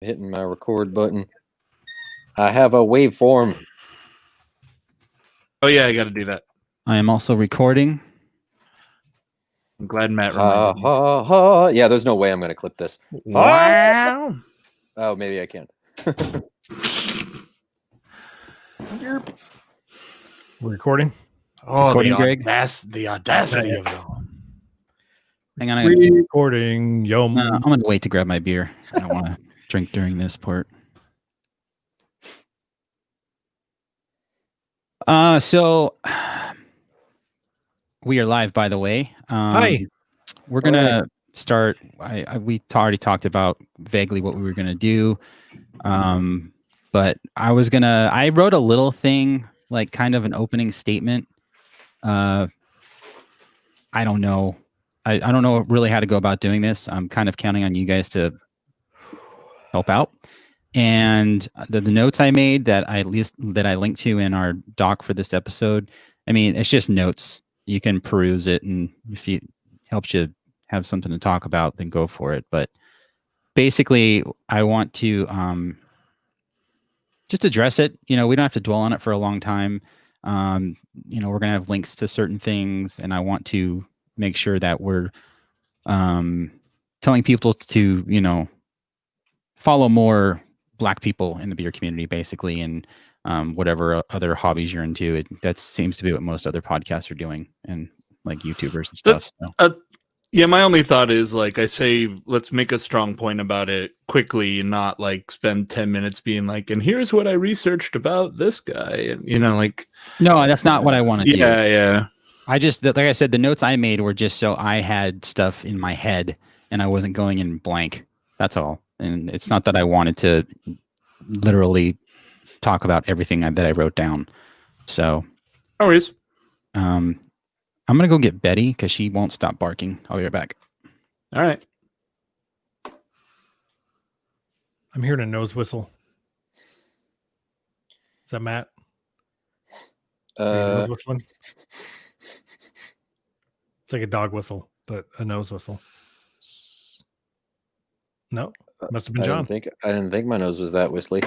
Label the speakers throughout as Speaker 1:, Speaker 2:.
Speaker 1: Hitting my record button. I have a waveform.
Speaker 2: Oh yeah, I got to do that.
Speaker 3: I am also recording.
Speaker 2: I'm glad Matt
Speaker 1: Ha
Speaker 2: reminded me.
Speaker 1: ha ha. Yeah, there's no way I'm going to clip this.
Speaker 2: Wow.
Speaker 1: Oh, maybe I can.
Speaker 4: We're recording.
Speaker 2: Oh,
Speaker 3: Recording, Greg?
Speaker 2: the audacity of it all.
Speaker 3: Hang on.
Speaker 4: Recording. Yum.
Speaker 3: I'm going to wait to grab my beer. I don't want to drink during this part. So we are live, by the way.
Speaker 4: Hi.
Speaker 3: We're going to start. We already talked about vaguely what we were going to do. But I wrote a little thing, like kind of an opening statement. I don't know. I don't know really how to go about doing this. I'm kind of counting on you guys to help out. And the notes I made that I linked to in our doc for this episode, I mean, it's just notes. You can peruse it, and if it helps you have something to talk about, then go for it. But basically, I want to just address it. You know, we don't have to dwell on it for a long time. You know, we're going to have links to certain things, and I want to make sure that we're telling people to, you know, follow more Black people in the beer community, basically, and whatever other hobbies you're into. That seems to be what most other podcasts are doing, and like YouTubers and stuff.
Speaker 2: Yeah, my only thought is, like I say, let's make a strong point about it quickly and not like spend 10 minutes being like, and here's what I researched about this guy. And, you know, like.
Speaker 3: No, that's not what I want to do.
Speaker 2: Yeah.
Speaker 3: I just, like I said, the notes I made were just so I had stuff in my head and I wasn't going in blank. That's all. And it's not that I wanted to literally talk about everything that I wrote down. So,
Speaker 2: no worries.
Speaker 3: I'm going to go get Betty because she won't stop barking. I'll be right back.
Speaker 2: All right.
Speaker 4: I'm hearing a nose whistle. Is that Matt? Nose whistling? It's like a dog whistle, but a nose whistle. No, must have been John.
Speaker 1: I didn't think my nose was that whistly.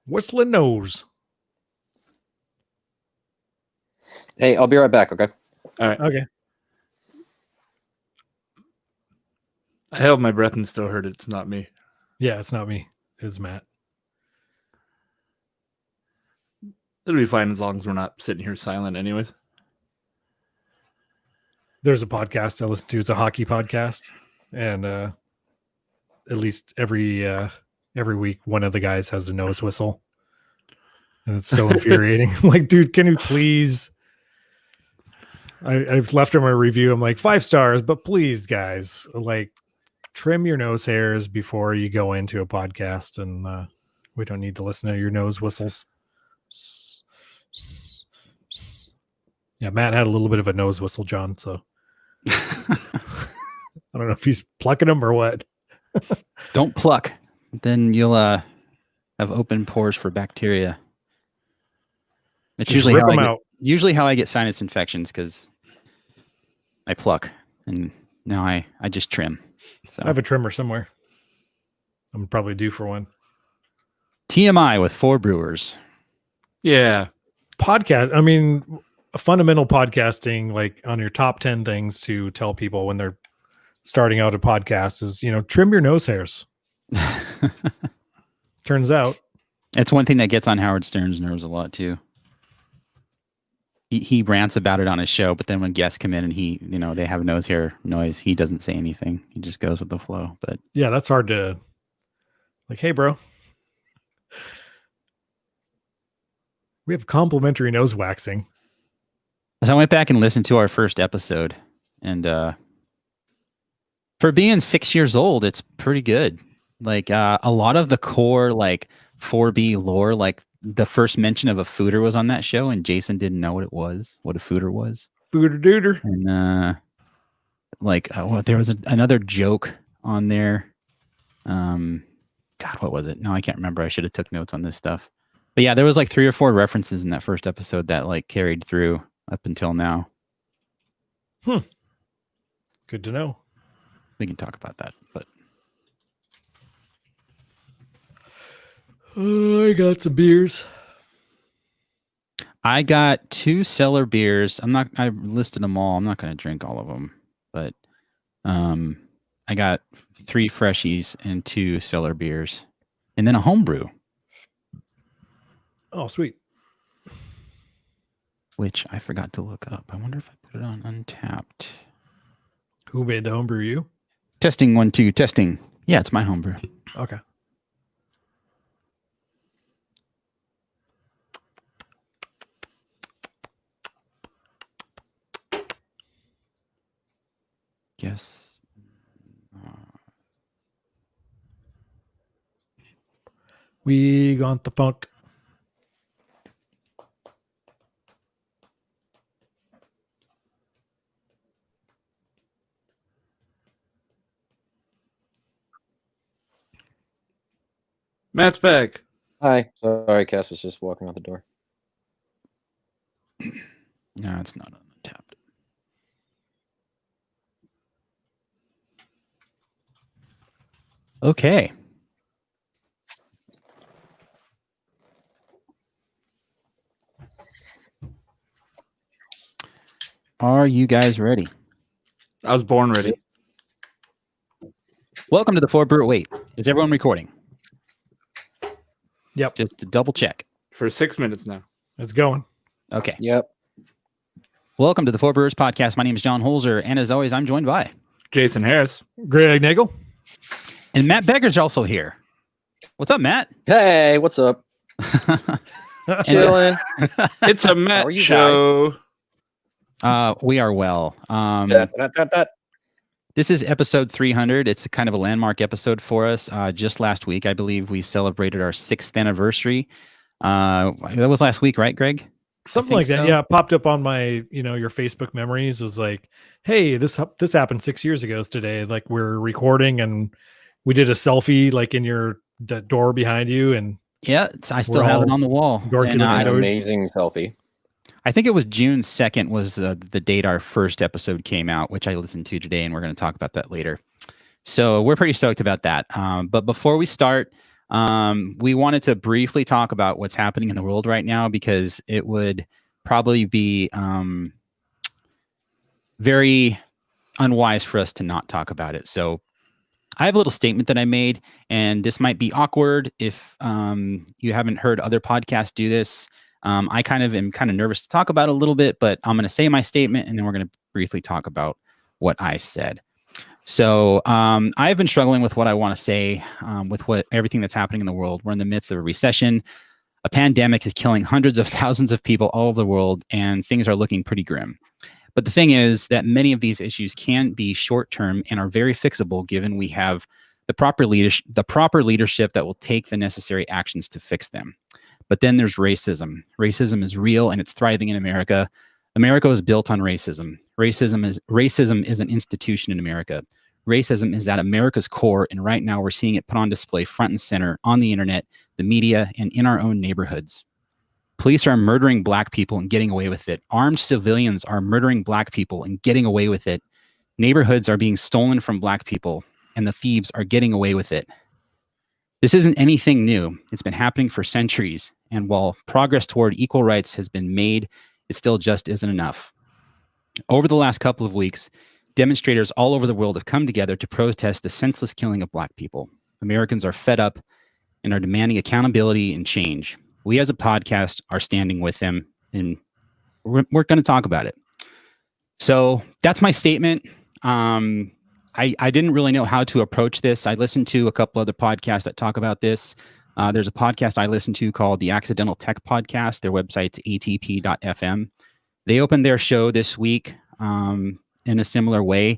Speaker 4: Whistling nose.
Speaker 1: Hey, I'll be right back, okay?
Speaker 2: All right.
Speaker 4: Okay.
Speaker 2: I held my breath and still heard it. It's not me.
Speaker 4: Yeah, it's not me. It's Matt.
Speaker 2: It'll be fine as long as we're not sitting here silent anyways.
Speaker 4: There's a podcast I listen to. It's a hockey podcast. And at least every week, one of the guys has a nose whistle. And it's so infuriating. I'm like, dude, can you please... I've left him a review. I'm like, 5 stars, but please, guys, like, trim your nose hairs before you go into a podcast, and we don't need to listen to your nose whistles. Yeah, Matt had a little bit of a nose whistle, John, so I don't know if he's plucking them or what.
Speaker 3: Don't pluck. Then you'll have open pores for bacteria. It's
Speaker 4: Just
Speaker 3: usually how I get sinus infections, because I pluck, and now I just trim. So
Speaker 4: I have a trimmer somewhere. I'm probably due for one.
Speaker 3: TMI with 4 brewers.
Speaker 2: Yeah.
Speaker 4: Podcast. I mean, a fundamental podcasting, like on your top 10 things to tell people when they're starting out a podcast is, you know, trim your nose hairs. Turns out.
Speaker 3: It's one thing that gets on Howard Stern's nerves a lot too. He rants about it on his show, but then when guests come in and they have nose hair noise, he doesn't say anything. He just goes with the flow. But
Speaker 4: yeah, that's hard to, like, hey, bro, we have complimentary nose waxing.
Speaker 3: So I went back and listened to our first episode, and for being 6 years old, it's pretty good. Like a lot of the core, like 4B lore, like the first mention of a fooder was on that show, and Jason didn't know what a fooder was.
Speaker 4: Fooder dooder.
Speaker 3: And there was another joke on there. God, what was it? No, I can't remember. I should have took notes on this stuff. But yeah, there was like 3 or 4 references in that first episode that like carried through up until now.
Speaker 4: Good to know.
Speaker 3: We can talk about that, but
Speaker 4: I got some beers.
Speaker 3: I got 2 cellar beers. I listed them all. I'm not going to drink all of them, but I got 3 freshies and 2 cellar beers, and then a homebrew,
Speaker 4: Oh, sweet.
Speaker 3: which I forgot to look up. I wonder if I put it on Untapped.
Speaker 4: Who made the homebrew? You?
Speaker 3: Testing 1 2 testing. Yeah, it's my homebrew.
Speaker 4: Okay.
Speaker 3: Yes.
Speaker 4: We got the funk.
Speaker 2: Matt's back.
Speaker 1: Hi. Sorry, Cass was just walking out the door.
Speaker 3: No, it's not on Untapped. Okay. Are you guys ready?
Speaker 2: I was born ready.
Speaker 3: Welcome to the 4 Brew. Wait, is everyone recording?
Speaker 4: Yep.
Speaker 3: Just to double check.
Speaker 2: For 6 minutes now.
Speaker 4: It's going.
Speaker 3: Okay.
Speaker 1: Yep.
Speaker 3: Welcome to the 4 Brewers podcast. My name is John Holzer, and as always, I'm joined by
Speaker 2: Jason Harris.
Speaker 4: Greg Nagel.
Speaker 3: and Matt Becker's also here. What's up, Matt?
Speaker 1: Hey, what's up? Chilling.
Speaker 2: It's a
Speaker 1: How
Speaker 2: Matt
Speaker 1: are you
Speaker 2: show.
Speaker 3: We are well. This is episode 300. It's a kind of a landmark episode for us. Just last week, I believe we celebrated our 6th anniversary. That was last week, right, Greg?
Speaker 4: Something like that.
Speaker 3: so.
Speaker 4: Yeah, it popped up on my, your Facebook memories. It was like, hey, this happened 6 years ago today. Like we're recording and we did a selfie like in the door behind you, and
Speaker 3: Yeah, I still have it on the wall.
Speaker 4: dorky
Speaker 3: And,
Speaker 4: looking
Speaker 1: An
Speaker 4: dude.
Speaker 1: amazing selfie.
Speaker 3: I think it was June 2nd was the date our first episode came out, which I listened to today, and we're going to talk about that later. So we're pretty stoked about that. But before we start, we wanted to briefly talk about what's happening in the world right now, because it would probably be very unwise for us to not talk about it. So I have a little statement that I made, and this might be awkward if you haven't heard other podcasts do this. I am kind of nervous to talk about it a little bit, but I'm going to say my statement, and then we're going to briefly talk about what I said. So I've been struggling with what I want to say with everything that's happening in the world. We're in the midst of a recession. A pandemic is killing hundreds of thousands of people all over the world, and things are looking pretty grim. But the thing is that many of these issues can be short-term and are very fixable, given we have the proper leadership that will take the necessary actions to fix them. But then there's racism. Racism is real, and it's thriving in America. America is built on racism. Racism is an institution in America. Racism is at America's core, and right now we're seeing it put on display front and center on the internet, the media, and in our own neighborhoods. Police are murdering Black people and getting away with it. Armed civilians are murdering Black people and getting away with it. Neighborhoods are being stolen from Black people, and the thieves are getting away with it. This isn't anything new. It's been happening for centuries, and while progress toward equal rights has been made, it still just isn't enough. Over the last couple of weeks, demonstrators all over the world have come together to protest the senseless killing of Black people. Americans are fed up and are demanding accountability and change. We as a podcast are standing with them, and we're going to talk about it. So that's my statement. I didn't really know how to approach this. I listened to a couple other podcasts that talk about this. There's a podcast I listen to called the Accidental Tech Podcast. Their website's atp.fm. They opened their show this week in a similar way,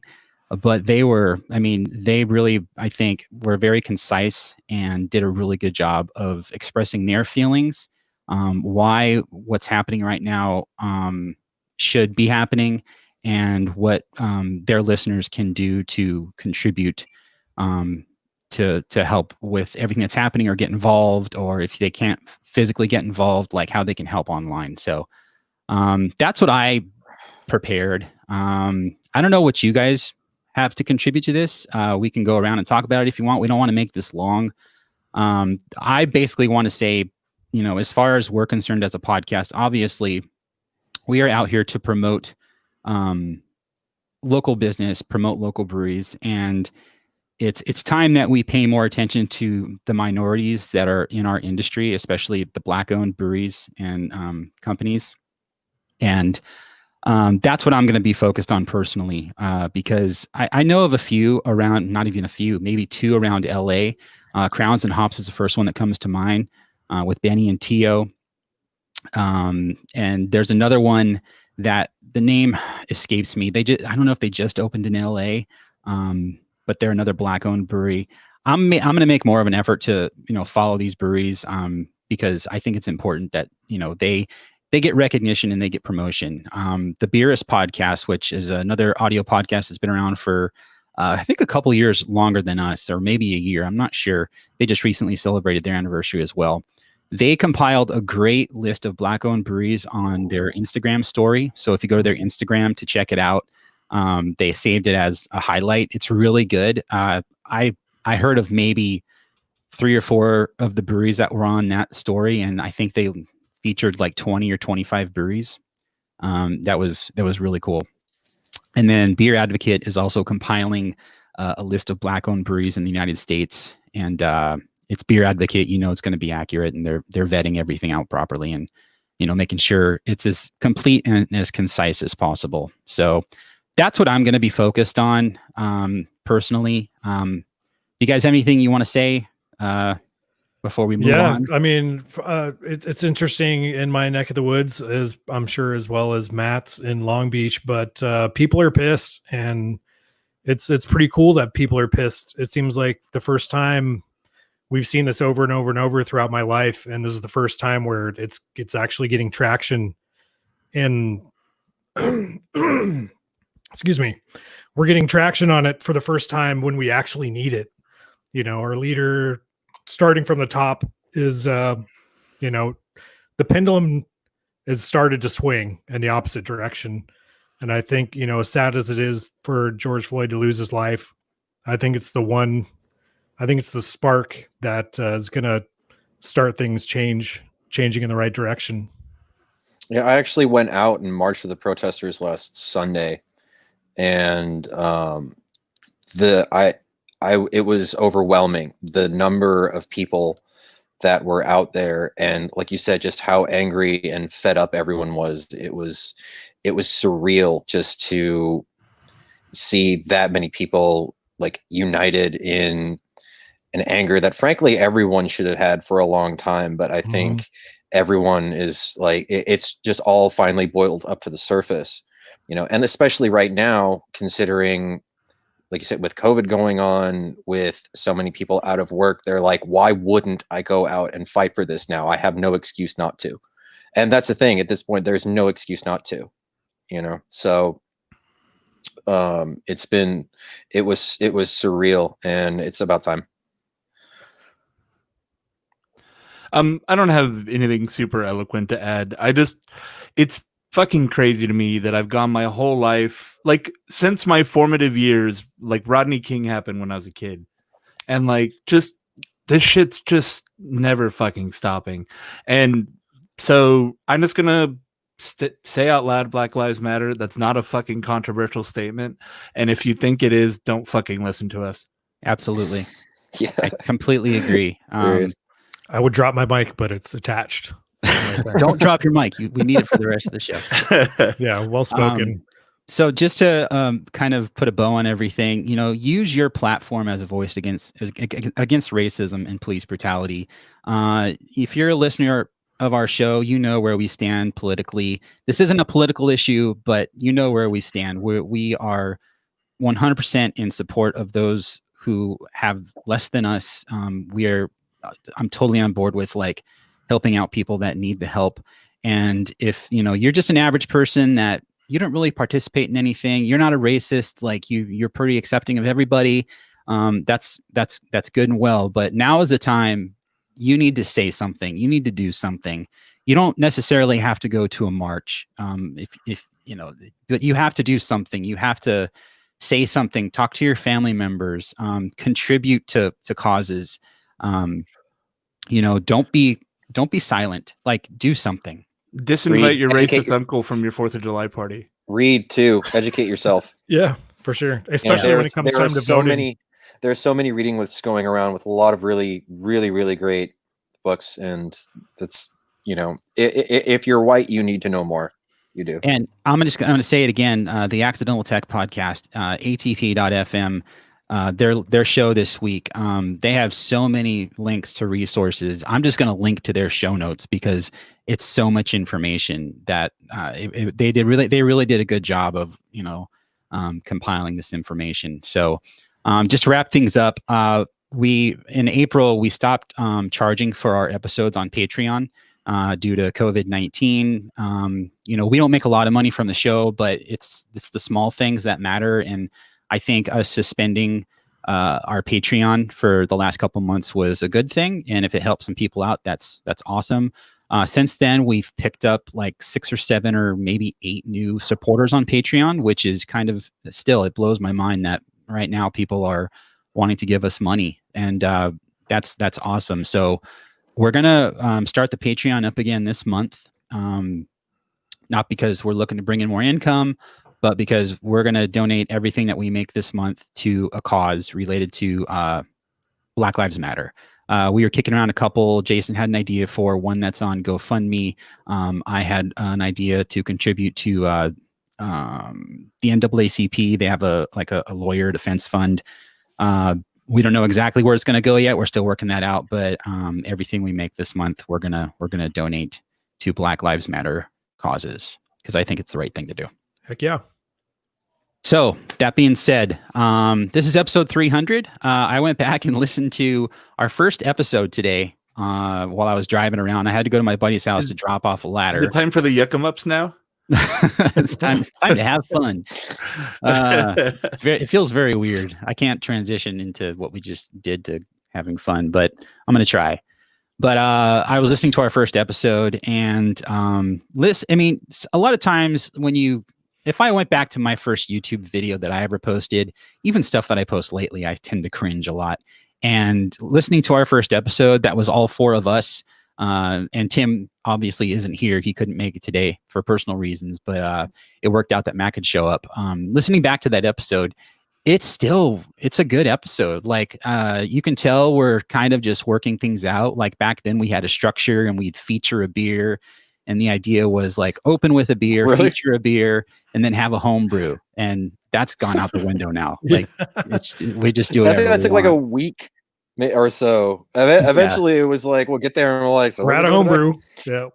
Speaker 3: but they really, I think, were very concise and did a really good job of expressing their feelings, why what's happening right now should be happening, and what their listeners can do to contribute to help with everything that's happening, or get involved, or if they can't physically get involved, like how they can help online. So that's what I prepared. I don't know what you guys have to contribute to this. We can go around and talk about it if you want. We don't want to make this long. I basically want to say, as far as we're concerned as a podcast, obviously we are out here to promote local business, promote local breweries, and it's time that we pay more attention to the minorities that are in our industry, especially the Black-owned breweries and companies. And that's what I'm going to be focused on personally, because I know of a few around, not even a few, maybe two around LA. Crowns and Hops is the first one that comes to mind, with Benny and Tio. And there's another one that the name escapes me. I don't know if they just opened in LA, but they're another Black-owned brewery. I'm going to make more of an effort to, follow these breweries, because I think it's important that, they get recognition and they get promotion. The Beerus podcast, which is another audio podcast that's been around for, I think a couple of years longer than us, or maybe a year. I'm not sure. They just recently celebrated their anniversary as well. They compiled a great list of Black-owned breweries on their Instagram story. So if you go to their Instagram to check it out, they saved it as a highlight. It's really good. I heard of maybe 3 or 4 of the breweries that were on that story, and I think they featured like 20 or 25 breweries. That was really cool. And then Beer Advocate is also compiling a list of Black-owned breweries in the United States, and it's Beer Advocate. It's going to be accurate, and they're vetting everything out properly, and making sure it's as complete and as concise as possible. So that's what I'm going to be focused on personally. You guys have anything you want to say before we move on?
Speaker 4: I mean, it's interesting in my neck of the woods, as I'm sure as well as Matt's in Long Beach, but people are pissed, and it's pretty cool that people are pissed. It seems like the first time we've seen this over and over and over throughout my life, and this is the first time where it's actually getting traction in excuse me, we're getting traction on it for the first time when we actually need it. Our leader, starting from the top, is the pendulum has started to swing in the opposite direction. And I think, as sad as it is for George Floyd to lose his life, I think it's the spark that is going to start things changing in the right direction.
Speaker 1: Yeah, I actually went out and marched with the protesters last Sunday, and it was overwhelming, the number of people that were out there, and like you said, just how angry and fed up everyone was. It was surreal just to see that many people like united in an anger that frankly everyone should have had for a long time, but I think everyone is like, it's just all finally boiled up to the surface, and especially right now, considering, like you said, with COVID going on, with so many people out of work, they're like, why wouldn't I go out and fight for this now? I have no excuse not to. And that's the thing, at this point, there's no excuse not to, so it was surreal, and it's about time.
Speaker 2: I don't have anything super eloquent to add. It's fucking crazy to me that I've gone my whole life, like since my formative years, like Rodney King happened when I was a kid, and like just this shit's just never fucking stopping. And so I'm just gonna say out loud, Black Lives Matter. That's not a fucking controversial statement, and if you think it is, don't fucking listen to us.
Speaker 3: Absolutely.
Speaker 1: Yeah,
Speaker 3: I completely agree.
Speaker 4: I would drop my mic, but it's attached.
Speaker 3: Don't drop your mic. We need it for the rest of the show.
Speaker 4: Yeah, well spoken.
Speaker 3: So just to kind of put a bow on everything, use your platform as a voice against racism and police brutality. If you're a listener of our show, you know where we stand politically. This isn't a political issue, but you know where we stand. We are 100% in support of those who have less than us. I'm totally on board with like helping out people that need the help. And if you're just an average person that you don't really participate in anything, you're not a racist, like you're pretty accepting of everybody, that's good and well. But now is the time. You need to say something. You need to do something. You don't necessarily have to go to a march, but you have to do something. You have to say something. Talk to your family members. Contribute to causes. don't be silent. Like, do something.
Speaker 2: Disinvite
Speaker 1: Read,
Speaker 2: your
Speaker 1: educate
Speaker 2: racist uncle from your 4th of July party.
Speaker 1: Read too. Educate yourself.
Speaker 4: Yeah, for sure.
Speaker 1: Yeah,
Speaker 4: Especially when it comes time to voting.
Speaker 1: There are so many reading lists going around with a lot of really, really, really great books, and that's if you're white, you need to know more. You do.
Speaker 3: And I'm gonna say it again. The Accidental Tech Podcast, ATP.fm, their show this week. They have so many links to resources. I'm just gonna link to their show notes because it's so much information that they really did a good job of compiling this information. So just to wrap things up, in April we stopped charging for our episodes on Patreon. Due to COVID-19, we don't make a lot of money from the show, but it's the small things that matter. And I think us suspending our Patreon for the last couple months was a good thing. And if it helps some people out, that's awesome. Since then, we've picked up like 6 or 7 or maybe 8 new supporters on Patreon, which is kind of it blows my mind that right now people are wanting to give us money, and that's awesome. So we're going to start the Patreon up again this month, not because we're looking to bring in more income, but because we're going to donate everything that we make this month to a cause related to Black Lives Matter. We were kicking around a couple. Jason had an idea for one that's on GoFundMe. I had an idea to contribute to the NAACP. They have a lawyer defense fund. We don't know exactly where it's going to go yet. We're still working that out, but everything we make this month, we're gonna donate to Black Lives Matter causes because I think it's the right thing to do.
Speaker 4: Heck yeah.
Speaker 3: So that being said, this is episode 300. I went back and listened to our first episode today while I was driving around. I had to go to my buddy's house to drop off a ladder.
Speaker 2: Is it time for the yuck-em-ups now?
Speaker 3: It's time to have fun. It feels very weird. I can't transition into what we just did to having fun, but I'm going to try. But I was listening to our first episode, and a lot of times if I went back to my first YouTube video that I ever posted, even stuff that I post lately, I tend to cringe a lot. And listening to our first episode, that was all 4 of us. And Tim obviously isn't here. He couldn't make it today for personal reasons, but it worked out that Matt could show up. Listening back to that episode, it's a good episode. Like you can tell we're kind of just working things out. Like back then we had a structure and we'd feature a beer. And the idea was like open with a beer,
Speaker 1: Really?
Speaker 3: feature a beer, and then have a home brew. And that's gone out the window now. Like we just do it.
Speaker 1: I think that took like a week or so. Eventually, it was like we'll get there and we're like, so
Speaker 4: we're at a home brew. Yeah.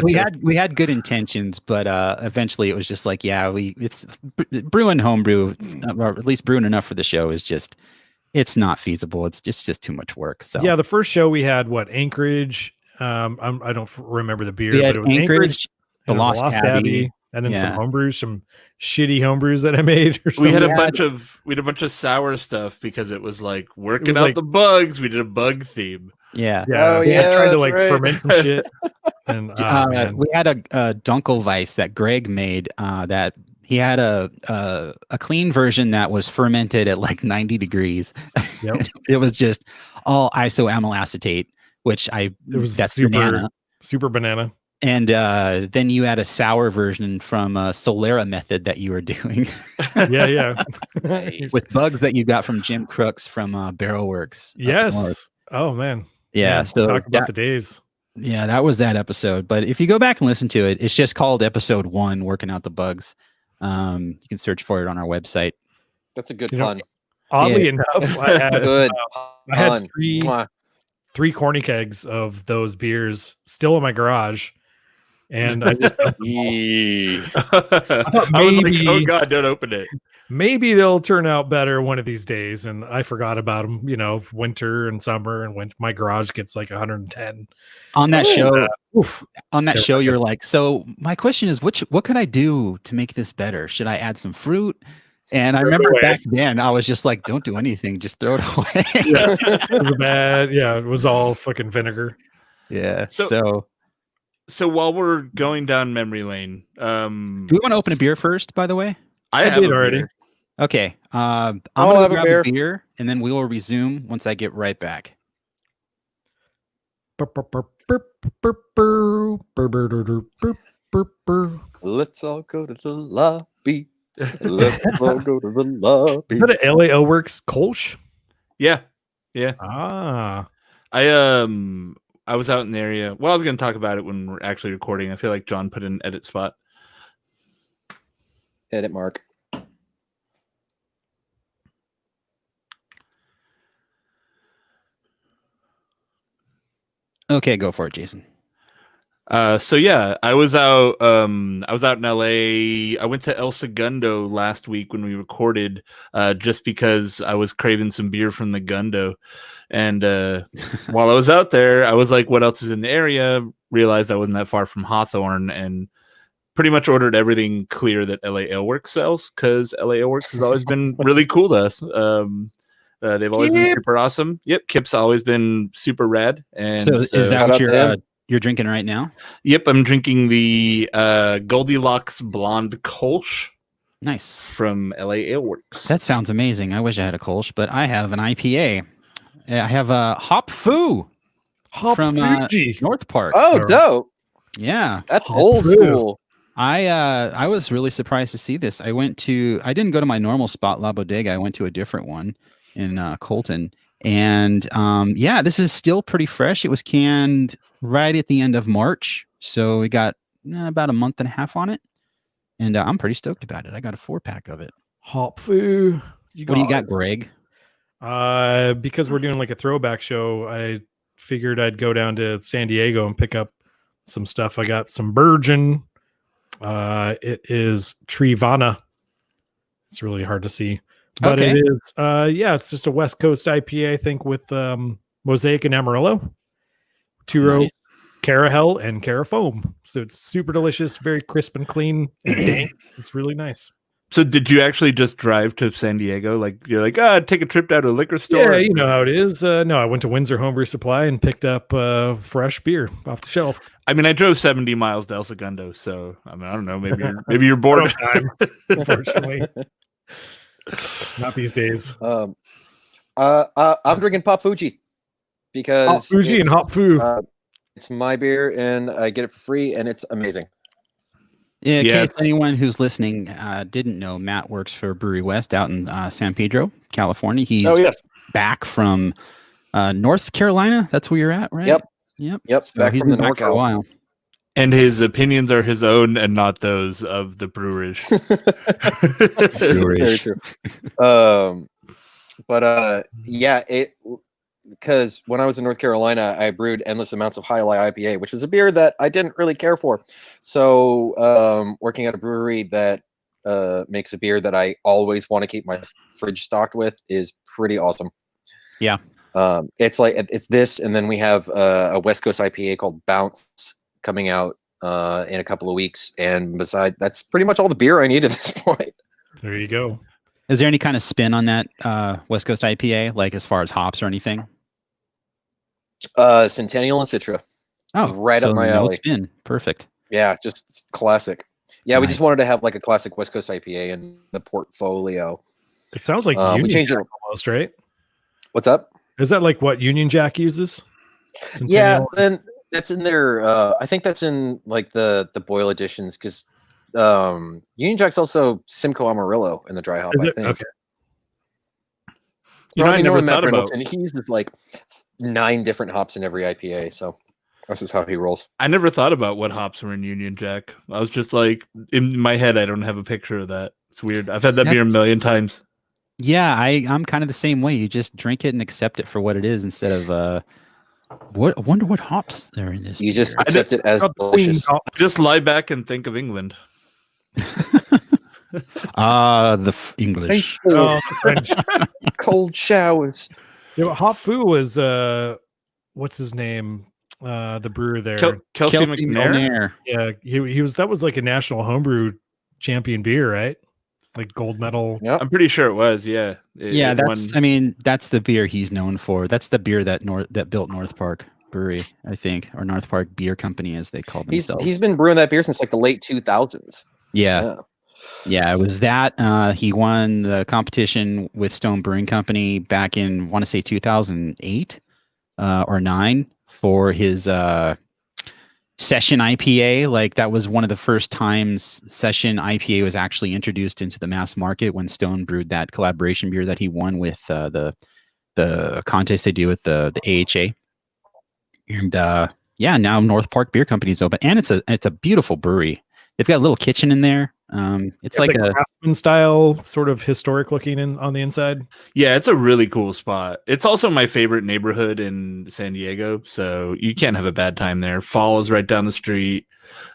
Speaker 3: we had good intentions, but eventually it was just like, it's brewing home brew, or at least brewing enough for the show is just it's not feasible. It's just too much work. So
Speaker 4: yeah, the first show we had Anchorage. I don't remember the beer, but it was Anchorage,
Speaker 3: the Lost Abbey,
Speaker 4: and then some homebrews, some shitty homebrews that I made.
Speaker 2: We had a bunch of sour stuff because it was like working out the bugs. We did a bug theme.
Speaker 3: Yeah.
Speaker 1: Oh yeah.
Speaker 4: I tried to ferment some shit. And
Speaker 3: we had a Dunkelweiss that Greg made. That he had a clean version that was fermented at like 90 degrees.
Speaker 4: Yep.
Speaker 3: It was just all isoamyl acetate. That's
Speaker 4: super banana.
Speaker 3: And then you had a sour version from Solera method that you were doing.
Speaker 4: yeah.
Speaker 3: With bugs that you got from Jim Crooks from Barrel Works.
Speaker 4: Yes. Oh man.
Speaker 3: Yeah. So
Speaker 4: talk about the days.
Speaker 3: Yeah, that was that episode. But if you go back and listen to it, it's just called episode 1, Working Out the Bugs. You can search for it on our website.
Speaker 1: That's a good pun.
Speaker 4: Oddly enough, I had 3
Speaker 1: Mwah.
Speaker 4: 3 corny kegs of those beers still in my garage, and I just I thought
Speaker 2: I was like, oh god, don't open it.
Speaker 4: Maybe they'll turn out better one of these days, and I forgot about them. Winter and summer, and when my garage gets like 110
Speaker 3: on that show. You're like, so my question is, what could I do to make this better? Should I add some fruit? And I remember back then, I was just like, don't do anything. Just throw it away.
Speaker 4: It was bad. Yeah, it was all fucking vinegar.
Speaker 3: Yeah.
Speaker 2: So while we're going down memory lane,
Speaker 3: do we want to open a beer first, by the way?
Speaker 2: I did already.
Speaker 3: Beer. Okay. I'm going to grab a beer, and then we will resume once I get right back.
Speaker 1: Let's all go to the lobby. Let's all go to the lobby.
Speaker 4: Is that an LA Works Kolsch?
Speaker 2: Yeah.
Speaker 4: Ah.
Speaker 2: I was out in the area. Well, I was going to talk about it when we're actually recording. I feel like John put an edit spot.
Speaker 1: Edit mark.
Speaker 3: Okay, go for it, Jason.
Speaker 2: So yeah, I was out in LA. I went to El Segundo last week when we recorded, just because I was craving some beer from the Gundo. And while I was out there, I was like, what else is in the area? Realized I wasn't that far from Hawthorne, and pretty much ordered everything clear that LA Aleworks sells, because LA Aleworks has always been really cool to us. They've always been super awesome. Yep, Kip's always been super rad. And
Speaker 3: So is that what you're drinking right now?
Speaker 2: Yep, I'm drinking the Goldilocks Blonde Kolsch.
Speaker 3: Nice.
Speaker 2: From LA Aleworks.
Speaker 3: That sounds amazing. I wish I had a Kolsch, but I have an IPA. I have a Hop Foo from North Park.
Speaker 1: Oh, dope.
Speaker 3: Yeah.
Speaker 1: That's old school.
Speaker 3: I was really surprised to see this. I didn't go to my normal spot, La Bodega. I went to a different one in Colton. And yeah, this is still pretty fresh. It was canned right at the end of March. So we got about a month and a half on it. And I'm pretty stoked about it. I got a 4-pack of it.
Speaker 4: Hop Foo.
Speaker 3: What do you got, Greg?
Speaker 4: Because we're doing like a throwback show, I figured I'd go down to San Diego and pick up some stuff. I got some Virgin. It is Trivana. It's really hard to see, but
Speaker 3: Okay.
Speaker 4: it is. It's just a West Coast IPA, I think, with Mosaic and Amarillo, two-row
Speaker 3: Nice.
Speaker 4: Carahel and Carafoam. So it's super delicious, very crisp and clean and dank. It's really nice.
Speaker 2: So did you actually just drive to San Diego? Like you're like, take a trip down to a liquor store?
Speaker 4: Yeah, you know how it is. No, I went to Windsor Homebrew Supply and picked up fresh beer off the shelf.
Speaker 2: I mean, I drove 70 miles to El Segundo, so I mean, I don't know. Maybe you're bored.
Speaker 4: Unfortunately, not these days.
Speaker 1: I'm drinking Pop Fuji because
Speaker 4: Hop Fuji and Hop Foo.
Speaker 1: It's my beer, and I get it for free, and it's amazing.
Speaker 3: Yeah, in
Speaker 2: Yeah.
Speaker 3: case anyone who's listening didn't know, Matt works for Brewery West out in San Pedro, California. He's
Speaker 1: yes.
Speaker 3: back from North Carolina. That's where you're at, right?
Speaker 1: Yep.
Speaker 3: So
Speaker 1: Back
Speaker 3: he's
Speaker 1: from the
Speaker 3: been back for a
Speaker 1: NorCal.
Speaker 3: while.
Speaker 2: And his opinions are his own and not those of the brewers.
Speaker 1: Very true. Because when I was in North Carolina, I brewed endless amounts of High Life IPA, which was a beer that I didn't really care for. So working at a brewery that makes a beer that I always want to keep my fridge stocked with is pretty awesome.
Speaker 3: Yeah.
Speaker 1: It's this, and then we have a West Coast IPA called Bounce coming out in a couple of weeks. And besides, that's pretty much all the beer I need at this point.
Speaker 4: There you go.
Speaker 3: Is there any kind of spin on that West Coast IPA, like as far as hops or anything?
Speaker 1: Centennial and Citra.
Speaker 3: Oh,
Speaker 1: right
Speaker 3: so
Speaker 1: up my
Speaker 3: no
Speaker 1: alley.
Speaker 3: spin. Perfect.
Speaker 1: Yeah, just classic. Yeah, we
Speaker 3: Nice.
Speaker 1: just wanted to have like a classic West Coast IPA in the portfolio.
Speaker 4: It sounds like
Speaker 1: We
Speaker 4: Union
Speaker 1: changed
Speaker 4: Jack
Speaker 1: it.
Speaker 4: almost, right?
Speaker 1: What's up?
Speaker 4: Is that like what Union Jack uses?
Speaker 1: Yeah,
Speaker 4: Centennial?
Speaker 1: then that's in their. I think that's in like the boil editions, because Union Jack's also Simcoe Amarillo in the dry hop.
Speaker 4: Is
Speaker 1: I
Speaker 4: it?
Speaker 1: think.
Speaker 4: Okay.
Speaker 2: You know, I
Speaker 1: Probably
Speaker 2: never
Speaker 1: knowing Matt
Speaker 2: thought about.
Speaker 1: Brindleton, he uses like 9 different hops in every IPA, so that's just how he rolls.
Speaker 2: I never thought about what hops were in Union Jack. I was just like, in my head, I don't have a picture of that. It's weird. I've had that beer a million times.
Speaker 3: Yeah, I'm kind of the same way. You just drink it and accept it for what it is instead of what. I wonder what hops are in this.
Speaker 1: You just
Speaker 3: beer.
Speaker 1: accept it as delicious.
Speaker 2: Just lie back and think of England.
Speaker 3: English.
Speaker 4: Oh, French.
Speaker 1: Cold showers.
Speaker 4: Yeah, but Hop Foo was what's his name? The brewer there.
Speaker 2: Kelsey McNair.
Speaker 3: Milner.
Speaker 4: Yeah, he was. That was like a national homebrew champion beer, right? Like gold medal.
Speaker 1: Yep.
Speaker 2: I'm pretty sure it was. Yeah.
Speaker 3: Yeah,
Speaker 2: It
Speaker 3: that's.
Speaker 2: won-
Speaker 3: I mean, that's the beer he's known for. That's the beer that built North Park Brewery, I think, or North Park Beer Company, as they call themselves.
Speaker 1: He's been brewing that beer since like the late 2000s.
Speaker 3: Yeah, it was that. He won the competition with Stone Brewing Company back in, want to say 2008 or 9 for his session IPA. Like that was one of the first times session IPA was actually introduced into the mass market when Stone brewed that collaboration beer that he won with the contest they do with the AHA. And now North Park Beer Company is open, and it's a beautiful brewery. They've got a little kitchen in there. It's like a
Speaker 4: craftsman style, sort of historic looking on the inside.
Speaker 2: Yeah, it's a really cool spot. It's also my favorite neighborhood in San Diego, so you can't have a bad time there. Fall is right down the street.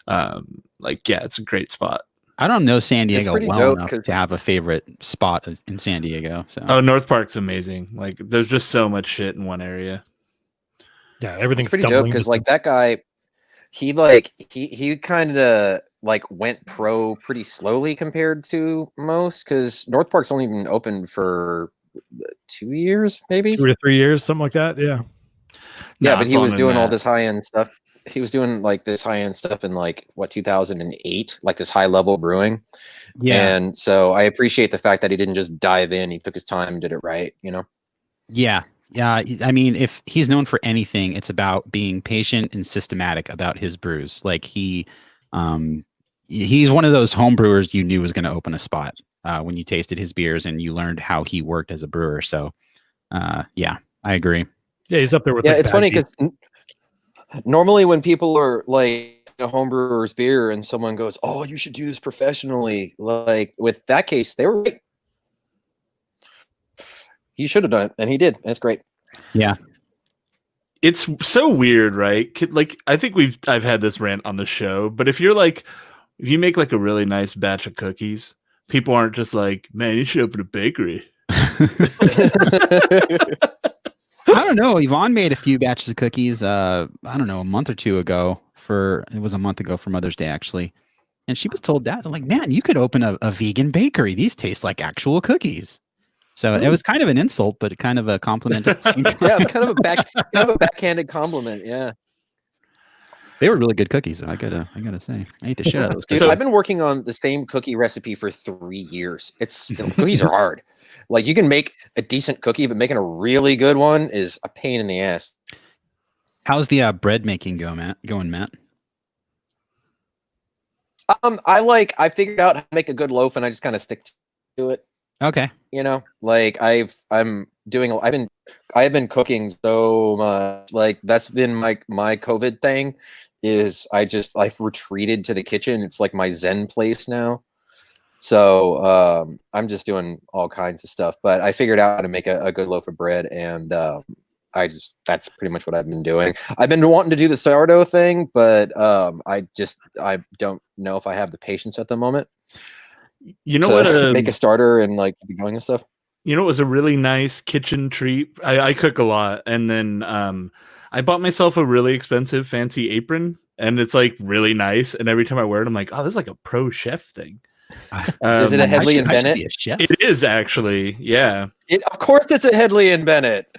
Speaker 2: It's a great spot.
Speaker 3: I don't know San Diego well
Speaker 1: dope
Speaker 3: enough to have a favorite spot in San Diego. So.
Speaker 2: Oh, North Park's amazing. Like, there's just so much shit in one area.
Speaker 4: Yeah, everything's
Speaker 1: pretty dope because like that guy, he kind of like went pro pretty slowly compared to most, because North Park's only been open for 2 years, maybe
Speaker 4: 2 to 3 years, something like that. Yeah,
Speaker 1: but he was doing all this high end stuff. He was doing like this high end stuff in like 2008, like this high level brewing. Yeah, and so I appreciate the fact that he didn't just dive in. He took his time and did it right.
Speaker 3: Yeah. Yeah, I mean, if he's known for anything, it's about being patient and systematic about his brews. Like he's one of those home brewers you knew was going to open a spot when you tasted his beers and you learned how he worked as a brewer. So, I agree.
Speaker 4: Yeah, he's up there with.
Speaker 1: Yeah, it's funny because normally when people are like a home brewer's beer and someone goes, "Oh, you should do this professionally," like with that case, they were right. He should have done it, and he did. That's great.
Speaker 3: Yeah,
Speaker 2: it's so weird, right? Like, I think I've had this rant on the show, but if you make like a really nice batch of cookies, people aren't just like, "Man, you should open a bakery."
Speaker 3: I don't know. Yvonne made a few batches of cookies. I don't know, a month or two ago. It was a month ago for Mother's Day, actually, and she was told that, like, man, you could open a vegan bakery. These taste like actual cookies. So it was kind of an insult, but kind of a compliment at the same time.
Speaker 1: Yeah, it's kind of a backhanded compliment. Yeah,
Speaker 3: they were really good cookies. I gotta say, I ate the shit out of those cookies.
Speaker 1: Dude, I've been working on the same cookie recipe for 3 years. Cookies are hard. Like, you can make a decent cookie, but making a really good one is a pain in the ass.
Speaker 3: How's the bread making going, Matt?
Speaker 1: I figured out how to make a good loaf, and I just kind of stick to it.
Speaker 3: Okay.
Speaker 1: Like I've been cooking so much. Like, that's been my COVID thing, is I've retreated to the kitchen. It's like my Zen place now. So I'm just doing all kinds of stuff, but I figured out how to make a good loaf of bread, and that's pretty much what I've been doing. I've been wanting to do the sourdough thing, but I don't know if I have the patience at the moment.
Speaker 2: You know what?
Speaker 1: Make a starter and like be going and stuff.
Speaker 2: You know, it was a really nice kitchen treat. I cook a lot, and then I bought myself a really expensive fancy apron, and it's like really nice. And every time I wear it, I'm like, oh, this is like a pro chef thing.
Speaker 1: Is it a Headley and Bennett?
Speaker 2: It is actually, yeah.
Speaker 1: Of course, it's a Headley and Bennett.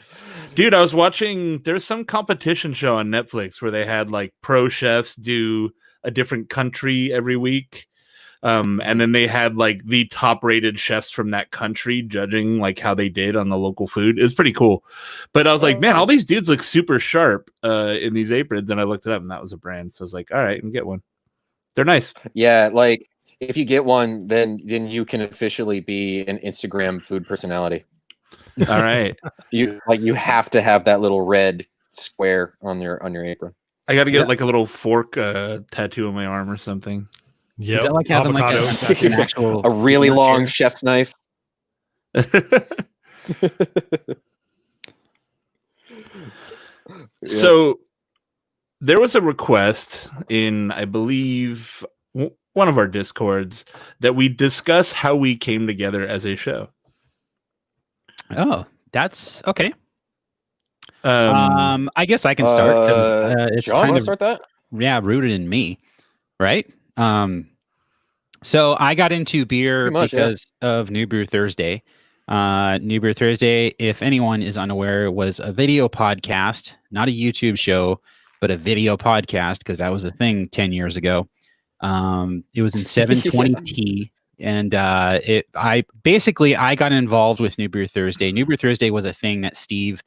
Speaker 2: Dude, I was watching. There's some competition show on Netflix where they had like pro chefs do a different country every week. And then they had like the top rated chefs from that country judging like how they did on the local food. It was pretty cool. But I was like, man, all these dudes look super sharp in these aprons. And I looked it up, and that was a brand. So I was like, all right, I can get one. They're nice.
Speaker 1: Yeah, like if you get one, then you can officially be an Instagram food personality.
Speaker 2: All right.
Speaker 1: You have to have that little red square on your apron.
Speaker 2: I got to get like a little fork tattoo on my arm or something.
Speaker 3: Yeah, is that like having like an actual
Speaker 1: a really long chef's knife?
Speaker 2: So there was a request in, I believe, one of our Discords that we discuss how we came together as a show.
Speaker 3: Oh, that's okay. I guess I can start. It's
Speaker 1: John,
Speaker 3: kind of
Speaker 1: start that.
Speaker 3: Yeah, rooted in me, right? So I got into beer because of New Brew Thursday. New Brew Thursday, if anyone is unaware, was a video podcast, not a YouTube show, but a video podcast, because that was a thing 10 years ago. It was in 720p. And I got involved with New Brew Thursday. New Brew Thursday was a thing that Steve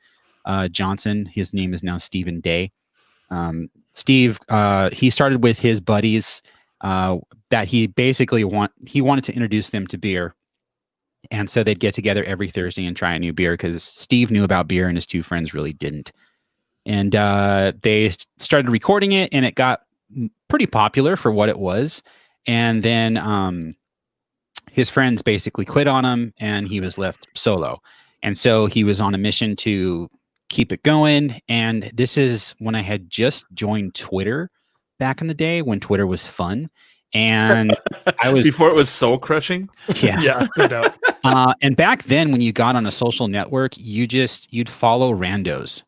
Speaker 3: Johnson, his name is now Stephen Day, Steve, he started with his buddies that he basically wanted to introduce them to beer. And so they'd get together every Thursday and try a new beer because Steve knew about beer and his two friends really didn't. And they started recording it, and it got pretty popular for what it was. And then his friends basically quit on him, and he was left solo. And so he was on a mission to keep it going. And this is when I had just joined Twitter back in the day, when Twitter was fun. And I was
Speaker 2: before it was soul crushing.
Speaker 3: Yeah,
Speaker 4: no doubt.
Speaker 3: And back then, when you got on a social network, you'd follow randos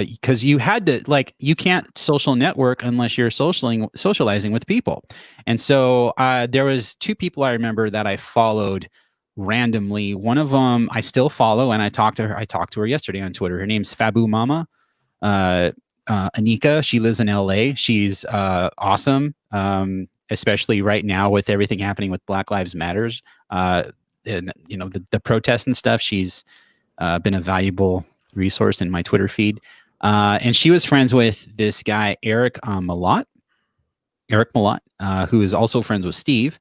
Speaker 3: because you had to, like, you can't social network unless you're socializing with people. And so there was two people I remember that I followed randomly. One of them I still follow, and I talked to her yesterday on Twitter. Her name's Fabu Mama. Anika. She lives in LA. She's awesome. Especially right now with everything happening with Black Lives Matters, and the protests and stuff. She's been a valuable resource in my Twitter feed, and she was friends with this guy Eric Malott, who is also friends with Steve.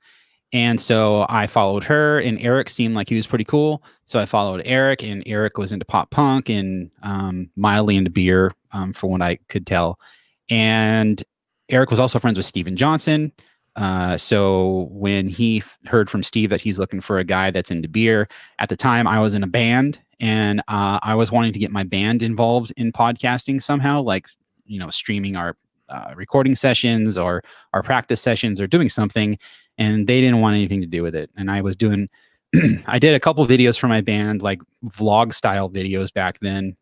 Speaker 3: And so I followed her, and Eric seemed like he was pretty cool. So I followed Eric, and Eric was into pop punk and mildly into beer, from what I could tell. And Eric was also friends with Steven Johnson. So when he heard from Steve that he's looking for a guy that's into beer, at the time I was in a band, and I was wanting to get my band involved in podcasting somehow, like, streaming our recording sessions or our practice sessions or doing something. And they didn't want anything to do with it. And I was doing, I did a couple videos for my band, like vlog style videos back then.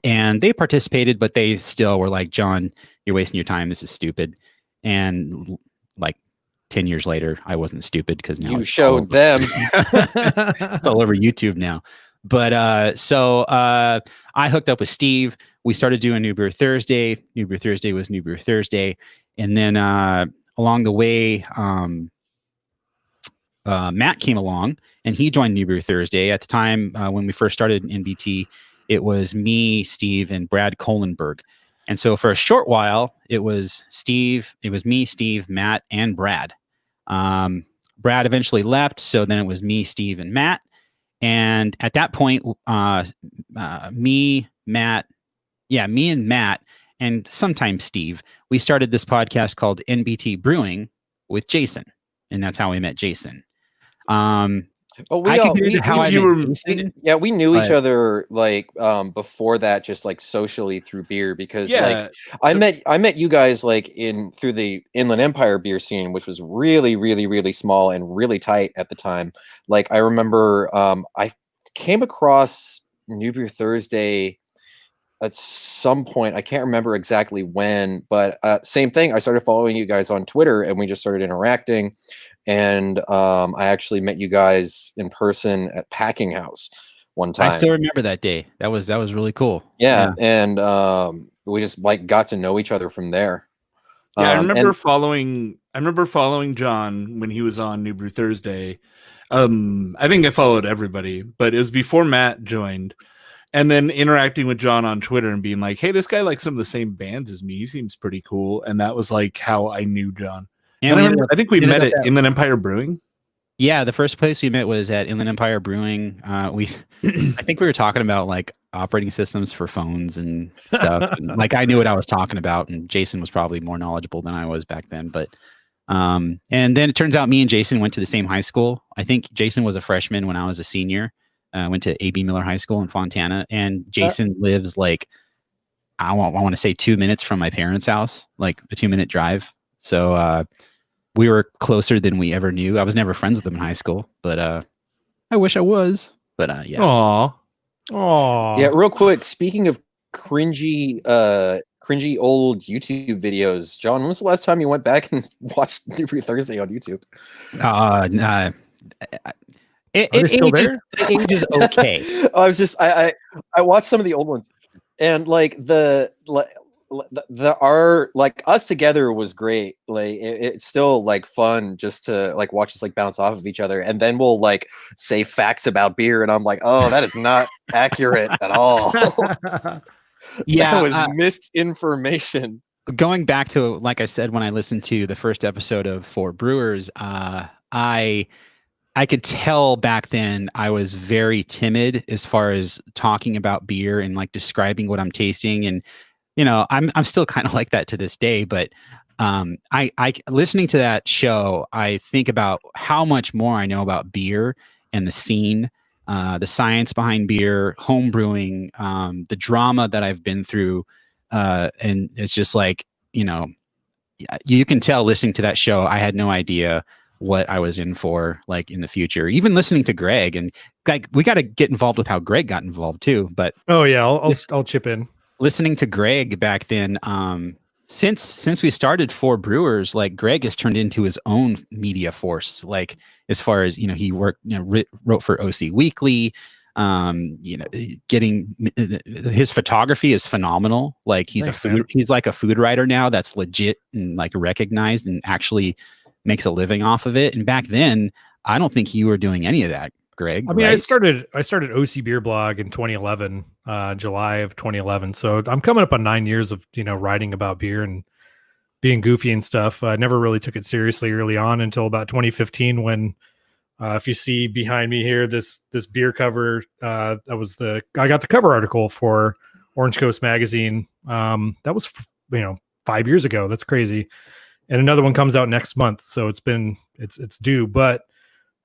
Speaker 3: And they participated, but they still were like, John, you're wasting your time. This is stupid. And like 10 years later, I wasn't stupid because now
Speaker 1: you showed them.
Speaker 3: It's all over YouTube now. But so I hooked up with Steve. We started doing New Beer Thursday. New Beer Thursday was New Beer Thursday. And then along the way, Matt came along, and he joined New Beer Thursday. At the time when we first started NBT, it was me, Steve, and Brad Kohlenberg. And so for a short while, it was me, Steve, Matt, and Brad. Brad eventually left, so then it was me, Steve, and Matt. And at that point, me and Matt, and sometimes Steve, we started this podcast called NBT Brewing with Jason, and that's how we met Jason.
Speaker 1: Well, we knew each other like before that, just like socially through beer, because I met you guys like through the Inland Empire beer scene, which was really, really, really small and really tight at the time. Like I remember I came across New Beer Thursday at some point. I can't remember exactly when, but same thing. I started following you guys on Twitter, and we just started interacting. And I actually met you guys in person at Packing House one time.
Speaker 3: I still remember that day. That was really cool.
Speaker 1: Yeah. And we just like got to know each other from there.
Speaker 2: Yeah, I remember following John when he was on New Brew Thursday. I think I followed everybody, but it was before Matt joined. And then interacting with John on Twitter and being like, hey, this guy likes some of the same bands as me. He seems pretty cool. And that was like how I knew John. And I think we met at Inland Empire Brewing.
Speaker 3: Yeah, the first place we met was at Inland Empire Brewing. I think we were talking about like operating systems for phones and stuff. And, like I knew what I was talking about, and Jason was probably more knowledgeable than I was back then. But and then it turns out me and Jason went to the same high school. I think Jason was a freshman when I was a senior. Went to A.B. Miller High School in Fontana, and Jason lives like I want to say 2 minutes from my parents' house, like a 2-minute drive. So we were closer than we ever knew. I was never friends with him in high school, but I wish I was. But yeah.
Speaker 2: Aww.
Speaker 1: Yeah, real quick. Speaking of cringy old YouTube videos, John, when was the last time you went back and watched New Beer Thursday on YouTube?
Speaker 3: It ages okay.
Speaker 1: I watched some of the old ones, and like the like us together was great. Like it's still like fun just to like watch us like bounce off of each other, and then we'll like say facts about beer, and I'm like, oh, that is not accurate at all.
Speaker 3: Yeah,
Speaker 1: that was misinformation.
Speaker 3: going back to, like I said, when I listened to the first episode of For Brewers, I could tell back then I was very timid as far as talking about beer and like describing what I'm tasting. And, you know, I'm still kind of like that to this day, but I listening to that show, I think about how much more I know about beer and the scene, the science behind beer, home brewing, the drama that I've been through. And it's just like, you know, you can tell listening to that show, I had no idea what I was in for, like in the future. Even listening to Greg, and like we got to get involved with how Greg got involved too. But
Speaker 4: Oh yeah, I'll chip in.
Speaker 3: listening to Greg back then, since we started For Brewers, like Greg has turned into his own media force. Like as far as, you know, he worked, you know, wrote for OC Weekly. You know, getting his photography is phenomenal. Like he's he's like a food writer now that's legit and like recognized and actually makes a living off of it. And back then, I don't think you were doing any of that, Greg.
Speaker 4: I mean,
Speaker 3: right?
Speaker 4: I started OC Beer Blog in 2011, July of 2011. So I'm coming up on 9 years of, you know, writing about beer and being goofy and stuff. I never really took it seriously early on until about 2015 when, if you see behind me here, this beer cover, I got the cover article for Orange Coast magazine. That was, you know, 5 years ago. That's crazy. And another one comes out next month. So it's due, but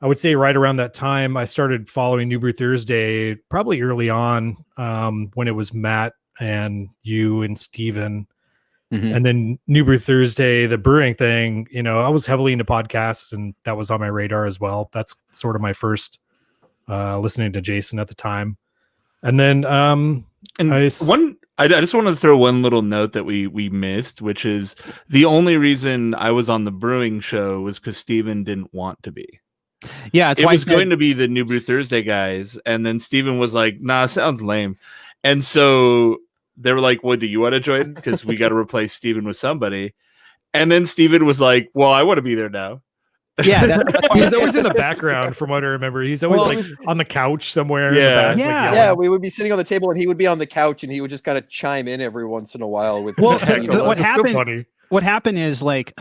Speaker 4: I would say right around that time, I started following New Brew Thursday, probably early on, when it was Matt and you and Steven.
Speaker 3: Mhm.
Speaker 4: And then New Brew Thursday, the brewing thing, you know, I was heavily into podcasts and that was on my radar as well. That's sort of my first listening to Jason at the time. And then
Speaker 2: I just want to throw one little note that we missed, which is the only reason I was on the brewing show was because Steven didn't want to be.
Speaker 3: Yeah, it's
Speaker 2: It
Speaker 3: why
Speaker 2: was going to be the New Brew Thursday guys, and then Steven was like, "Nah, sounds lame," and so they were like, "Well, do you want to join? Because we got to replace Steven with somebody." And then Steven was like, "Well, I want to be there now."
Speaker 3: Yeah, that's
Speaker 4: he's always in the background, from what I remember. He's always on the couch somewhere.
Speaker 2: Yeah.
Speaker 4: In the back,
Speaker 3: Yeah.
Speaker 4: like,
Speaker 1: Yeah, we would be sitting on the table and he would be on the couch and he would just kind of chime in every once in a while with
Speaker 3: Well,
Speaker 1: you know,
Speaker 3: what
Speaker 4: It's
Speaker 3: happened?
Speaker 4: So funny.
Speaker 3: What happened is like,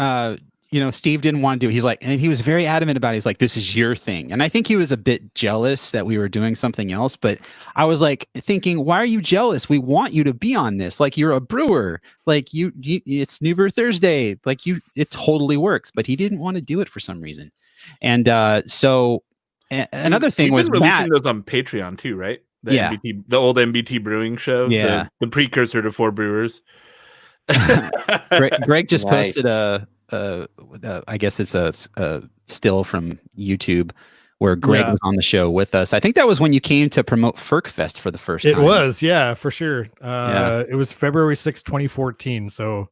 Speaker 3: you know, Steve didn't want to do it. He's like, and he was very adamant about it. He's like, this is your thing. And I think he was a bit jealous that we were doing something else. But I was like thinking, why are you jealous? We want you to be on this. Like, you're a brewer. Like you it's New Brew Thursday. Like it totally works. But he didn't want to do it for some reason. And so another thing was
Speaker 2: releasing
Speaker 3: Matt.
Speaker 2: those on Patreon too, right? The
Speaker 3: Yeah.
Speaker 2: MBT, the old MBT Brewing Show.
Speaker 3: Yeah.
Speaker 2: The precursor to For Brewers.
Speaker 3: Greg just
Speaker 1: Nice.
Speaker 3: posted I guess it's a still from YouTube where Greg was on the show with us. I think that was when you came to promote FerkFest for the first time.
Speaker 4: It was, yeah, for sure.
Speaker 3: Yeah.
Speaker 4: It was February 6, 2014. So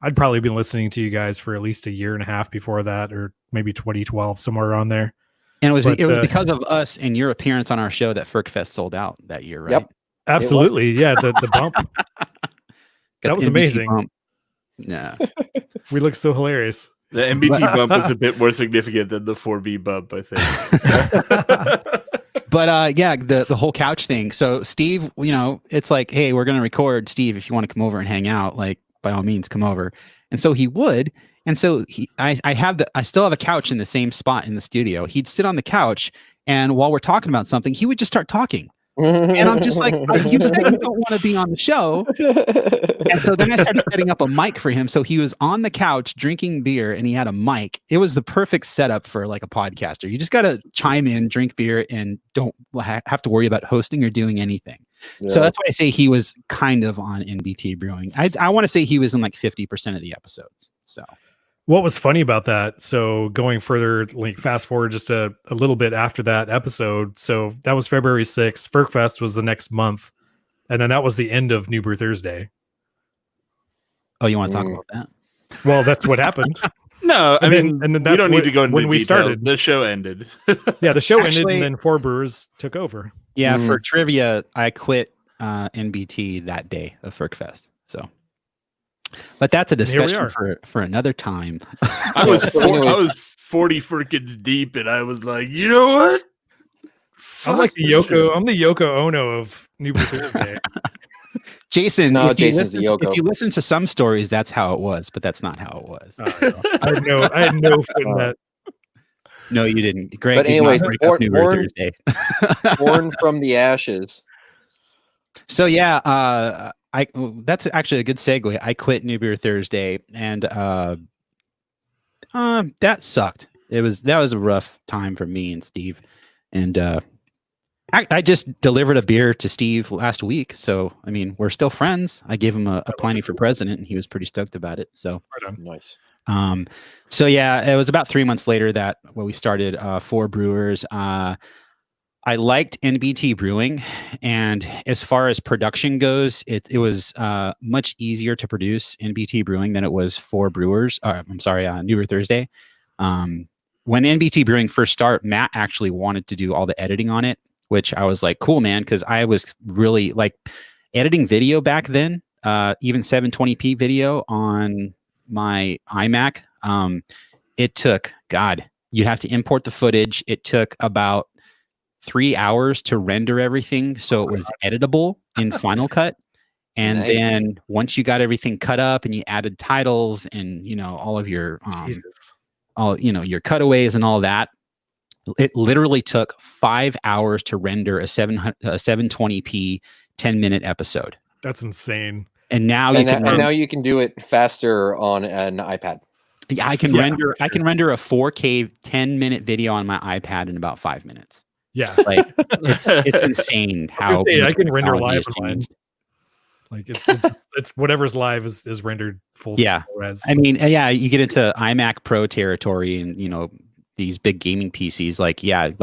Speaker 4: I'd probably been listening to you guys for at least a year and a half before that, or maybe 2012, somewhere around there.
Speaker 3: And it was
Speaker 4: But,
Speaker 3: because of us and your appearance on our show that FerkFest sold out that year, right?
Speaker 1: Yep.
Speaker 4: Absolutely. Yeah. The bump. That was
Speaker 3: NBT
Speaker 4: amazing.
Speaker 3: bump. Yeah.
Speaker 4: We look so hilarious.
Speaker 2: The MBT bump was a bit more significant than the 4B bump, I think.
Speaker 3: But yeah, the whole couch thing. So Steve, you know, it's like, hey, we're gonna record. Steve, if you want to come over and hang out, like by all means, come over. And so he would. And so I still have a couch in the same spot in the studio. He'd sit on the couch, and while we're talking about something, he would just start talking. And I'm just like, you said you don't want to be on the show. And so then I started setting up a mic for him. So he was on the couch drinking beer and he had a mic. It was the perfect setup for like a podcaster. You just got to chime in, drink beer, and don't have to worry about hosting or doing anything. Yeah. So that's why I say he was kind of on NBT Brewing. I want to say he was in like 50% of the episodes. So
Speaker 4: what was funny about that? So going further, like fast forward just a little bit after that episode. So that was February 6th. FerkFest was the next month. And then that was the end of New Brew Thursday.
Speaker 3: Oh, you want to talk about that?
Speaker 4: Well, that's what happened.
Speaker 2: No, I mean,
Speaker 4: and then
Speaker 2: we don't need to go into
Speaker 4: when we
Speaker 2: detail.
Speaker 4: started.
Speaker 2: The show ended.
Speaker 4: Yeah, the show ended, and then For Brewers took over.
Speaker 3: Yeah, for trivia, I quit NBT that day of FerkFest. So, but that's a discussion for another time.
Speaker 2: I was 40 freaking deep, and I was like, you know what?
Speaker 4: I'm like the Yoko. I'm the Yoko Ono of New Brew Thursday.
Speaker 3: Jason,
Speaker 1: No,
Speaker 3: if you
Speaker 1: Jason's the
Speaker 3: listen, if
Speaker 1: Yoko.
Speaker 3: you listen to some stories, that's how it was, but that's not how it was.
Speaker 4: I had no foot in that.
Speaker 3: No, you didn't. Greg
Speaker 1: But
Speaker 3: did
Speaker 1: anyways,
Speaker 3: not break up New Year
Speaker 1: born
Speaker 3: Thursday.
Speaker 1: born from the ashes.
Speaker 3: So yeah, that's actually a good segue. I quit New Beer Thursday, and that sucked. That was a rough time for me and Steve, and I just delivered a beer to Steve last week. So I mean, we're still friends. I gave him a Pliny for president, and he was pretty stoked about it. So
Speaker 1: Nice.
Speaker 3: So yeah, it was about 3 months later that we started 4 Brewers. I liked NBT Brewing, and as far as production goes, it was much easier to produce NBT Brewing than it was for Brewers. New Year Thursday. When NBT Brewing first started, Matt actually wanted to do all the editing on it, which I was like, cool, man, because I was really like editing video back then, even 720p video on my iMac. It took, God, you'd have to import the footage. It took about 3 hours to render everything so it was editable in Final Cut. And
Speaker 1: Nice.
Speaker 3: then once you got everything cut up and you added titles and all of your your cutaways and all that, it literally took 5 hours to render a 720p 10-minute episode.
Speaker 4: That's insane.
Speaker 3: And now
Speaker 1: now you can do it faster on an iPad.
Speaker 3: Yeah, I can render a 4K 10-minute video on my iPad in about 5 minutes.
Speaker 4: Yeah,
Speaker 3: like it's insane how
Speaker 4: I can render live
Speaker 3: has
Speaker 4: on mine.
Speaker 3: changed.
Speaker 4: Like it's whatever's live is rendered full.
Speaker 3: Yeah,
Speaker 4: res.
Speaker 3: I mean, yeah, you get into iMac Pro territory, and these big gaming PCs. Like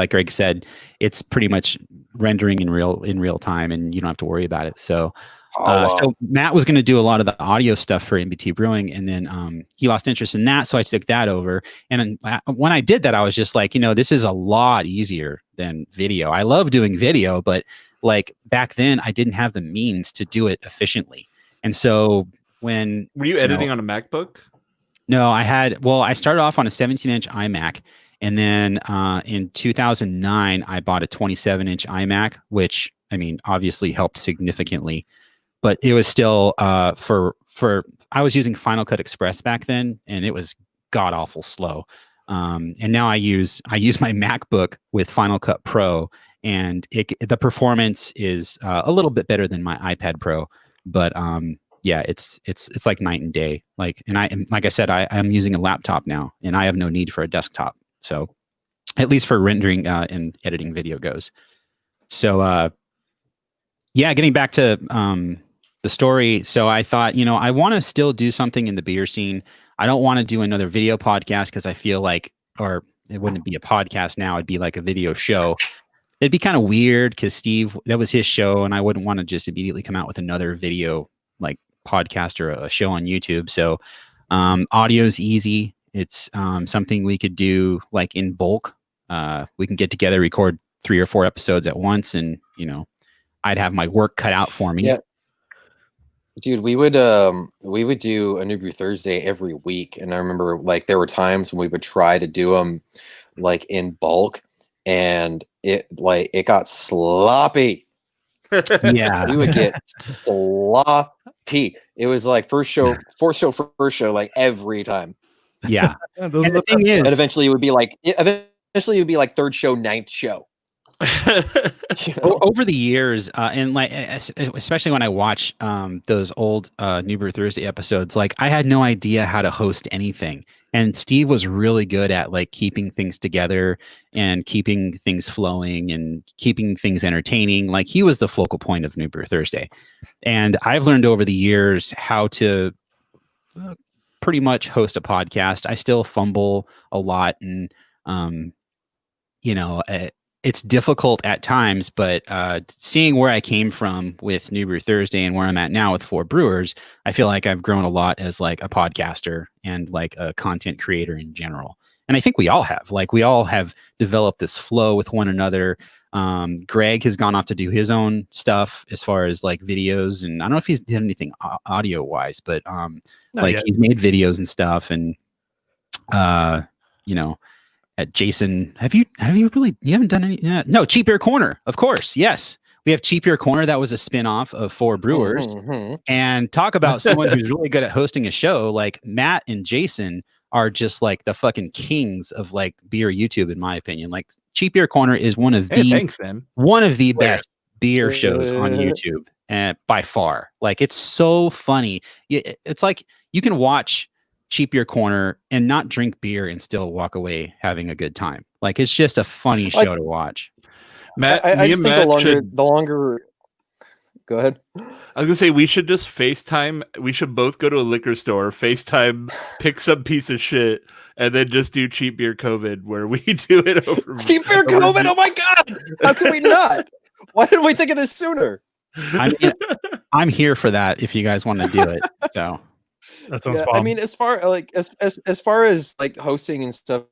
Speaker 3: Greg said, it's pretty much rendering in real time, and you don't have to worry about it. So. So Matt was going to do a lot of the audio stuff for NBT Brewing, and then he lost interest in that, so I took that over. And when I did that, I was just like, this is a lot easier than video. I love doing video, but like back then, I didn't have the means to do it efficiently. And so when
Speaker 2: were you editing on a MacBook?
Speaker 3: No, I started off on a 17-inch iMac, and then in 2009, I bought a 27-inch iMac, which I mean, obviously helped significantly. But it was still I was using Final Cut Express back then, and it was god awful slow. And now I use my MacBook with Final Cut Pro, and the performance is a little bit better than my iPad Pro. But yeah, it's like night and day. Like I said, I'm using a laptop now, and I have no need for a desktop. So at least for rendering and editing video goes. So yeah, getting back to the story. So I thought, I want to still do something in the beer scene. I don't want to do another video podcast because I feel like, or it wouldn't be a podcast now, it'd be like a video show. It'd be kind of weird because Steve, that was his show, and I wouldn't want to just immediately come out with another video like podcast or a show on YouTube. So audio is easy. It's something we could do like in bulk. We can get together, record 3 or 4 episodes at once, and I'd have my work cut out for me.
Speaker 1: Yeah. Dude, we would do a New Brew Thursday every week, and I remember like there were times when we would try to do them like in bulk, and it got sloppy.
Speaker 3: Yeah,
Speaker 1: we would get sloppy. It was like first show, like every time.
Speaker 3: Yeah, and the thing is,
Speaker 1: and eventually it would be like third show, 9th show.
Speaker 3: Over the years, and like especially when I watch those old New Brew Thursday episodes, like I had no idea how to host anything, and Steve was really good at like keeping things together and keeping things flowing and keeping things entertaining. Like he was the focal point of New Brew Thursday, and I've learned over the years how to pretty much host a podcast. I still fumble a lot, and it's difficult at times, but seeing where I came from with New Brew Thursday and where I'm at now with 4 Brewers, I feel like I've grown a lot as like a podcaster and like a content creator in general. And I think we all have. Like we all have developed this flow with one another. Greg has gone off to do his own stuff as far as like videos, and I don't know if he's done anything audio wise, but he's made videos and stuff, and Jason, you haven't done any? No, Cheap Beer Corner, of course. Yes, We have Cheap Beer Corner, that was a spin-off of Four Brewers.
Speaker 1: Mhm.
Speaker 3: And talk about someone who's really good at hosting a show. Like Matt and Jason are just like the fucking kings of like beer YouTube, in my opinion. Like Cheap Beer Corner is one of
Speaker 2: Thanks, man.
Speaker 3: the best beer shows on YouTube, and by far. Like it's so funny. It's like you can watch Cheap Beer Corner and not drink beer and still walk away having a good time. Like it's just a funny show to watch.
Speaker 2: Matt,
Speaker 1: I
Speaker 2: me
Speaker 1: just
Speaker 2: and
Speaker 1: think
Speaker 2: Matt
Speaker 1: the longer. Go ahead.
Speaker 2: I was gonna say we should just FaceTime. We should both go to a liquor store, FaceTime, pick some piece of shit, and then just do Cheap Beer COVID, where we do it over.
Speaker 1: Cheap Beer COVID. Oh my god! How can we not? Why didn't we think of this sooner?
Speaker 3: I'm here for that if you guys want to do it. So
Speaker 4: That sounds
Speaker 1: Yeah,
Speaker 4: fun.
Speaker 1: I mean, as far as like hosting and stuff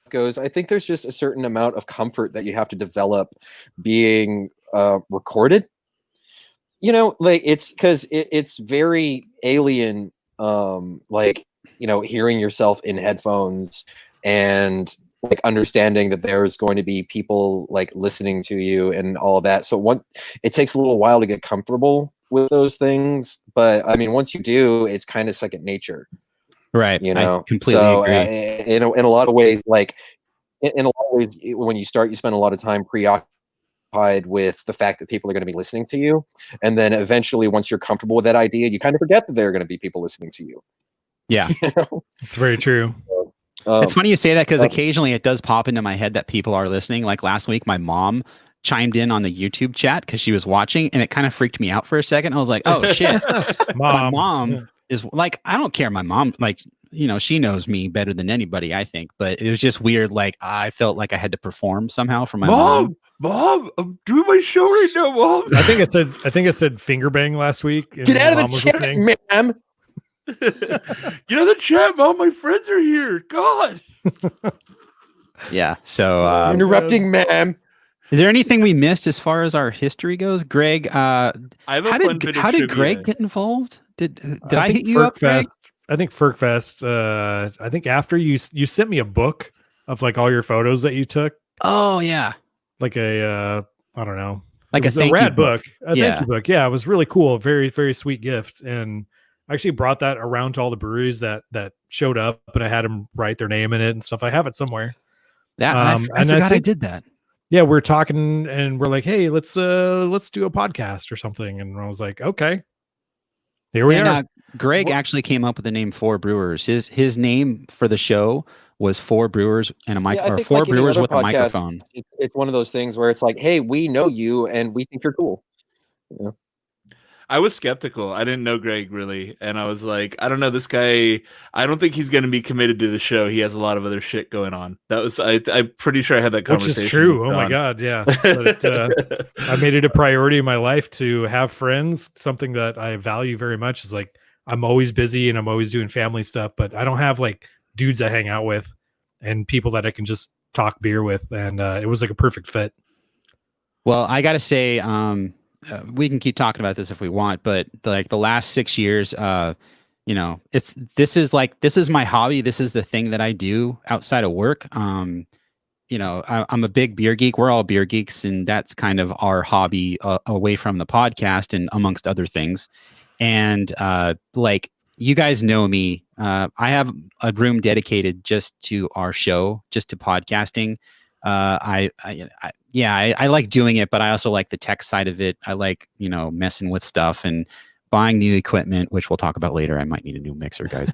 Speaker 1: goes, I think there's just a certain amount of comfort that you have to develop being recorded. You know, like it's because it's very alien, like, you know, hearing yourself in headphones and like understanding that there's going to be people like listening to you and all that. So it takes a little while to get comfortable with those things, but I mean, once you do, it's kind of second nature.
Speaker 3: right,
Speaker 1: You know,
Speaker 3: I completely agree.
Speaker 1: in a lot of ways, like in a lot of ways, when you start, you spend a lot of time preoccupied with the fact that people are going to be listening to you, and then eventually, once you're comfortable with that idea, you kind of forget that there are going to be people listening to you.
Speaker 3: Yeah,
Speaker 1: You know?
Speaker 4: It's very true.
Speaker 3: it's funny you say that because occasionally it does pop into my head that people are listening. Like last week, my mom chimed in on the YouTube chat because she was watching, and it kind of freaked me out for a second. I was like, "Oh shit!" My mom is like, I don't care. My mom, like, you know, she knows me better than anybody, I think. But it was just weird. Like I felt like I had to perform somehow for my mom.
Speaker 2: Mom, I'm doing my show right now, Mom.
Speaker 4: I think I said finger bang last week. And
Speaker 1: Get out of
Speaker 4: Mom
Speaker 1: the
Speaker 4: was
Speaker 1: chat,
Speaker 4: listening.
Speaker 1: ma'am.
Speaker 2: Get out of the chat, Mom. My friends are here. God.
Speaker 3: Yeah. So
Speaker 1: Interrupting, ma'am.
Speaker 3: is there anything we missed as far as our history goes, Greg?
Speaker 2: I have a fun bit of
Speaker 3: How did
Speaker 2: trivia.
Speaker 3: Greg get involved? Did I
Speaker 4: think
Speaker 3: hit you up, Greg?
Speaker 4: I think FerkFest. I think after you sent me a book of like all your photos that you took,
Speaker 3: Oh yeah,
Speaker 4: like a I don't know,
Speaker 3: like
Speaker 4: it
Speaker 3: a
Speaker 4: was
Speaker 3: thank you
Speaker 4: rad book. A
Speaker 3: Yeah.
Speaker 4: thank you book. Yeah, it was really cool. Very, very sweet gift. And I actually brought that around to all the breweries that showed up, and I had them write their name in it and stuff. I have it somewhere.
Speaker 3: That I
Speaker 4: and
Speaker 3: forgot I
Speaker 4: think-
Speaker 3: did that.
Speaker 4: Yeah, we're talking and we're like, hey, let's do a podcast or something. And I was like, okay, here we are.
Speaker 3: Greg actually came up with the name Four Brewers. His name for the show was Four Brewers and a mic,
Speaker 1: Yeah, I
Speaker 3: or
Speaker 1: think
Speaker 3: Four
Speaker 1: like any
Speaker 3: Brewers
Speaker 1: other
Speaker 3: with a
Speaker 1: podcast,
Speaker 3: microphone.
Speaker 1: It's one of those things where it's like, hey, we know you and we think you're cool. You know?
Speaker 2: I was skeptical. I didn't know Greg really, and I was like, I don't know this guy. I don't think he's going to be committed to the show. He has a lot of other shit going on. That was I'm pretty sure I had that
Speaker 4: Which
Speaker 2: conversation.
Speaker 4: is true.
Speaker 2: with
Speaker 4: Oh my
Speaker 2: John.
Speaker 4: God. Yeah. But I made it a priority in my life to have friends. Something that I value very much is like, I'm always busy and I'm always doing family stuff, but I don't have like dudes I hang out with and people that I can just talk beer with. And it was like a perfect fit.
Speaker 3: Well, I got to say, we can keep talking about this if we want, but like the last 6 years, you know, this is my hobby. This is the thing that I do outside of work. You know, I'm a big beer geek. We're all beer geeks, and that's kind of our hobby away from the podcast and amongst other things. And like you guys know me, I have a room dedicated just to our show, just to podcasting. I like doing it, but I also like the tech side of it. I like, you know, messing with stuff and buying new equipment, which we'll talk about later. I might need a new mixer, guys.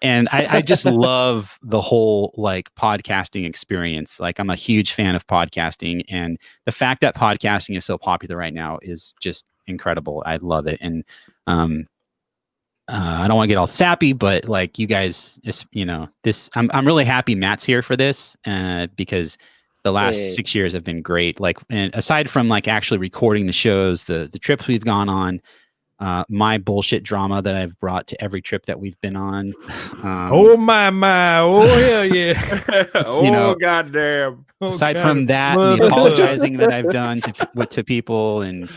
Speaker 3: And I just love the whole like podcasting experience. Like I'm a huge fan of podcasting, and the fact that podcasting is so popular right now is just incredible. I love it. And I don't want to get all sappy, but like you guys, you know, I'm really happy Matt's here for this because the last 6 years have been great. Like, and aside from like actually recording the shows, the trips we've gone on, my bullshit drama that I've brought to every trip that we've been on.
Speaker 4: Oh my! Oh hell yeah!
Speaker 2: Oh,
Speaker 3: you know,
Speaker 2: goddamn!
Speaker 3: Aside from that, and the apologizing that I've done to people and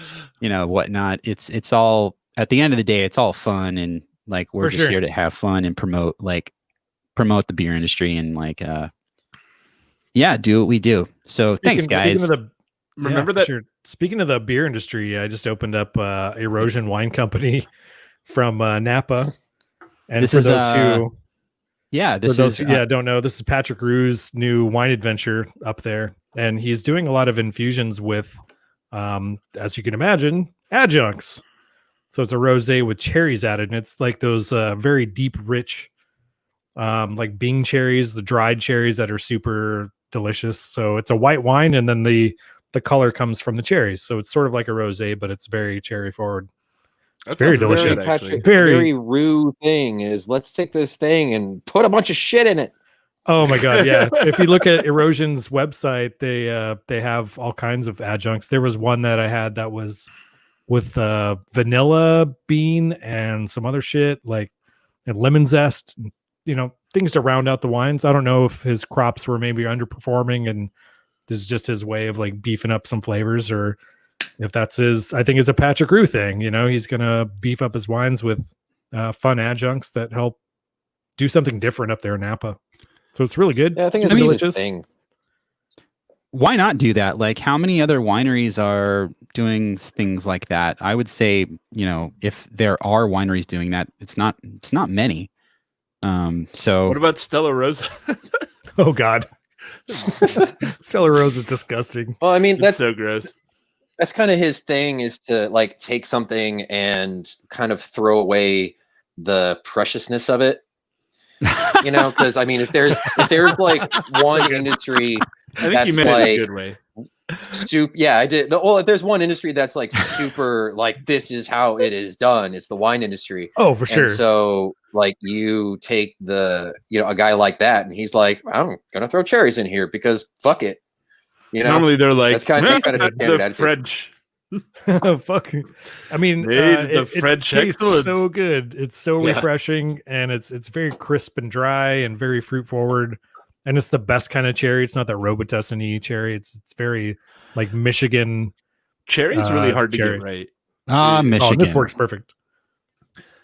Speaker 3: you know whatnot, it's all at the end of the day, it's all fun and like we're just here to have fun and promote the beer industry and like do what we do. So thanks, guys.
Speaker 2: Remember that
Speaker 4: speaking of the beer industry, I just opened up Erosion Wine Company from Napa. And
Speaker 3: This
Speaker 4: for
Speaker 3: is,
Speaker 4: those who don't know, this is Patrick Rue's new wine adventure up there, and he's doing a lot of infusions with, as you can imagine, adjuncts. So it's a rosé with cherries added, and it's like those very deep, rich, like Bing cherries, the dried cherries that are super delicious. So it's a white wine, and then the color comes from the cherries. So it's sort of like a rosé, but it's very cherry forward. It's very delicious.
Speaker 1: Very Patrick, very Rue thing is, let's take this thing and put a bunch of shit in it.
Speaker 4: Oh my god, yeah. If you look at Erosion's website, they have all kinds of adjuncts. There was one that I had that was with vanilla bean and some other shit like and lemon zest, things to round out the wines. I don't know if his crops were maybe underperforming and this is just his way of like beefing up some flavors, or if that's I think it's a Patrick Rue thing. He's gonna beef up his wines with fun adjuncts that help do something different up there in Napa. So it's really good.
Speaker 1: Yeah, I think it's delicious thing.
Speaker 3: Why not do that? Like, how many other wineries are doing things like that? I would say, if there are wineries doing that, it's not many. So
Speaker 2: what about Stella Rosa?
Speaker 4: Oh God, Stella Rosa is disgusting.
Speaker 1: Well, I mean, that's
Speaker 2: so gross.
Speaker 1: That's kind of his thing, is to like take something and kind of throw away the preciousness of it. Because I mean, if there's like one industry,
Speaker 2: I think you meant it in a good way.
Speaker 1: Yeah, I did. Well, if there's one industry that's like super, like this is how it is done, it's the wine industry.
Speaker 4: Oh, for sure.
Speaker 1: And so, like, you take a guy like that, and he's like, I'm gonna throw cherries in here because fuck it.
Speaker 2: Normally they're like,
Speaker 1: that's kind of
Speaker 2: the French.
Speaker 4: Fuck. I mean,
Speaker 2: the French
Speaker 4: tastes
Speaker 2: excellence.
Speaker 4: So good. It's so refreshing, and it's very crisp and dry and very fruit forward. And it's the best kind of cherry. It's not that Robitussin-y cherry. It's very like Michigan.
Speaker 2: Cherry's really hard to get right.
Speaker 3: Michigan.
Speaker 4: Oh, this works perfect.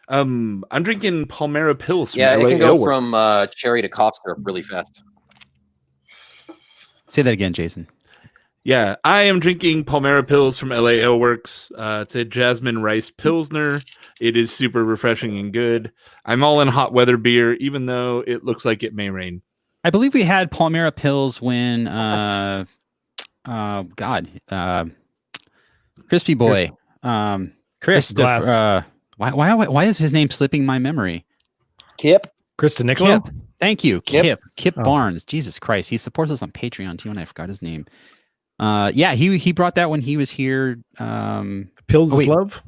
Speaker 2: I'm drinking Palmera Pils.
Speaker 1: Yeah, it can go from cherry to cough syrup really fast.
Speaker 3: Say that again, Jason.
Speaker 2: Yeah, I am drinking Palmera Pils from LA Ale Works. It's a jasmine rice pilsner. It is super refreshing and good. I'm all in hot weather beer, even though it looks like it may rain.
Speaker 3: I believe we had Palmera Pils when, Crispy Boy, Chris. Why is his name slipping my memory?
Speaker 1: Kip.
Speaker 4: Krista Nicola.
Speaker 3: Thank you, Kip
Speaker 4: Oh.
Speaker 3: Barnes. Jesus Christ, he supports us on Patreon too, and I forgot his name. Yeah, he brought that when he was here.
Speaker 4: Pills is love.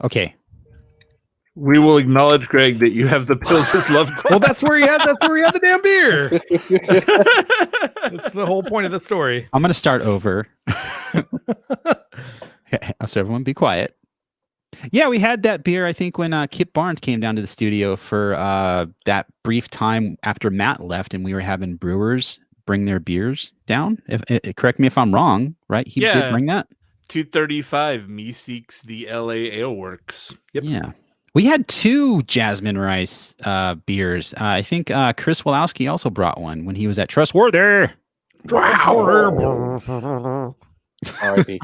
Speaker 3: Okay.
Speaker 2: We will acknowledge, Greg, that you have the Pils is love.
Speaker 4: Well, that's where he had the damn beer. That's the whole point of the story.
Speaker 3: I'm gonna start over. So everyone be quiet. Yeah, we had that beer, I think, when Kip Barnes came down to the studio for that brief time after Matt left, and we were having Brewers bring their beers down. Correct me if I'm wrong, right? He did bring that.
Speaker 2: 235 Meeseeks, the LA Ale Works.
Speaker 4: Yep.
Speaker 3: Yeah. We had 2 jasmine rice beers. I think Chris Walowski also brought one when he was at Trustworthy.
Speaker 1: R.I.P.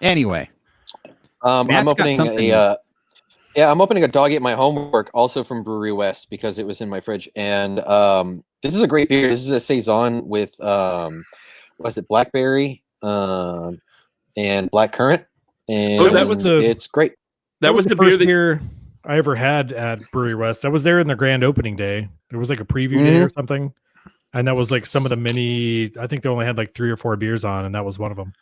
Speaker 3: Anyway,
Speaker 1: I'm opening I'm opening a Dog Ate My Homework, also from Brewery West, because it was in my fridge. And this is a great beer. This is a saison with was it blackberry and blackcurrant, and it's great.
Speaker 4: That was the first beer I ever had at Brewery West. I was there in the grand opening day. There was like a preview day or something, and that was like some of the mini. I think they only had like 3 or 4 beers on, and that was one of them.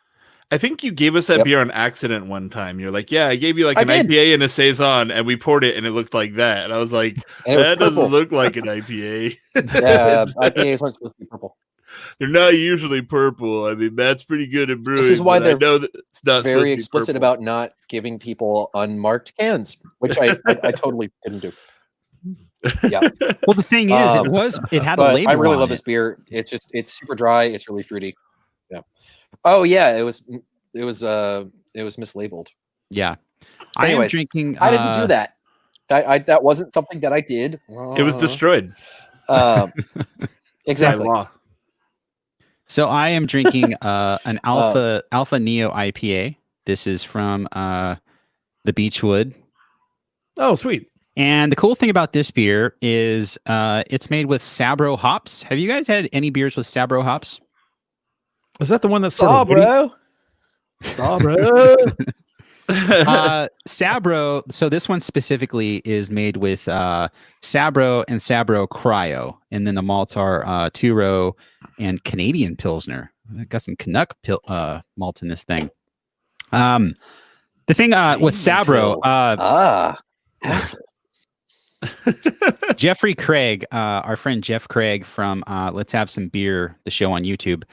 Speaker 2: I think you gave us that beer on accident one time. You're like, yeah, I gave you like an IPA and a saison, and we poured it, and it looked like that. And I was like, that doesn't look like an IPA.
Speaker 1: Yeah, IPAs aren't supposed to be purple.
Speaker 2: They're not usually purple. I mean, Matt's pretty good at brewing.
Speaker 1: This is why they're
Speaker 2: know that it's not
Speaker 1: very explicit about not giving people unmarked cans, which I totally didn't do. Yeah.
Speaker 3: Well, the thing is, it had a label.
Speaker 1: I really
Speaker 3: on
Speaker 1: love
Speaker 3: it.
Speaker 1: this beer. It's super dry. It's really fruity. Yeah. Oh yeah, it was mislabeled.
Speaker 3: Yeah.
Speaker 1: Anyways,
Speaker 3: I am drinking.
Speaker 1: I didn't do that. That wasn't something that I did.
Speaker 2: It was destroyed.
Speaker 1: Exactly.
Speaker 2: Law.
Speaker 3: So I am drinking an Alpha Neo IPA. This is from the Beechwood.
Speaker 4: Oh, sweet.
Speaker 3: And the cool thing about this beer is it's made with Sabro hops. Have you guys had any beers with Sabro hops?
Speaker 4: Is that the one that's sort of
Speaker 1: bro.
Speaker 4: Sabro?
Speaker 3: Sabro. So this one specifically is made with Sabro and Sabro Cryo, and then the malts are Turo and Canadian Pilsner. I got some Canuck malt in this thing. The thing with Sabro, Jeffrey Craig, our friend Jeff Craig from Let's Have Some Beer, the show on YouTube.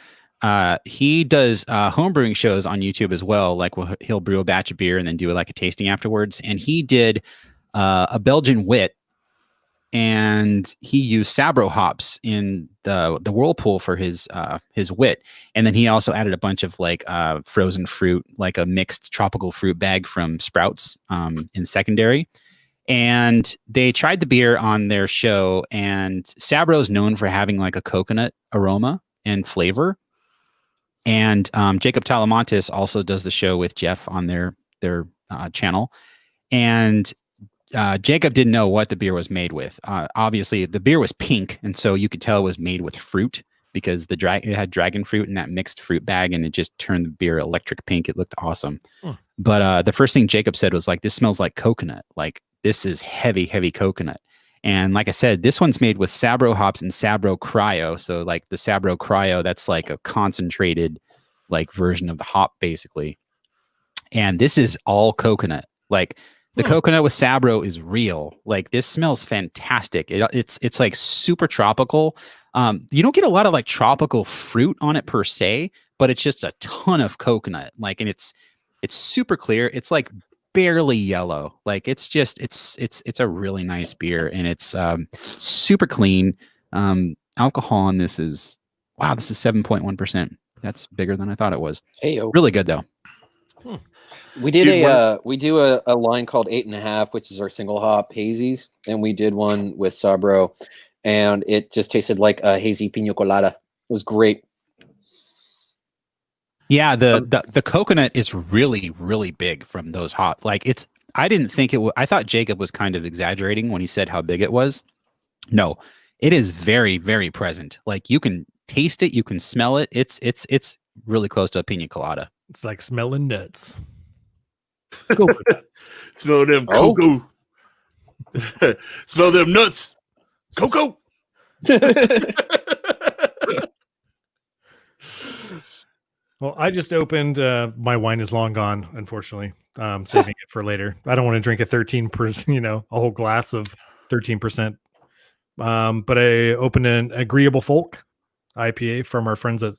Speaker 3: He does homebrewing shows on YouTube as well. Like he'll brew a batch of beer and then do like a tasting afterwards. And he did a Belgian wit, and he used Sabro hops in the whirlpool for his wit. And then he also added a bunch of like frozen fruit, like a mixed tropical fruit bag from Sprouts in secondary. And they tried the beer on their show, and Sabro is known for having like a coconut aroma and flavor. And Jacob Talamontes also does the show with Jeff on their channel. And Jacob didn't know what the beer was made with. Obviously, the beer was pink, and so you could tell it was made with fruit because it had dragon fruit in that mixed fruit bag, and it just turned the beer electric pink. It looked awesome. But the first thing Jacob said was like, "This smells like coconut. Like this is heavy, heavy coconut." And like I said, this one's made with Sabro hops and Sabro Cryo. So like the Sabro Cryo, that's like a concentrated like version of the hop basically. And this is all coconut. Like the coconut with Sabro is real. Like this smells fantastic. It's like super tropical. You don't get a lot of like tropical fruit on it per se, but it's just a ton of coconut. Like, and it's super clear. It's like barely yellow. Like it's a really nice beer, and it's super clean. Alcohol on this is 7.1%. That's bigger than I thought it was.
Speaker 1: Hey-o.
Speaker 3: Really good though.
Speaker 1: We did we do a line called 8.5, which is our single hop hazies, and we did one with Sabro, and it just tasted like a hazy pina colada. It was great.
Speaker 3: Yeah, the coconut is really, really big from those hot. Like I didn't think it. I thought Jacob was kind of exaggerating when he said how big it was. No, it is very, very present. Like you can taste it, you can smell it. It's really close to a pina colada.
Speaker 4: It's like smelling nuts.
Speaker 2: Coconuts. Smell them cocoa. Smell them nuts. Cocoa.
Speaker 4: Well, I just opened. My wine is long gone, unfortunately. Saving it for later. I don't want to drink a 13%, a whole glass of 13%. But I opened an Agreeable Folk IPA from our friends at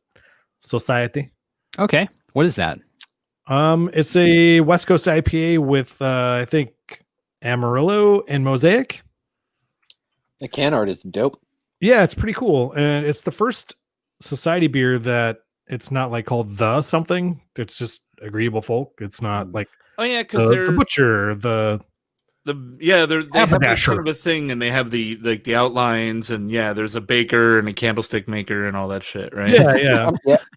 Speaker 4: Society.
Speaker 3: Okay, what is that?
Speaker 4: It's a West Coast IPA with I think Amarillo and Mosaic.
Speaker 1: The can art is dope.
Speaker 4: Yeah, it's pretty cool, and it's the first Society beer that it's not like called the something. It's just Agreeable Folk. It's not like
Speaker 2: because
Speaker 4: the butcher, they
Speaker 2: have like kind of a thing, and they have the outlines, and there's a baker and a candlestick maker and all that shit, right?
Speaker 4: Yeah.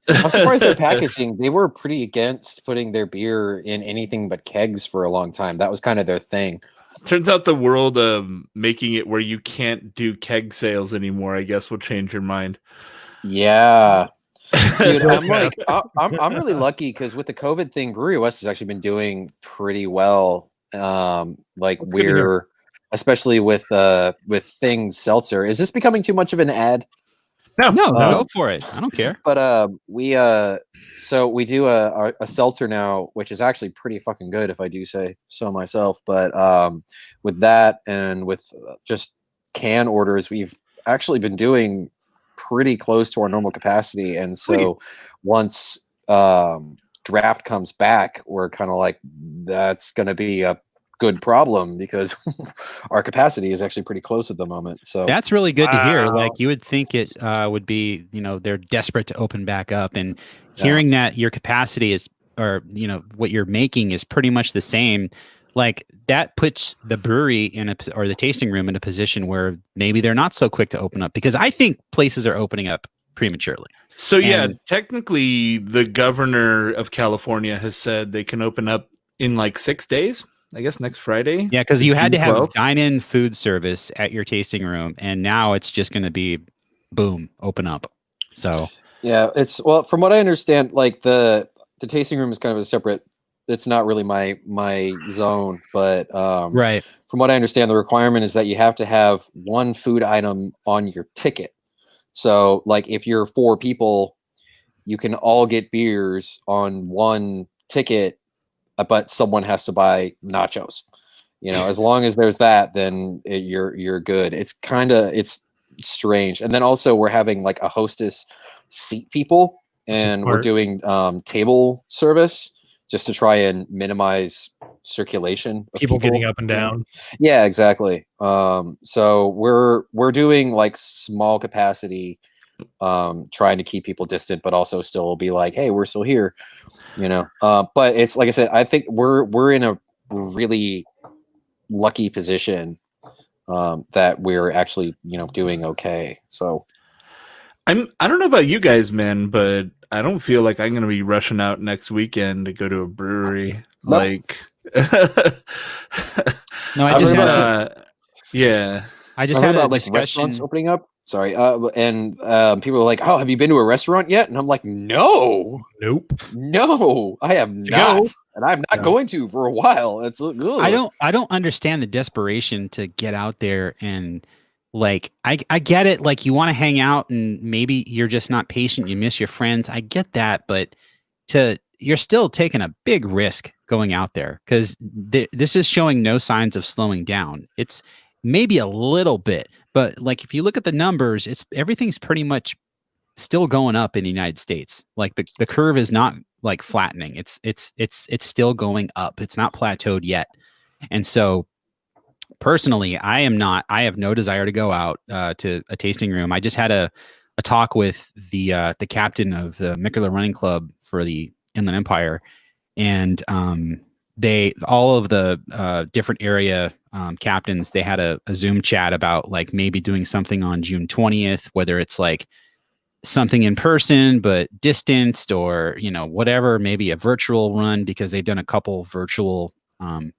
Speaker 1: I'm surprised their packaging. They were pretty against putting their beer in anything but kegs for a long time. That was kind of their thing.
Speaker 2: Turns out the world making it where you can't do keg sales anymore, I guess, will change your mind.
Speaker 1: Yeah. Dude, I'm really lucky because with the COVID thing, Brewery West has actually been doing pretty well. We're especially with things seltzer. Is this becoming too much of an ad?
Speaker 3: No, go for it. I don't care.
Speaker 1: But we do a seltzer now, which is actually pretty fucking good if I do say so myself. But with that and with just can orders, we've actually been doing pretty close to our normal capacity, and so once draft comes back, we're kind of like, that's going to be a good problem because our capacity is actually pretty close at the moment. So
Speaker 3: that's really good to hear. Like you would think it would be, they're desperate to open back up, and hearing that your capacity is, or what you're making is pretty much the same. Like that puts the brewery or the tasting room in a position where maybe they're not so quick to open up, because I think places are opening up prematurely.
Speaker 2: So yeah,
Speaker 3: And-
Speaker 2: technically the governor of California has said they can open up in like 6 days. I guess next Friday.
Speaker 3: Yeah, because you had to
Speaker 2: June
Speaker 3: have
Speaker 2: 12th.
Speaker 3: dine-in food service at your tasting room, and now it's just going to be, boom, open up. So
Speaker 1: Yeah, it's well, from what I understand, like the tasting room is kind of a separate. It's not really my zone, but
Speaker 3: right.
Speaker 1: from what I understand, the requirement is that you have to have one food item on your ticket. So, like, if you're 4 people, you can all get beers on one ticket, but someone has to buy nachos. As long as there's that, then you're good. It's strange. And then also we're having like a hostess seat people, and we're doing table service just to try and minimize circulation of
Speaker 4: People getting up and down.
Speaker 1: Yeah, exactly. So we're doing like small capacity, trying to keep people distant, but also still be like, hey, we're still here, but it's like I said, I think we're in a really lucky position, that we're actually, doing okay. So
Speaker 2: I don't know about you guys, man, but I don't feel like I'm gonna be rushing out next weekend to go to a brewery.
Speaker 1: Nope.
Speaker 2: Like,
Speaker 3: No, I just
Speaker 2: had yeah.
Speaker 3: I just
Speaker 1: I
Speaker 3: had
Speaker 1: heard
Speaker 3: a
Speaker 1: about like
Speaker 3: discussion.
Speaker 1: restaurants opening up. Sorry, and people are like, "Oh, have you been to a restaurant yet?" And I'm like, "No,
Speaker 4: Nope.
Speaker 1: no, I have not,
Speaker 4: go.
Speaker 1: and I'm not going to for a while." It's ugh.
Speaker 3: I don't understand the desperation to get out there, and like I get it, like you want to hang out and maybe you're just not patient, you miss your friends. I get that, but you're still taking a big risk going out there, because this is showing no signs of slowing down. It's maybe a little bit, but like if you look at the numbers, everything's pretty much still going up in the United States. Like the curve is not like flattening. It's still going up. It's not plateaued yet. And so personally, I have no desire to go out to a tasting room. I just had a talk with the captain of the Mickler Running Club for the Inland Empire, and all of the different area captains, they had a Zoom chat about like maybe doing something on June 20th, whether it's like something in person but distanced, or whatever, maybe a virtual run, because they've done a couple virtual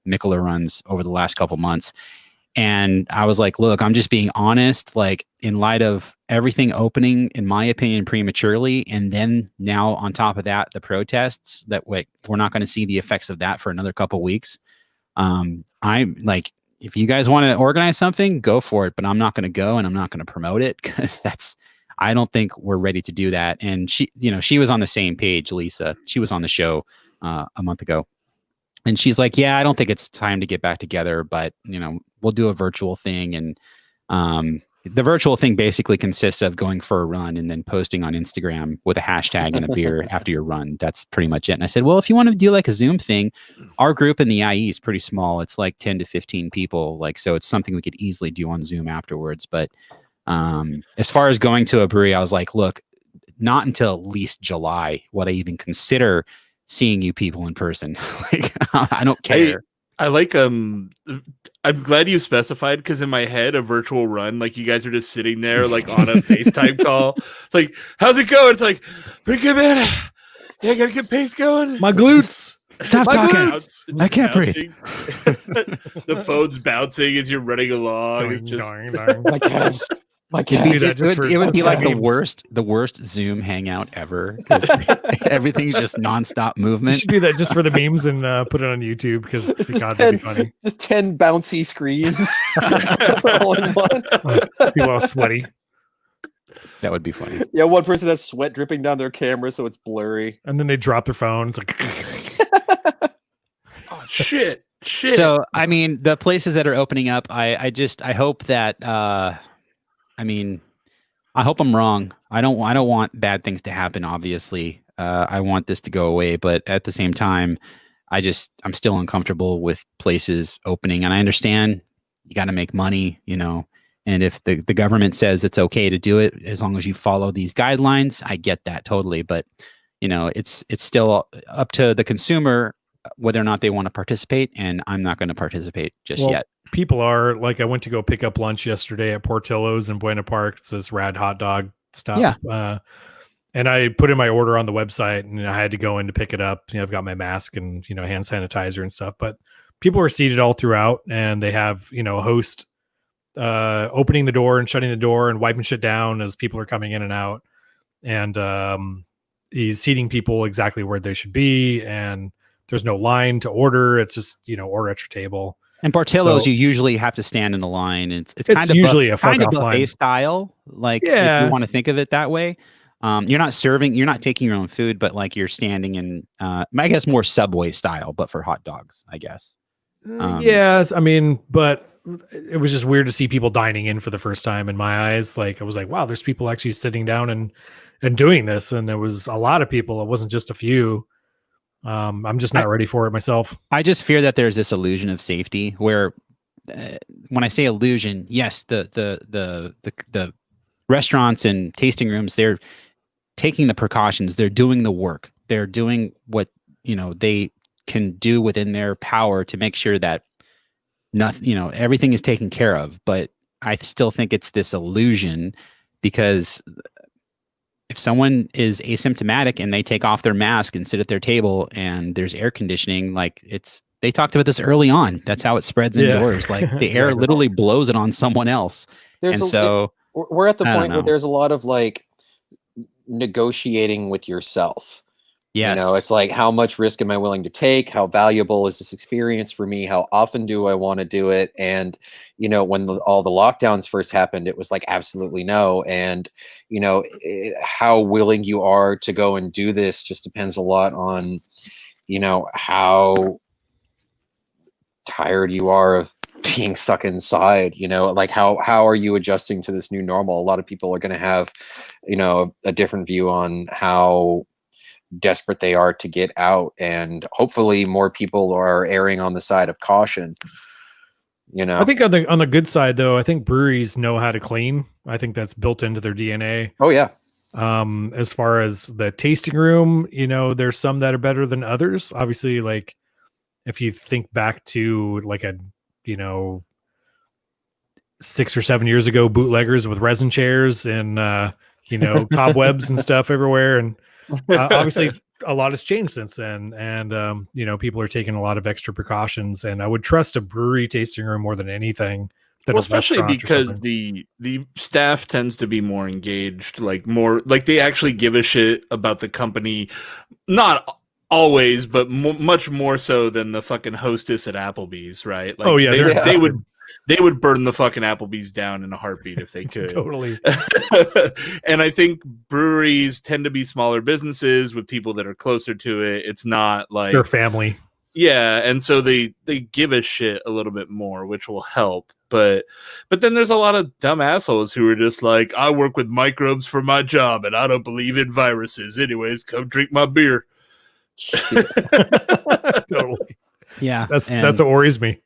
Speaker 3: Mickler runs over the last couple months. And I was like, look, I'm just being honest, like in light of everything opening, in my opinion, prematurely, and then now on top of that, the protests, that we're not going to see the effects of that for another couple weeks. I'm like, if you guys want to organize something, go for it, but I'm not going to go, and I'm not going to promote it, because I don't think we're ready to do that. And she was on the same page, Lisa. She was on the show a month ago. And she's like, yeah, I don't think it's time to get back together, but we'll do a virtual thing. And the virtual thing basically consists of going for a run and then posting on Instagram with a hashtag and a beer after your run. That's pretty much it. And I said, well, if you want to do like a Zoom thing, our group in the IE is pretty small. It's like 10 to 15 people. Like, so it's something we could easily do on Zoom afterwards. But as far as going to a brewery, I was like, look, not until at least July would I even consider seeing you people in person. Like, I don't care.
Speaker 2: I like I'm glad you specified, because in my head, a virtual run, like you guys are just sitting there like on a FaceTime call. It's like, how's it going? It's like, pretty good, man. Yeah, I gotta get pace going.
Speaker 4: My glutes.
Speaker 3: Stop talking. I can't breathe.
Speaker 2: The phone's bouncing as you're running along. It's just
Speaker 1: my calves.
Speaker 3: It would be like the worst Zoom hangout ever, because everything's just nonstop
Speaker 4: You
Speaker 3: movement.
Speaker 4: should do that just for the memes and put it on YouTube, because that'd be funny.
Speaker 1: Just 10 bouncy screens. All in one.
Speaker 4: People all sweaty.
Speaker 3: That would be funny.
Speaker 1: Yeah, one person has sweat dripping down their camera, so it's blurry.
Speaker 4: And then they drop their phones. Like,
Speaker 2: oh shit.
Speaker 3: So I mean, the places that are opening up, I hope that I hope I'm wrong. I don't want bad things to happen, obviously. I want this to go away, but at the same time, I'm still uncomfortable with places opening, and I understand you got to make money, and if the government says it's okay to do it, as long as you follow these guidelines, I get that totally. But, it's still up to the consumer whether or not they want to participate, and I'm not going to participate just yet.
Speaker 4: People are like, I went to go pick up lunch yesterday at Portillo's in Buena Park. It's this rad hot dog stuff. And I put in my order on the website, and I had to go in to pick it up. I've got my mask and hand sanitizer and stuff. But people are seated all throughout, and they have a host opening the door and shutting the door and wiping shit down as people are coming in and out. And he's seating people exactly where they should be, and there's no line to order. It's just order at your table.
Speaker 3: And Bartillo's, you usually have to stand in the line. It's kind of
Speaker 4: usually a fuck off
Speaker 3: buffet
Speaker 4: line
Speaker 3: style, if you want to think of it that way. You're not taking your own food, but like you're standing in, I guess more Subway style, but for hot dogs, I guess.
Speaker 4: Yes, I mean, but it was just weird to see people dining in for the first time in my eyes. Like I was like, wow, there's people actually sitting down and doing this, and there was a lot of people. It wasn't just a few. I'm just not ready for it myself.
Speaker 3: I just fear that there's this illusion of safety where, when I say illusion, yes, the restaurants and tasting rooms, they're taking the precautions, they're doing the work, they're doing what they can do within their power to make sure that nothing, everything is taken care of. But I still think it's this illusion, because if someone is asymptomatic and they take off their mask and sit at their table and there's air conditioning, they talked about this early on. That's how it spreads indoors. Like the air literally blows it on someone else.
Speaker 1: We're at the point where there's a lot of negotiating with yourself.
Speaker 3: Yes.
Speaker 1: It's like, how much risk am I willing to take? How valuable is this experience for me? How often do I want to do it? And, when all the lockdowns first happened, it was like, absolutely no. And, how willing you are to go and do this just depends a lot on, how tired you are of being stuck inside. Like how are you adjusting to this new normal? A lot of people are going to have, a different view on how desperate they are to get out, and hopefully more people are erring on the side of caution.
Speaker 4: I think on the good side, though, I think breweries know how to clean. I think that's built into their DNA.
Speaker 1: Oh yeah.
Speaker 4: As far as the tasting room, there's some that are better than others. Obviously, like if you think back to like a 6 or 7 years ago, bootleggers with resin chairs and cobwebs and stuff everywhere, and obviously a lot has changed since then, and people are taking a lot of extra precautions, and I would trust a brewery tasting room more than anything.
Speaker 2: Especially because the staff tends to be more engaged, more they actually give a shit about the company, not always, but much more so than the fucking hostess at Applebee's, right? They would burn the fucking Applebee's down in a heartbeat if they could.
Speaker 4: Totally.
Speaker 2: And I think breweries tend to be smaller businesses with people that are closer to it. It's not like
Speaker 4: their family.
Speaker 2: Yeah, and so they give a shit a little bit more, which will help. But then there's a lot of dumb assholes who are just like, I work with microbes for my job and I don't believe in viruses. Anyways, come drink my beer.
Speaker 4: Totally.
Speaker 3: Yeah.
Speaker 4: That's what worries me.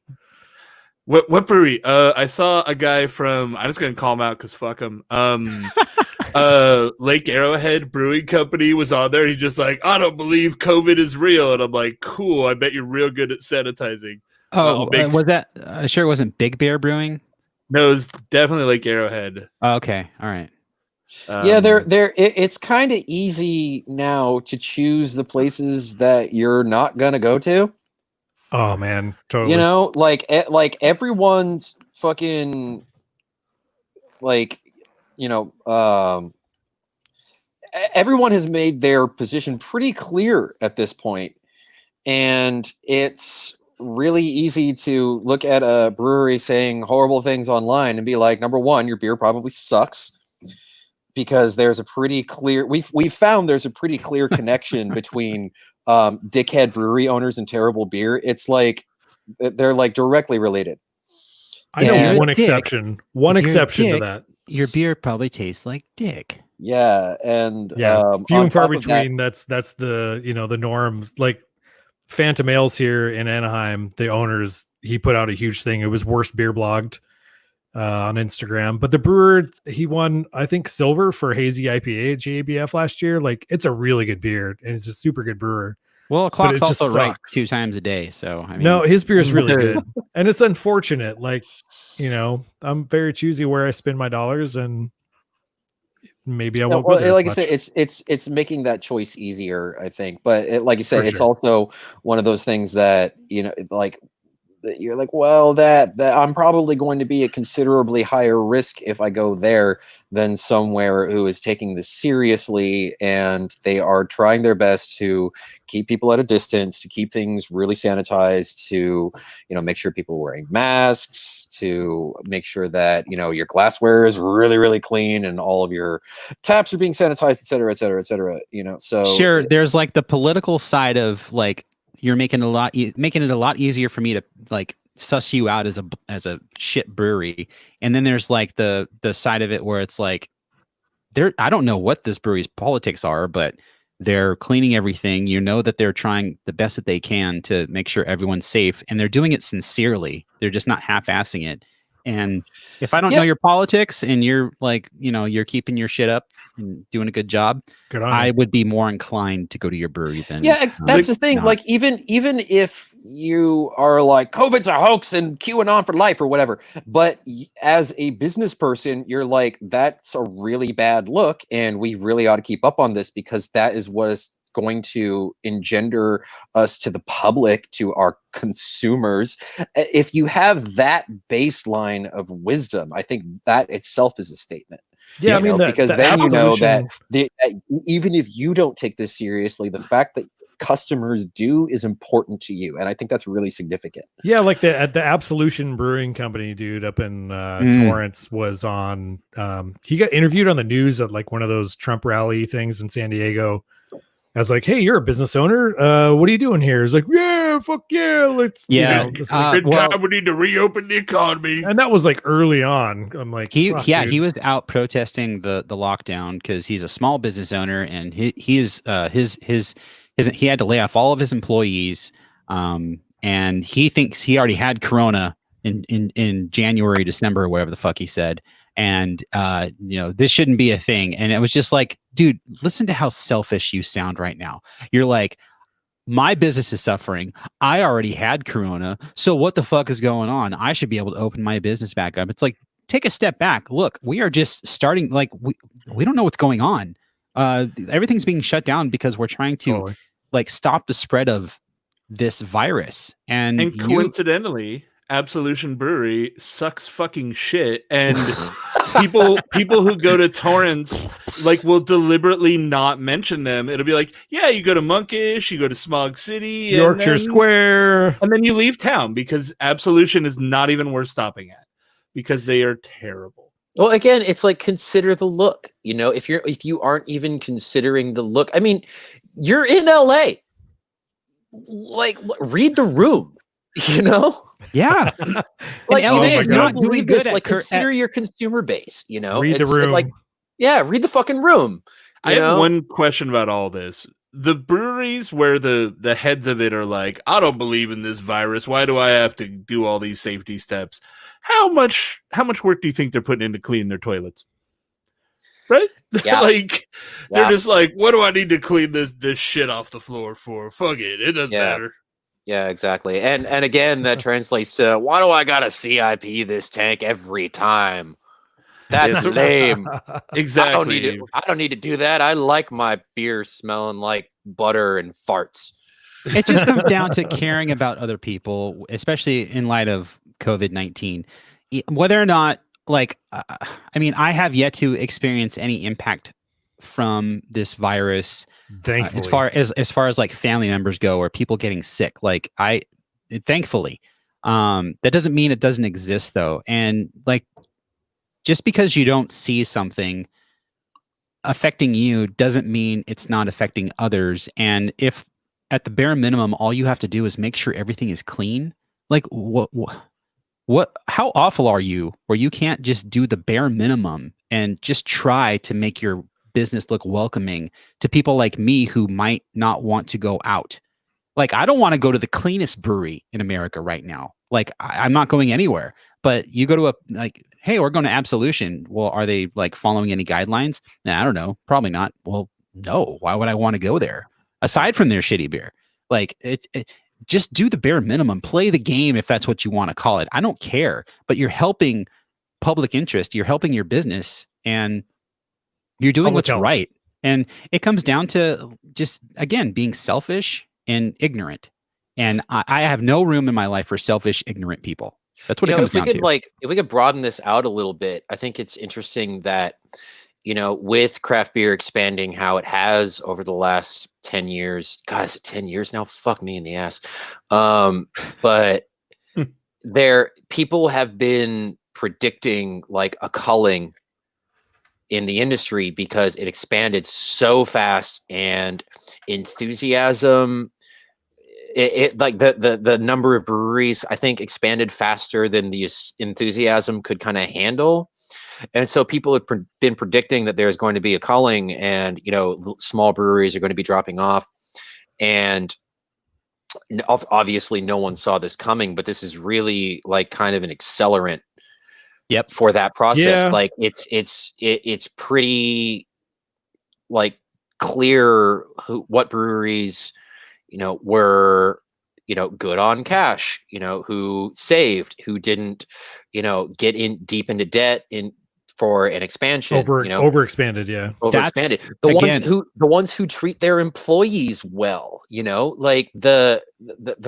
Speaker 2: What brewery? I saw a guy from, I'm just gonna call him out because fuck him. Lake Arrowhead Brewing Company was on there. He's just like, I don't believe COVID is real, and I'm like, cool. I bet you're real good at sanitizing.
Speaker 3: Oh, was that? Sure, it wasn't Big Bear Brewing.
Speaker 2: No, it was definitely Lake Arrowhead.
Speaker 3: Oh, okay, all right.
Speaker 1: Yeah, it's kind of easy now to choose the places that you're not gonna go to.
Speaker 4: Oh man, totally.
Speaker 1: Like everyone's fucking everyone has made their position pretty clear at this point, and it's really easy to look at a brewery saying horrible things online and be like, number one, your beer probably sucks, because there's a pretty clear we've found there's a pretty clear connection between dickhead brewery owners and terrible beer. It's like they're like directly related.
Speaker 4: I know one exception. One exception to that.
Speaker 3: Your beer probably tastes like dick.
Speaker 1: Yeah, and
Speaker 4: few and far between. That's the the norm. Like Phantom Ales here in Anaheim, the owners, he put out a huge thing. It was worst beer blogged on Instagram. But the brewer, he won, I think, silver for hazy IPA at JABF last year. Like, it's a really good beer, and it's a super good brewer.
Speaker 3: Well, a clock's also right 2 times a day, so I mean,
Speaker 4: no, his beer is really good, and it's unfortunate. Like, I'm very choosy where I spend my dollars, and maybe I
Speaker 1: No,
Speaker 4: won't go
Speaker 1: well,
Speaker 4: there.
Speaker 1: like I
Speaker 4: as
Speaker 1: said,
Speaker 4: much.
Speaker 1: it's making that choice easier, I think. But like you said,
Speaker 4: For
Speaker 1: it's
Speaker 4: sure.
Speaker 1: also one of those things that like that you're like, well, that I'm probably going to be a considerably higher risk if I go there than somewhere who is taking this seriously, and they are trying their best to keep people at a distance, to keep things really sanitized, to make sure people are wearing masks, to make sure that your glassware is really, really clean, and all of your taps are being sanitized, et cetera, et cetera, et cetera. So
Speaker 3: Sure, there's like the political side of like you're making it a lot easier for me to like suss you out as a shit brewery, and then there's like the side of it where it's like I don't know what this brewery's politics are, but they're cleaning everything. That they're trying the best that they can to make sure everyone's safe, and they're doing it sincerely. They're just not half-assing it. And if I don't know your politics and you're like, you're keeping your shit up and doing a good job,
Speaker 4: Good on
Speaker 3: I
Speaker 4: you.
Speaker 3: would be more inclined to go to your brewery than
Speaker 1: that's the thing.
Speaker 3: not.
Speaker 1: Like even if you are like COVID's a hoax and QAnon for life or whatever, but as a business person, you're like, that's a really bad look, and we really ought to keep up on this because that is what is going to engender us to the public, to our consumers. If you have that baseline of wisdom, I think that itself is a statement.
Speaker 4: Yeah, I mean,
Speaker 1: because then that even if you don't take this seriously, the fact that customers do is important to you, and I think that's really significant.
Speaker 4: Yeah, like the Absolution Brewing Company dude up in Torrance was on. He got interviewed on the news at like one of those Trump rally things in San Diego. I was like, "Hey, you're a business owner. What are you doing here?" He's like, "Yeah, fuck yeah, let's
Speaker 3: we
Speaker 2: need to reopen the economy."
Speaker 4: And that was like early on. I'm like,
Speaker 3: he was out protesting the lockdown because he's a small business owner, and he had to lay off all of his employees, and he thinks he already had corona in January, December, or whatever the fuck he said. And this shouldn't be a thing. And it was just like, dude, listen to how selfish you sound right now. You're like, my business is suffering. I already had corona, so what the fuck is going on? I should be able to open my business back up. It's like, take a step back. Look, we are just starting. Like we don't know what's going on. Everything's being shut down because we're trying to like stop the spread of this virus. And
Speaker 2: coincidentally, Absolution Brewery sucks fucking shit, and people who go to Torrance like will deliberately not mention them. It'll be like, yeah, you go to Monkish, you go to Smog City,
Speaker 4: Yorkshire Square,
Speaker 2: and then you leave town because Absolution is not even worth stopping at because they are terrible.
Speaker 1: Well, again, it's like, consider the look. If you aren't even considering the look, I mean, you're in LA. Like, read the room.
Speaker 3: Yeah.
Speaker 1: Like,
Speaker 3: even
Speaker 1: if you don't
Speaker 3: doing
Speaker 1: believe
Speaker 3: good
Speaker 1: this, like, consider your consumer base.
Speaker 4: Read the room.
Speaker 1: Like, yeah, read the fucking room.
Speaker 2: I have one question about all this. The breweries where the heads of it are like, I don't believe in this virus. Why do I have to do all these safety steps? How much work do you think they're putting into cleaning their toilets? Right?
Speaker 1: Yeah.
Speaker 2: They're just like, what do I need to clean this shit off the floor for? Fuck it. It doesn't matter.
Speaker 1: Yeah, exactly. And again, that translates to, why do I gotta CIP this tank every time? That's lame.
Speaker 2: Exactly.
Speaker 1: I don't need to do that. I like my beer smelling like butter and farts.
Speaker 3: It just comes down to caring about other people, especially in light of COVID-19. Whether or not, like, I mean, I have yet to experience any impact from this virus.
Speaker 4: Thankfully.
Speaker 3: As far as like family members go, or people getting sick, like thankfully, that doesn't mean it doesn't exist though. And like, just because you don't see something affecting you doesn't mean it's not affecting others. And if at the bare minimum, all you have to do is make sure everything is clean, like how awful are you where you can't just do the bare minimum and just try to make your business look welcoming to people like me who might not want to go out. Like, I don't want to go to the cleanest brewery in America right now. Like, I'm not going anywhere. But you go to hey, we're going to Absolution. Well, are they like following any guidelines? Nah, I don't know. Probably not. Well, no. Why would I want to go there? Aside from their shitty beer, like just do the bare minimum. Play the game if that's what you want to call it. I don't care. But you're helping public interest. You're helping your business, and You're doing
Speaker 4: Public
Speaker 3: what's
Speaker 4: health.
Speaker 3: right. And it comes down to just, again, being selfish and ignorant. And I have no room in my life for selfish, ignorant people. That's what it comes down to.
Speaker 1: If we could broaden this out a little bit, I think it's interesting that, with craft beer expanding how it has over the last 10 years, guys, 10 years now, fuck me in the ass. But people have been predicting like a culling in the industry because it expanded so fast, and enthusiasm, it like the number of breweries, I think, expanded faster than the enthusiasm could kind of handle. And so people have been predicting that there's going to be a culling, and small breweries are going to be dropping off. And obviously no one saw this coming, but this is really like kind of an accelerant for that process.
Speaker 4: Yeah.
Speaker 1: Like it's pretty like clear what breweries were good on cash, who saved, who didn't get in deep into debt for an expansion,
Speaker 4: overexpanded.
Speaker 1: The ones who treat their employees well, like the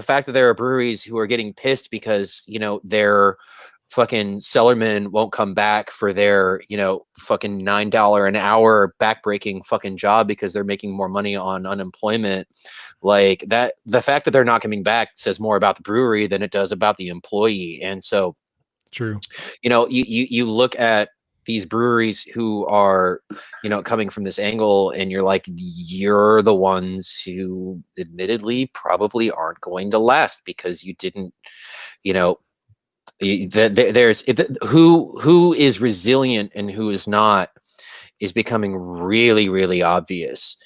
Speaker 1: fact that there are breweries who are getting pissed because their fucking cellarman won't come back for their fucking $9 an hour backbreaking fucking job because they're making more money on unemployment. Like that, the fact that they're not coming back says more about the brewery than it does about the employee. And so
Speaker 4: true,
Speaker 1: you look at these breweries who are coming from this angle, and you're like, you're the ones who admittedly probably aren't going to last because you didn't there's who is resilient and who is not is becoming really, really obvious.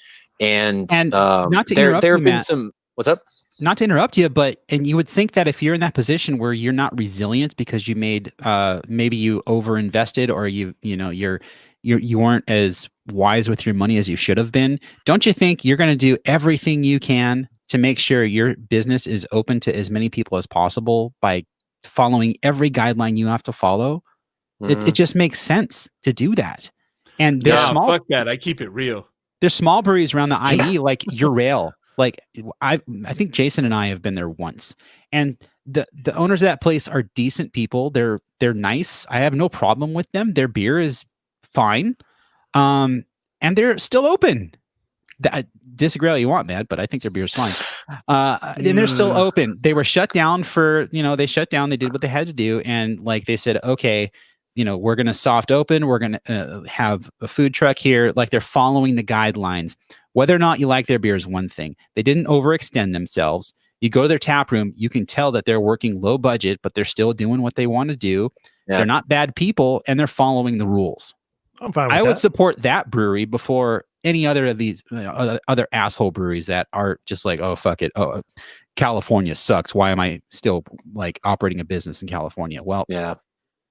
Speaker 1: And
Speaker 3: not to
Speaker 1: there
Speaker 3: interrupt
Speaker 1: have
Speaker 3: you,
Speaker 1: been
Speaker 3: Matt,
Speaker 1: some. What's up?
Speaker 3: Not to interrupt you, and you would think that if you're in that position where you're not resilient because you made maybe you overinvested, or you weren't as wise with your money as you should have been, don't you think you're going to do everything you can to make sure your business is open to as many people as possible by following every guideline you have to follow? It just makes sense to do that. And there's small.
Speaker 2: Fuck that. I keep it real.
Speaker 3: There's small breweries around the IE like Urail. Like I think Jason and I have been there once, and the owners of that place are decent people. They're nice. I have no problem with them. Their beer is fine, and they're still open. Disagree all you want, Matt, but I think their beer is fine. And they're still open. They were shut down for they shut down. They did what they had to do, and like they said, okay, we're going to soft open. We're going to have a food truck here. Like they're following the guidelines. Whether or not you like their beer is one thing. They didn't overextend themselves. You go to their tap room, you can tell that they're working low budget, but they're still doing what they want to do. Yeah. They're not bad people, and they're following the rules.
Speaker 4: I'm fine with
Speaker 3: I
Speaker 4: that.
Speaker 3: would support that brewery before any other of these other asshole breweries that are just like, oh, fuck it. Oh, California sucks. Why am I still like operating a business in California? Well,
Speaker 1: yeah.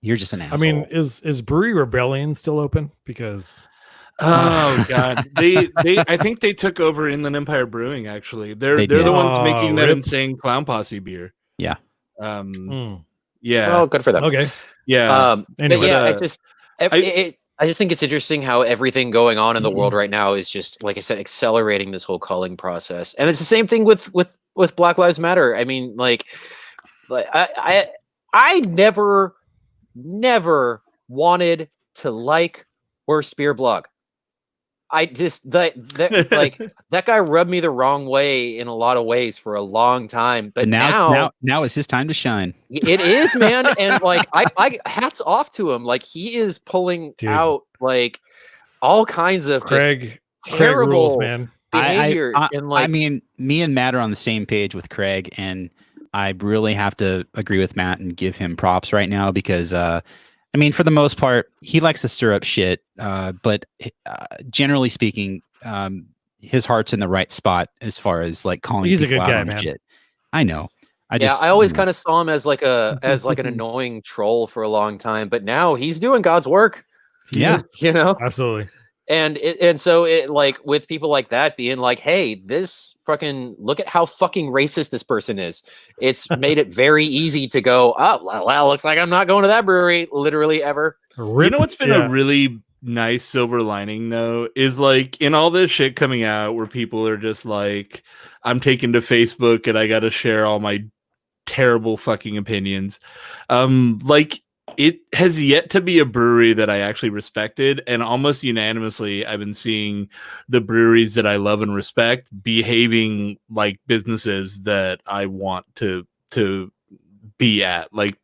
Speaker 3: You're just an asshole.
Speaker 4: I mean, is Brewery Rebellion still open? Because
Speaker 2: God, I think they took over Inland Empire Brewing. Actually, they're the ones making that insane Clown Posse beer.
Speaker 3: Yeah.
Speaker 2: Yeah.
Speaker 1: Oh, good for them.
Speaker 4: Okay.
Speaker 2: Yeah.
Speaker 4: Anyway,
Speaker 1: I just think it's interesting how everything going on in the world right now is just, like I said, accelerating this whole culling process. And it's the same thing with Black Lives Matter. I mean, like I never wanted to like Worst Beer Blog. I just like that guy rubbed me the wrong way in a lot of ways for a long time. But now
Speaker 3: is his time to shine.
Speaker 1: It is, man. And like I hats off to him. Like he is pulling out like all kinds of
Speaker 4: Craig
Speaker 1: terrible
Speaker 4: rules, man.
Speaker 1: behavior.
Speaker 3: I mean, me and Matt are on the same page with Craig, and I really have to agree with Matt and give him props right now because I mean, for the most part, he likes to stir up shit, but generally speaking, his heart's in the right spot as far as like calling.
Speaker 4: He's a good guy,
Speaker 3: on
Speaker 4: man.
Speaker 3: shit. I know.
Speaker 1: I always kind of saw him as like an annoying troll for a long time, but now he's doing God's work.
Speaker 3: Yeah,
Speaker 4: absolutely.
Speaker 1: And so it like with people like that being like, hey, this fucking look at how fucking racist this person is. It's made it very easy to go, oh, well, looks like I'm not going to that brewery literally ever.
Speaker 2: You know what's been a really nice silver lining though is like in all this shit coming out where people are just like, I'm taking to Facebook and I gotta share all my terrible fucking opinions. Like it has yet to be a brewery that I actually respected, and almost unanimously I've been seeing the breweries that I love and respect behaving like businesses that I want to be at, like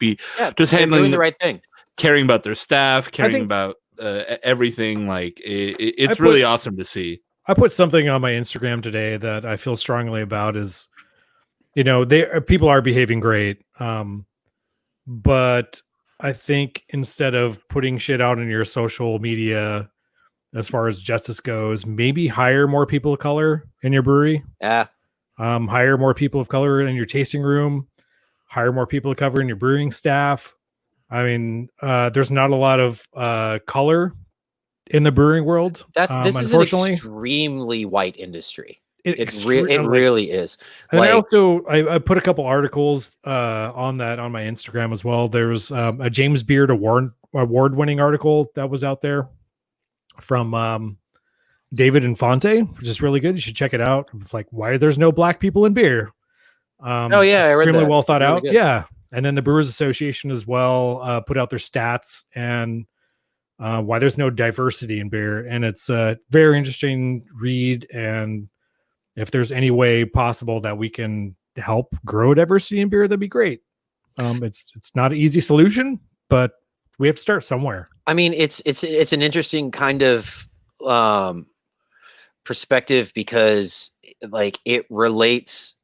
Speaker 2: just handling
Speaker 1: doing the right thing,
Speaker 2: caring about their staff, caring about everything. Like it's really awesome to see.
Speaker 4: I put something on my Instagram today that I feel strongly about is, people are behaving great. But I think instead of putting shit out in your social media, as far as justice goes, maybe hire more people of color in your brewery.
Speaker 1: Yeah.
Speaker 4: Hire more people of color in your tasting room, hire more people of color in your brewing staff. I mean, there's not a lot of color in the brewing world.
Speaker 1: This is an extremely white industry. It really is.
Speaker 4: And I put a couple articles on that on my Instagram as well. There's a James Beard award-winning article that was out there from David Infante, which is really good. You should check it out. It's like, why there's no black people in beer.
Speaker 1: I read that.
Speaker 4: Extremely well thought out.
Speaker 1: Good.
Speaker 4: Yeah. And then the Brewers Association as well put out their stats and why there's no diversity in beer. And it's a very interesting read. And if there's any way possible that we can help grow diversity in beer, that'd be great. It's not an easy solution, but we have to start somewhere.
Speaker 1: I mean, it's an interesting kind of perspective because like it relates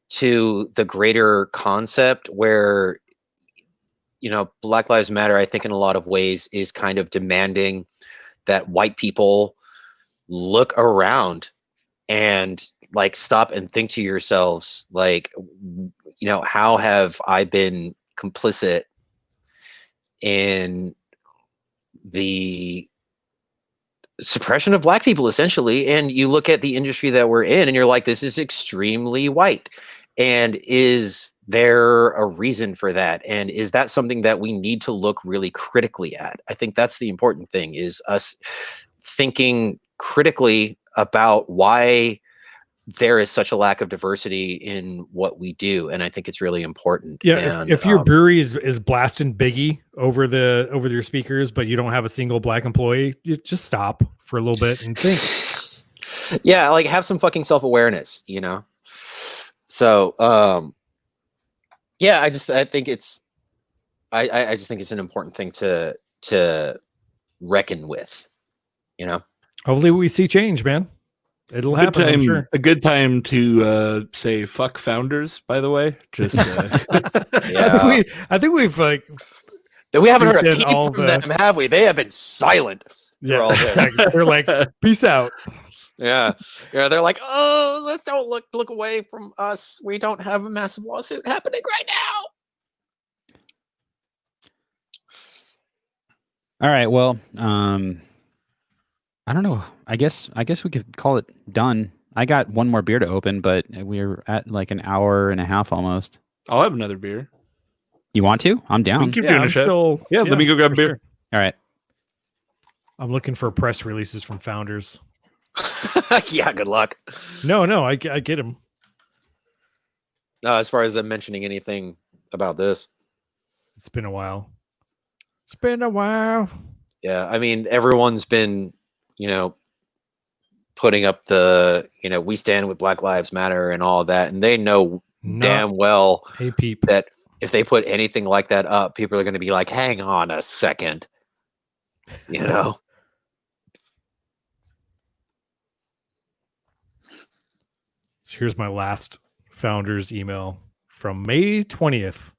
Speaker 1: to the greater concept where, Black Lives Matter, I think in a lot of ways is kind of demanding that white people look around and like stop and think to yourselves, like, how have I been complicit in the suppression of black people, essentially? And you look at the industry that we're in and you're like, this is extremely white. And is there a reason for that? And is that something that we need to look really critically at? I think that's the important thing, is us thinking critically about why there is such a lack of diversity in what we do. And I think it's really important.
Speaker 4: Yeah.
Speaker 1: And,
Speaker 4: if your brewery is blasting Biggie over your speakers, but you don't have a single black employee, you just stop for a little bit and think.
Speaker 1: Yeah. Like have some fucking self-awareness, So, yeah, I just think it's an important thing to reckon with,
Speaker 4: Hopefully we see change, man. It'll happen. I'm sure.
Speaker 2: A good time to say fuck founders, by the way. Just
Speaker 1: yeah.
Speaker 4: I think we've like
Speaker 1: we haven't heard a peep from them, have we? They have been silent.
Speaker 4: Yeah, all this. They're like, peace out.
Speaker 1: Yeah. They're like, oh, let's don't look away from us. We don't have a massive lawsuit happening right now.
Speaker 3: All right. Well, I don't know. I guess we could call it done. I got one more beer to open, but we're at like an hour and a half almost.
Speaker 2: I'll have another beer.
Speaker 3: You want to? I'm down.
Speaker 2: Let me go grab a beer.
Speaker 3: Sure. All right.
Speaker 4: I'm looking for press releases from founders.
Speaker 1: Yeah, good luck.
Speaker 4: No, I get him.
Speaker 1: As far as them mentioning anything about this,
Speaker 4: it's been a while.
Speaker 1: Yeah, I mean, everyone's been, putting up the, we stand with Black Lives Matter and all of that, and they know damn well that if they put anything like that up, people are going to be like, hang on a second,
Speaker 4: So here's my last founder's email from May 20th.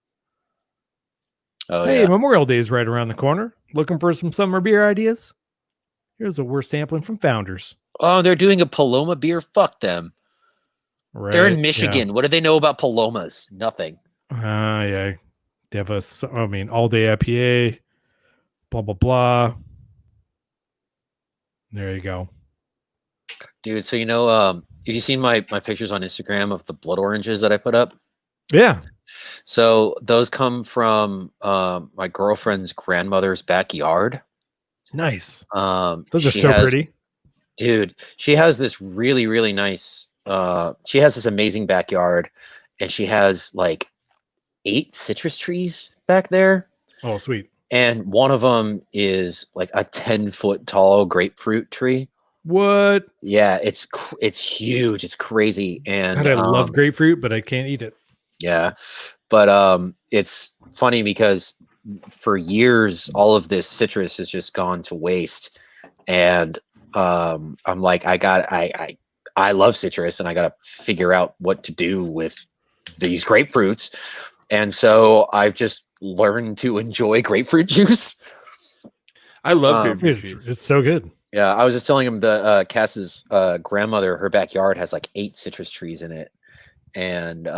Speaker 1: Oh,
Speaker 4: hey,
Speaker 1: yeah.
Speaker 4: Memorial Day is right around the corner. Looking for some summer beer ideas? Here's what we're sampling from founders.
Speaker 1: Oh, they're doing a Paloma beer. Fuck them.
Speaker 4: Right.
Speaker 1: They're in Michigan. Yeah. What do they know about Palomas? Nothing.
Speaker 4: Yeah. They have all day IPA, blah, blah, blah. There you go.
Speaker 1: Dude, so have you seen my pictures on Instagram of the blood oranges that I put up?
Speaker 4: Yeah.
Speaker 1: So those come from my girlfriend's grandmother's backyard.
Speaker 4: Nice.
Speaker 1: Those
Speaker 4: are so pretty.
Speaker 1: Dude, she has this really, really nice, she has this amazing backyard, and she has like 8 citrus trees back there.
Speaker 4: Oh, sweet.
Speaker 1: And one of them is like a 10-foot tall grapefruit tree.
Speaker 4: What?
Speaker 1: Yeah, it's huge. It's crazy. And
Speaker 4: God, I love grapefruit, but I can't eat it.
Speaker 1: Yeah, but it's funny because for years all of this citrus has just gone to waste, and I'm like, I love citrus, and I gotta figure out what to do with these grapefruits, and so I've just learned to enjoy grapefruit juice.
Speaker 2: I love grapefruit juice.
Speaker 4: It's so good.
Speaker 1: Yeah, I was just telling him the Cass's grandmother, her backyard has like 8 citrus trees in it, and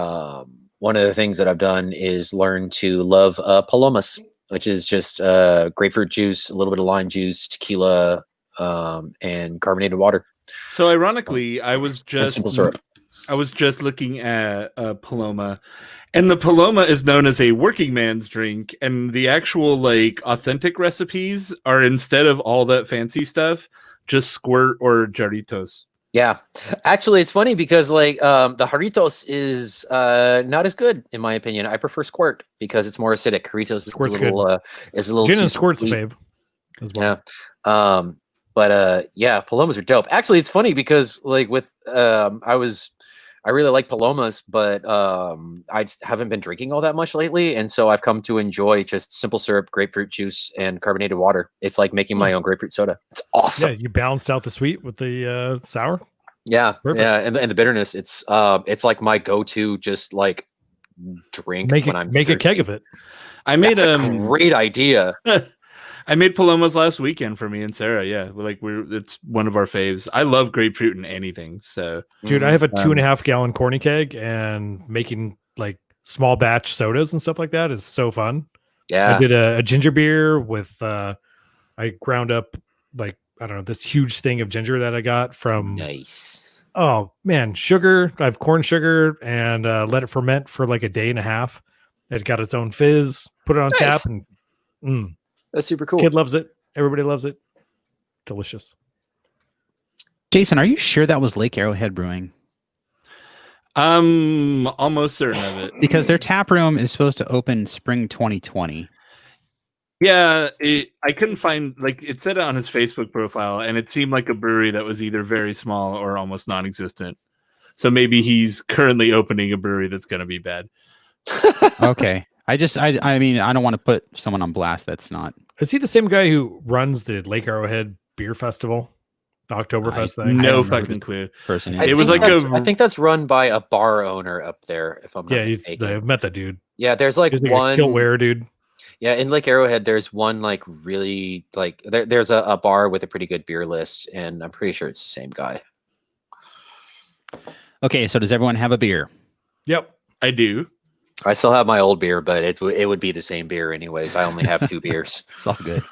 Speaker 1: one of the things that I've done is learn to love palomas, which is just grapefruit juice, a little bit of lime juice, tequila, and carbonated water.
Speaker 2: So ironically, I was
Speaker 1: simple syrup.
Speaker 2: just looking at Paloma, and the Paloma is known as a working man's drink, and the actual like authentic recipes are, instead of all that fancy stuff, just squirt or jarritos.
Speaker 1: Yeah, actually, it's funny because like the jarritos is not as good in my opinion. I prefer squirt because it's more acidic. Jarritos is a little
Speaker 4: Gin
Speaker 1: too
Speaker 4: and squirt's
Speaker 1: sweet.
Speaker 4: fave as well.
Speaker 1: Yeah, but yeah, palomas are dope. Actually, it's funny because like with I really like palomas, but I just haven't been drinking all that much lately, and so I've come to enjoy just simple syrup, grapefruit juice, and carbonated water. It's like making my own grapefruit soda. It's awesome.
Speaker 4: Yeah, you balanced out the sweet with the sour.
Speaker 1: Yeah,
Speaker 4: Perfect.
Speaker 1: yeah, and the bitterness. It's like my go-to, just like drink when I'm
Speaker 4: make
Speaker 1: thirsty.
Speaker 4: a keg of it.
Speaker 2: I made
Speaker 1: That's a great idea.
Speaker 2: I made palomas last weekend for me and Sarah. Yeah, it's one of our faves. I love grapefruit in anything. So,
Speaker 4: dude, I have a 2.5 gallon corny keg, and making like small batch sodas and stuff like that is so fun.
Speaker 1: Yeah,
Speaker 4: I did a ginger beer with I ground up like, I don't know, this huge thing of ginger that I got from.
Speaker 1: Nice.
Speaker 4: Oh man, sugar. I have corn sugar, and let it ferment for like a day and a half. It got its own fizz. Put it on tap, and
Speaker 1: that's super cool.
Speaker 4: Kid loves it. Everybody loves it. Delicious.
Speaker 3: Jason, are you sure that was Lake Arrowhead Brewing?
Speaker 2: I'm almost certain of it.
Speaker 3: Because their tap room is supposed to open spring 2020.
Speaker 2: Yeah, I couldn't find, like, it said it on his Facebook profile, and it seemed like a brewery that was either very small or almost non-existent. So maybe he's currently opening a brewery that's going to be bad.
Speaker 3: Okay. I mean, I don't want to put someone on blast that's not.
Speaker 4: Is he the same guy who runs the Lake Arrowhead Beer Festival? The Oktoberfest thing?
Speaker 2: No fucking clue.
Speaker 3: Person.
Speaker 1: I think that's run by a bar owner up there, if I'm not mistaken.
Speaker 4: I've met that dude.
Speaker 1: Yeah, there's like one
Speaker 4: Kiltware dude.
Speaker 1: Yeah, in Lake Arrowhead, there's one like really like there's a bar with a pretty good beer list, and I'm pretty sure it's the same guy.
Speaker 3: Okay, so does everyone have a beer?
Speaker 4: Yep,
Speaker 2: I do.
Speaker 1: I still have my old beer, but it would be the same beer anyways. I only have 2 beers.
Speaker 3: It's all good.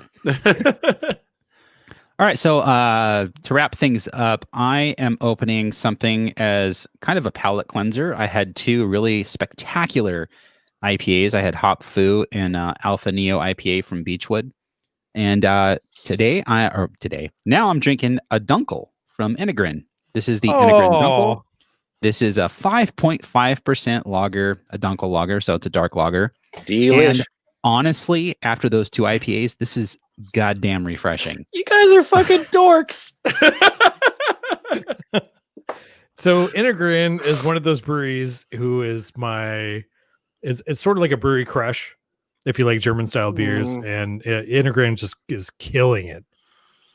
Speaker 3: All right, so to wrap things up, I am opening something as kind of a palate cleanser. I had 2 really spectacular IPAs. I had Hop Fu and Alpha Neo IPA from Beechwood. And now I'm drinking a Dunkel from Integrin. This is the Integrin Dunkel. This is a 5.5% lager, a Dunkel lager, so it's a dark lager.
Speaker 1: Delish.
Speaker 3: And honestly, after those 2 IPAs, this is goddamn refreshing.
Speaker 1: You guys are fucking dorks.
Speaker 4: So Integrin is one of those breweries who is it's sort of like a brewery crush if you like German style beers, and Integrin just is killing it.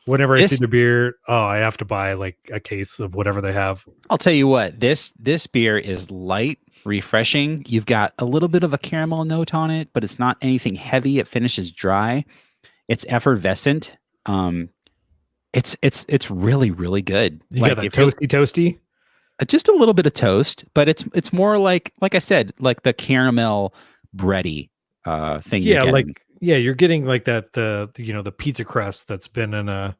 Speaker 4: Whenever I see the beer, I have to buy like a case of whatever they have.
Speaker 3: I'll tell you what, this beer is light, refreshing. You've got a little bit of a caramel note on it, but it's not anything heavy. It finishes dry. It's effervescent. It's really, really good.
Speaker 4: You got that toasty.
Speaker 3: Just a little bit of toast, but it's more like I said, like the caramel bready thing.
Speaker 4: Yeah, you're getting like that the pizza crust that's been in a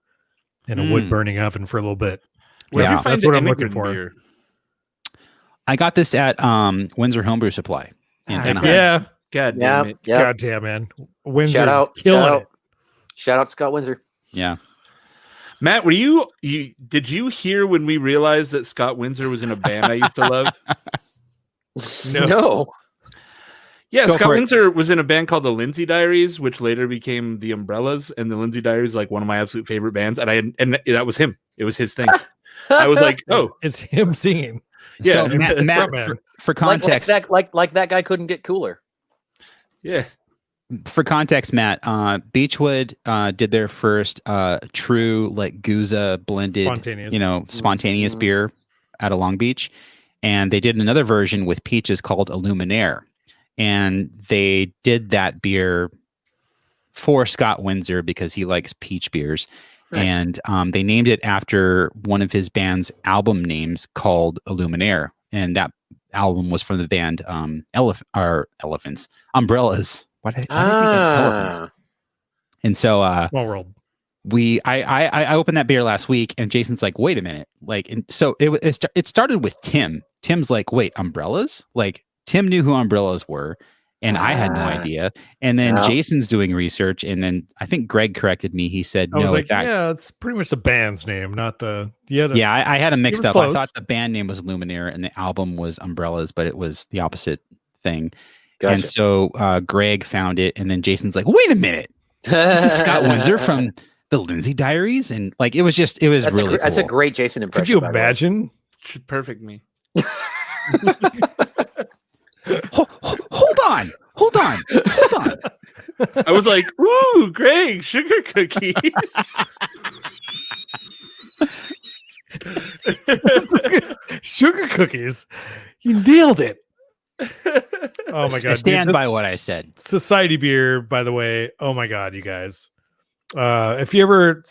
Speaker 4: wood burning oven for a little bit.
Speaker 2: Yeah,
Speaker 4: that's what I'm looking for.
Speaker 2: Beer?
Speaker 3: I got this at Windsor Homebrew Supply.
Speaker 4: Yeah.
Speaker 2: God damn it.
Speaker 4: God damn, man. Windsor
Speaker 1: Shout out
Speaker 4: killing it.
Speaker 1: Shout out Scott Windsor.
Speaker 3: Yeah.
Speaker 2: Matt, did you hear when we realized that Scott Windsor was in a band I used to love?
Speaker 1: No.
Speaker 2: Yeah,
Speaker 3: Go
Speaker 2: Scott
Speaker 3: for it.
Speaker 2: Windsor was in a band called the Lindsay Diaries, which later became the Umbrellas, and the Lindsay Diaries is like one of my absolute favorite bands, and that was him. It was his thing. I was like, oh,
Speaker 4: It's him singing.
Speaker 2: yeah,
Speaker 3: So Matt,
Speaker 4: Frontman.
Speaker 3: for context,
Speaker 1: like that guy couldn't get cooler.
Speaker 2: yeah.
Speaker 3: for context, Matt, Beechwood did their first true like Guza blended,
Speaker 4: Spontaneous.
Speaker 3: spontaneous
Speaker 1: Mhm.
Speaker 3: beer out of Long Beach, and they did another version with peaches called Illuminaire, and they did that beer for Scott Windsor because he likes peach beers,
Speaker 1: Nice.
Speaker 3: and they named it after one of his band's album names called Illuminaire, and that album was from the band Elephants, Umbrellas. Why did I think of Elephants? And so
Speaker 4: Small world.
Speaker 3: I opened that beer last week, and Jason's like, wait a minute, like, and so it started with Tim. Tim's like, wait, umbrellas? Like, Tim knew who umbrellas were, and I had no idea. And then
Speaker 1: Yeah.
Speaker 3: Jason's doing research, and then I think Greg corrected me. He said,
Speaker 4: I was
Speaker 3: no,
Speaker 4: like,
Speaker 3: it's act-
Speaker 4: yeah, it's pretty much the band's name, not the.
Speaker 3: yeah, I had them mixed
Speaker 4: was
Speaker 3: up. I
Speaker 4: close.
Speaker 3: thought the band name was Luminaire and the album was Umbrellas, but it was the opposite thing.
Speaker 1: Gotcha.
Speaker 3: And so Greg found it, and then Jason's like, wait a minute, this is Scott Windsor from the Lindsay Diaries, and like it was really cool.
Speaker 1: That's a great Jason impression.
Speaker 4: Could you
Speaker 1: by the way.
Speaker 4: imagine?
Speaker 2: Should perfect me.
Speaker 3: Hold on.
Speaker 2: I was like, ooh, Greg, sugar cookies.
Speaker 4: Sugar cookies. You nailed it. Oh my god!
Speaker 3: I stand
Speaker 4: dude,
Speaker 3: by what I said.
Speaker 4: Society beer, by the way. Oh my god, you guys. If you ever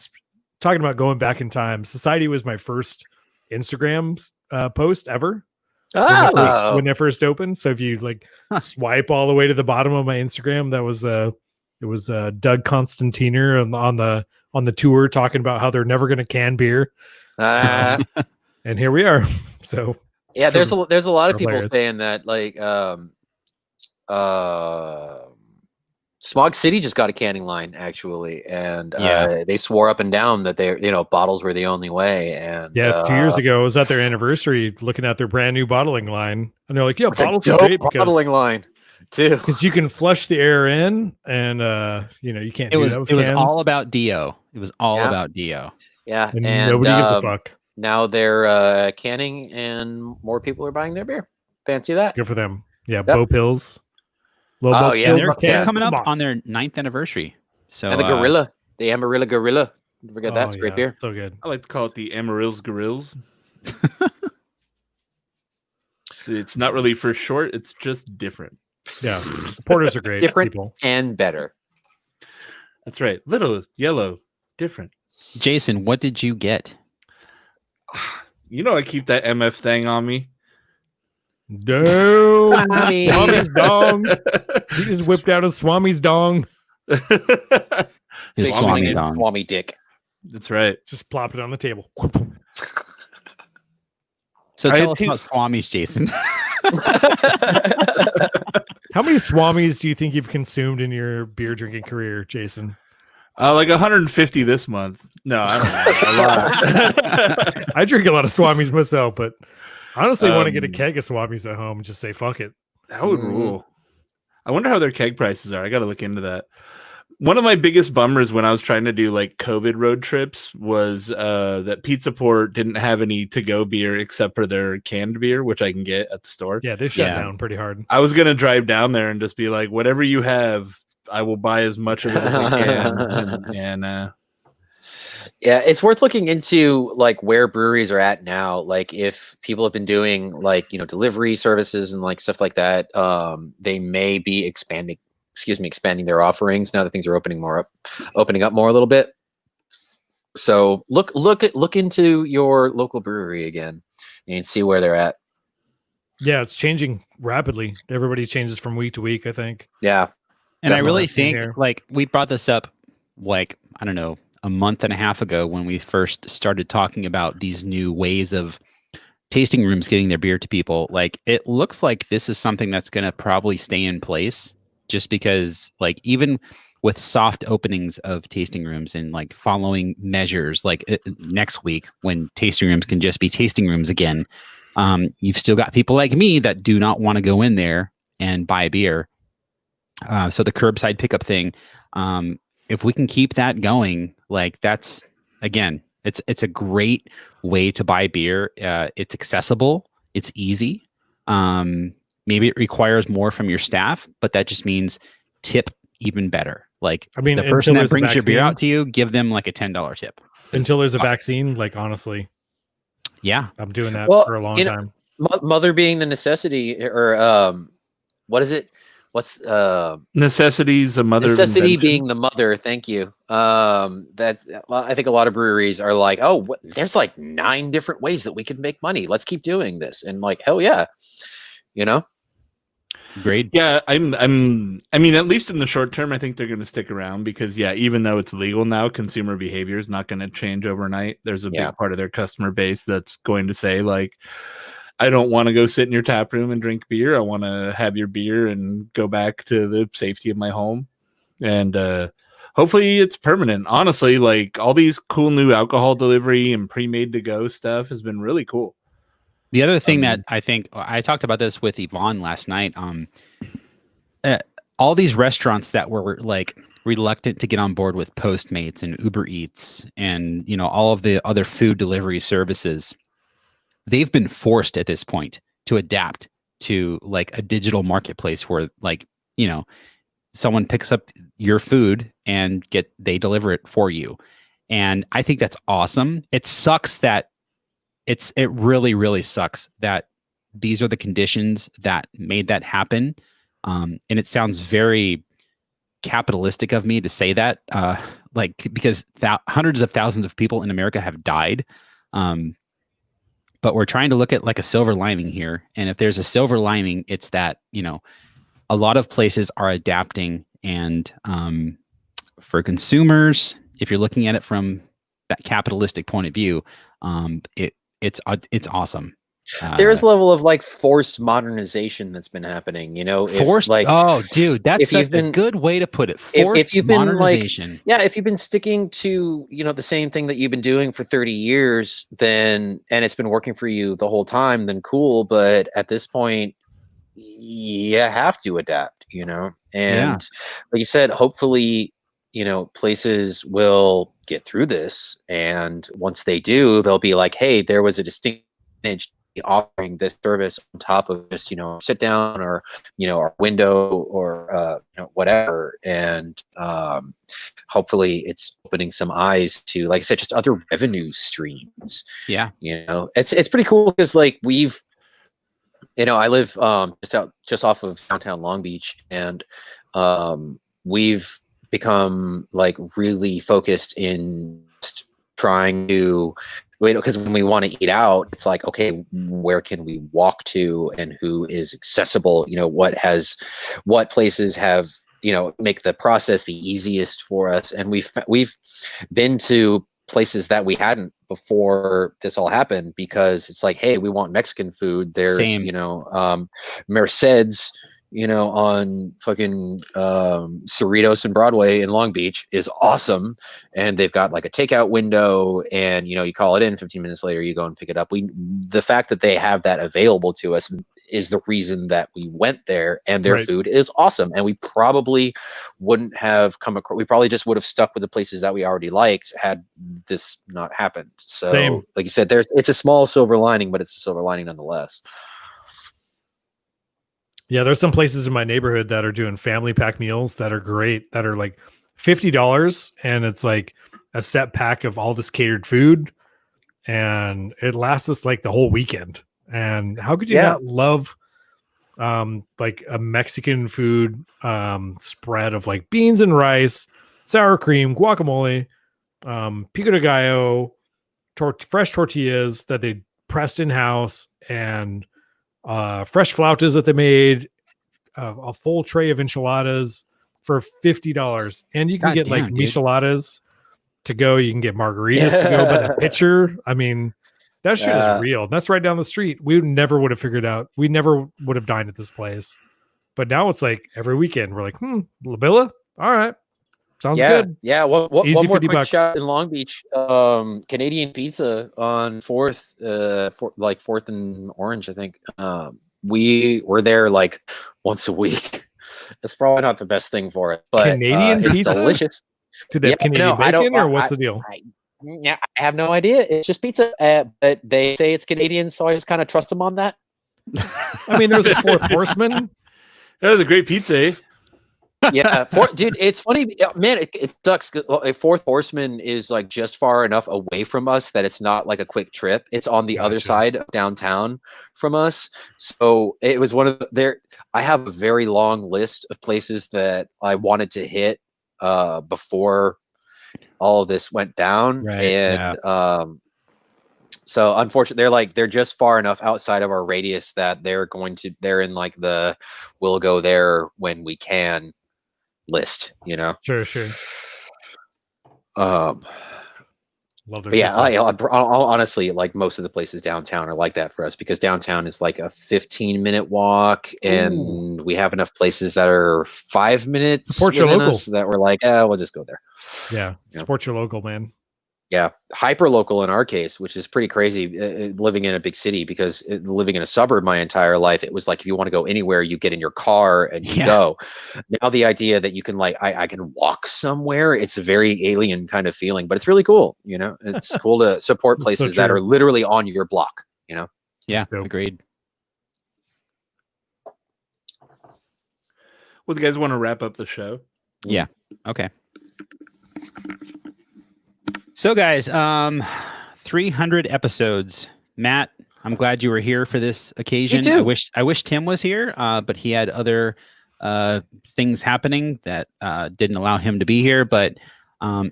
Speaker 4: talking about going back in time, Society was my first Instagram post ever
Speaker 1: Oh,
Speaker 4: when they first opened. So if you like swipe all the way to the bottom of my Instagram, that was it was Doug Constantiner on the tour talking about how they're never going to can beer,
Speaker 1: yeah.
Speaker 4: and here we are. So
Speaker 1: There's a lot of
Speaker 4: Or
Speaker 1: people
Speaker 4: players.
Speaker 1: saying that like Smog City just got a canning line actually, and they swore up and down that bottles were the only way. And
Speaker 4: 2 years ago, I was at their anniversary looking at their brand new bottling line, and they're like, "Yeah,
Speaker 1: it's a
Speaker 4: bottles are
Speaker 1: dope
Speaker 4: great
Speaker 1: bottling line too."
Speaker 4: because you can flush the air in, and you can't.
Speaker 3: It
Speaker 4: do
Speaker 3: was
Speaker 4: that with
Speaker 3: it was
Speaker 4: cans,
Speaker 3: all about Dio. It was all
Speaker 1: Yeah.
Speaker 3: about Dio.
Speaker 1: Yeah,
Speaker 4: and
Speaker 1: and
Speaker 4: nobody gives a fuck.
Speaker 1: now they're canning, and more people are buying their beer. Fancy that.
Speaker 4: Good for them. Yeah, Bo Pills. Low
Speaker 1: Oh,
Speaker 4: Bo
Speaker 1: yeah,
Speaker 4: Pills
Speaker 3: They're,
Speaker 1: fuck
Speaker 3: they're
Speaker 1: yeah.
Speaker 3: coming
Speaker 4: Come
Speaker 3: up on their 9th anniversary. So
Speaker 1: And the Gorilla, the Amarillo Gorilla. Don't forget that. It's great beer.
Speaker 4: So good.
Speaker 2: I like to call it the Amarillo's Gorillas. It's not really for short. It's just different.
Speaker 4: Yeah, the porters are great.
Speaker 1: Different.
Speaker 4: people.
Speaker 1: And better.
Speaker 2: That's right. Little, yellow, different.
Speaker 3: Jason, what did you get?
Speaker 2: You know I keep that MF thing on me.
Speaker 4: No,
Speaker 1: Swami.
Speaker 4: Swami's dong. He just whipped out a Swami's dong.
Speaker 3: His
Speaker 1: Big
Speaker 3: Swami
Speaker 1: swinging
Speaker 3: dong.
Speaker 1: Swami dick.
Speaker 2: That's right.
Speaker 4: Just plopped it on the table.
Speaker 3: So
Speaker 2: I
Speaker 3: tell
Speaker 2: had
Speaker 3: us
Speaker 2: two-
Speaker 3: about Swamis, Jason.
Speaker 4: How many Swamis do you think you've consumed in your beer drinking career, Jason?
Speaker 2: Like 150 this month. No, I don't know. A lot.
Speaker 4: I drink a lot of Swamis myself, but I honestly want to get a
Speaker 2: Um,
Speaker 4: keg of Swamis at home and just say fuck it.
Speaker 2: That would rule. I wonder how their keg prices are. I got to look into that. One of my biggest bummers when I was trying to do like COVID road trips was that Pizza Port didn't have any to-go beer except for their canned beer, which I can get at the store.
Speaker 4: Yeah, they shut
Speaker 3: Yeah.
Speaker 4: down pretty hard.
Speaker 2: I was gonna drive down there and just be like, whatever you have, I will buy as much of it as I can. And
Speaker 1: Yeah, it's worth looking into like where breweries are at now. Like if people have been doing like, delivery services and like stuff like that, they may be expanding their offerings now that things are opening up more a little bit. So look into your local brewery again and see where they're at.
Speaker 4: Yeah, it's changing rapidly. Everybody changes from week to week, I think.
Speaker 1: Yeah.
Speaker 3: And I really
Speaker 4: Definitely.
Speaker 3: think,
Speaker 4: Here.
Speaker 3: like, we brought this up, like, I don't know, a month and a half ago when we first started talking about these new ways of tasting rooms getting their beer to people. Like, it looks like this is something that's going to probably stay in place just because, like, even with soft openings of tasting rooms and like following measures, like next week when tasting rooms can just be tasting rooms again. You've still got people like me that do not want to go in there and buy beer. So the curbside pickup thing, if we can keep that going, like that's, again, it's a great way to buy beer. It's accessible. It's easy. Maybe it requires more from your staff, but that just means tip even better. Like,
Speaker 4: I mean,
Speaker 3: the person
Speaker 4: until
Speaker 3: that brings your beer
Speaker 4: vaccine-
Speaker 3: out to you, give them like a $10 tip.
Speaker 4: Until there's a vaccine, like honestly,
Speaker 3: Yeah.
Speaker 4: I'm doing that
Speaker 1: Well,
Speaker 4: for a long
Speaker 1: you know,
Speaker 4: time.
Speaker 1: Mother being the necessity, or what is it? What's
Speaker 2: Necessity's a mother of
Speaker 1: necessity
Speaker 2: invention.
Speaker 1: being the mother? Thank you. That I think a lot of breweries are like, oh, there's like 9 different ways that we can make money. Let's keep doing this, and like, hell yeah, you know.
Speaker 3: Great.
Speaker 2: Yeah, I mean, at least in the short term, I think they're going to stick around because, yeah, even though it's legal now, consumer behavior is not going to change overnight. There's a big part of their customer base that's going to say, like, I don't want to go sit in your tap room and drink beer. I want to have your beer and go back to the safety of my home. And hopefully it's permanent. Honestly, like, all these cool new alcohol delivery and pre-made to go stuff has been really cool.
Speaker 3: The other thing that I think I talked about this with Yvonne last night, all these restaurants that were like reluctant to get on board with Postmates and Uber Eats and, you know, all of the other food delivery services, they've been forced at this point to adapt to like a digital marketplace where, like, you know, someone picks up your food and they deliver it for you. And I think that's awesome. It sucks that it really, really sucks that these are the conditions that made that happen. And it sounds very capitalistic of me to say that, like, because hundreds of thousands of people in America have died. But we're trying to look at like a silver lining here. And if there's a silver lining, it's that, you know, a lot of places are adapting. And for consumers, if you're looking at it from that capitalistic point of view, it's awesome.
Speaker 1: There is a level of like forced modernization that's been happening, you know.
Speaker 3: Forced,
Speaker 1: like,
Speaker 3: oh, dude, that's
Speaker 1: if you've
Speaker 3: a good way to put it. Forced
Speaker 1: if you've been
Speaker 3: modernization.
Speaker 1: like, yeah, if you've been sticking to, you know, the same thing that you've been doing for 30 years, then, and it's been working for you the whole time, then cool. But at this point, you have to adapt, you know. And like you said, hopefully, you know, places will get through this, and once they do, they'll be like, hey, there was a distinct advantage offering this service on top of just, you know, sit down or, you know, our window or you know, whatever. And hopefully it's opening some eyes to, like I said, just other revenue streams.
Speaker 3: Yeah,
Speaker 1: you know, it's pretty cool because, like, we've, you know, I live just off of downtown Long Beach, and we've become like really focused in just trying to, because when we want to eat out, it's like, okay, where can we walk to, and who is accessible? You know, what places have, you know, make the process the easiest for us. And we've been to places that we hadn't before this all happened, because it's like, hey, we want Mexican food. There's, you know, Merced's, you know, on fucking Cerritos and Broadway in Long Beach is awesome. And they've got like a takeout window, and, you know, you call it in, 15 minutes later, you go and pick it up. The fact that they have that available to us is the reason that we went there, and their food is awesome. And we probably wouldn't have come across, we probably just would have stuck with the places that we already liked had this not happened. So like you said, it's a small silver lining, but it's a silver lining nonetheless.
Speaker 4: Yeah, there's some places in my neighborhood that are doing family pack meals that are great, that are like $50, and it's like a set pack of all this catered food, and it lasts us like the whole weekend. And how could you not love like a Mexican food spread of like beans and rice, sour cream, guacamole, pico de gallo, fresh tortillas that they pressed in house, and fresh flautas that they made, a full tray of enchiladas for $50. And you can get like micheladas to go. You can get margaritas to go by the pitcher. I mean, that shit is real. That's right down the street. We never would have figured out. We never would have dined at this place. But now it's like every weekend we're like, La Villa? All right. Sounds
Speaker 1: Yeah,
Speaker 4: good.
Speaker 1: yeah. One
Speaker 4: Easy
Speaker 1: more
Speaker 4: 50
Speaker 1: quick
Speaker 4: bucks.
Speaker 1: shout in Long Beach. Canadian Pizza on 4th, 4th and Orange, I think. We were there like once a week. It's probably not the best thing for it, but
Speaker 4: Canadian
Speaker 1: it's
Speaker 4: pizza?
Speaker 1: delicious.
Speaker 4: Do they have Canadian
Speaker 1: no, I
Speaker 4: bacon,
Speaker 1: don't.
Speaker 4: or what's the deal?
Speaker 1: Yeah, I have no idea. It's just pizza, but they say it's Canadian, so I just kind of trust them on that.
Speaker 4: I mean, there's a Fourth Horseman.
Speaker 2: That was a great pizza. Eh?
Speaker 1: Yeah, dude, it's funny, man. It sucks. A Fourth Horseman is like just far enough away from us that it's not like a quick trip. It's on the other
Speaker 4: Gotcha.
Speaker 1: side of downtown from us. So it was one of there. I have a very long list of places that I wanted to hit before all of this went down,
Speaker 3: Right,
Speaker 1: and so unfortunately, they're just far enough outside of our radius that they're in like the we'll go there when we can list, you know.
Speaker 4: Sure.
Speaker 1: Love
Speaker 4: Love
Speaker 1: but yeah, I'll honestly, like most of the places downtown are like that for us, because downtown is like a 15-minute walk, and we have enough places that are 5 minutes
Speaker 4: Support your
Speaker 1: within
Speaker 4: local.
Speaker 1: us that we're like, we'll just go there.
Speaker 4: Yeah, support your local, man.
Speaker 1: Yeah, hyper local in our case, which is pretty crazy, living in a big city, because living in a suburb my entire life, it was like if you want to go anywhere, you get in your car and you go. Now the idea that you can I can walk somewhere, it's a very alien kind of feeling, but it's really cool. You know, it's cool to support places that are literally on your block. You know.
Speaker 3: Yeah, agreed.
Speaker 2: Well, do you guys want to wrap up the show?
Speaker 3: Yeah. Okay. So guys, 300 episodes. Matt, I'm glad you were here for this occasion.
Speaker 1: Me too.
Speaker 3: I wish Tim was here, but he had other things happening that didn't allow him to be here. But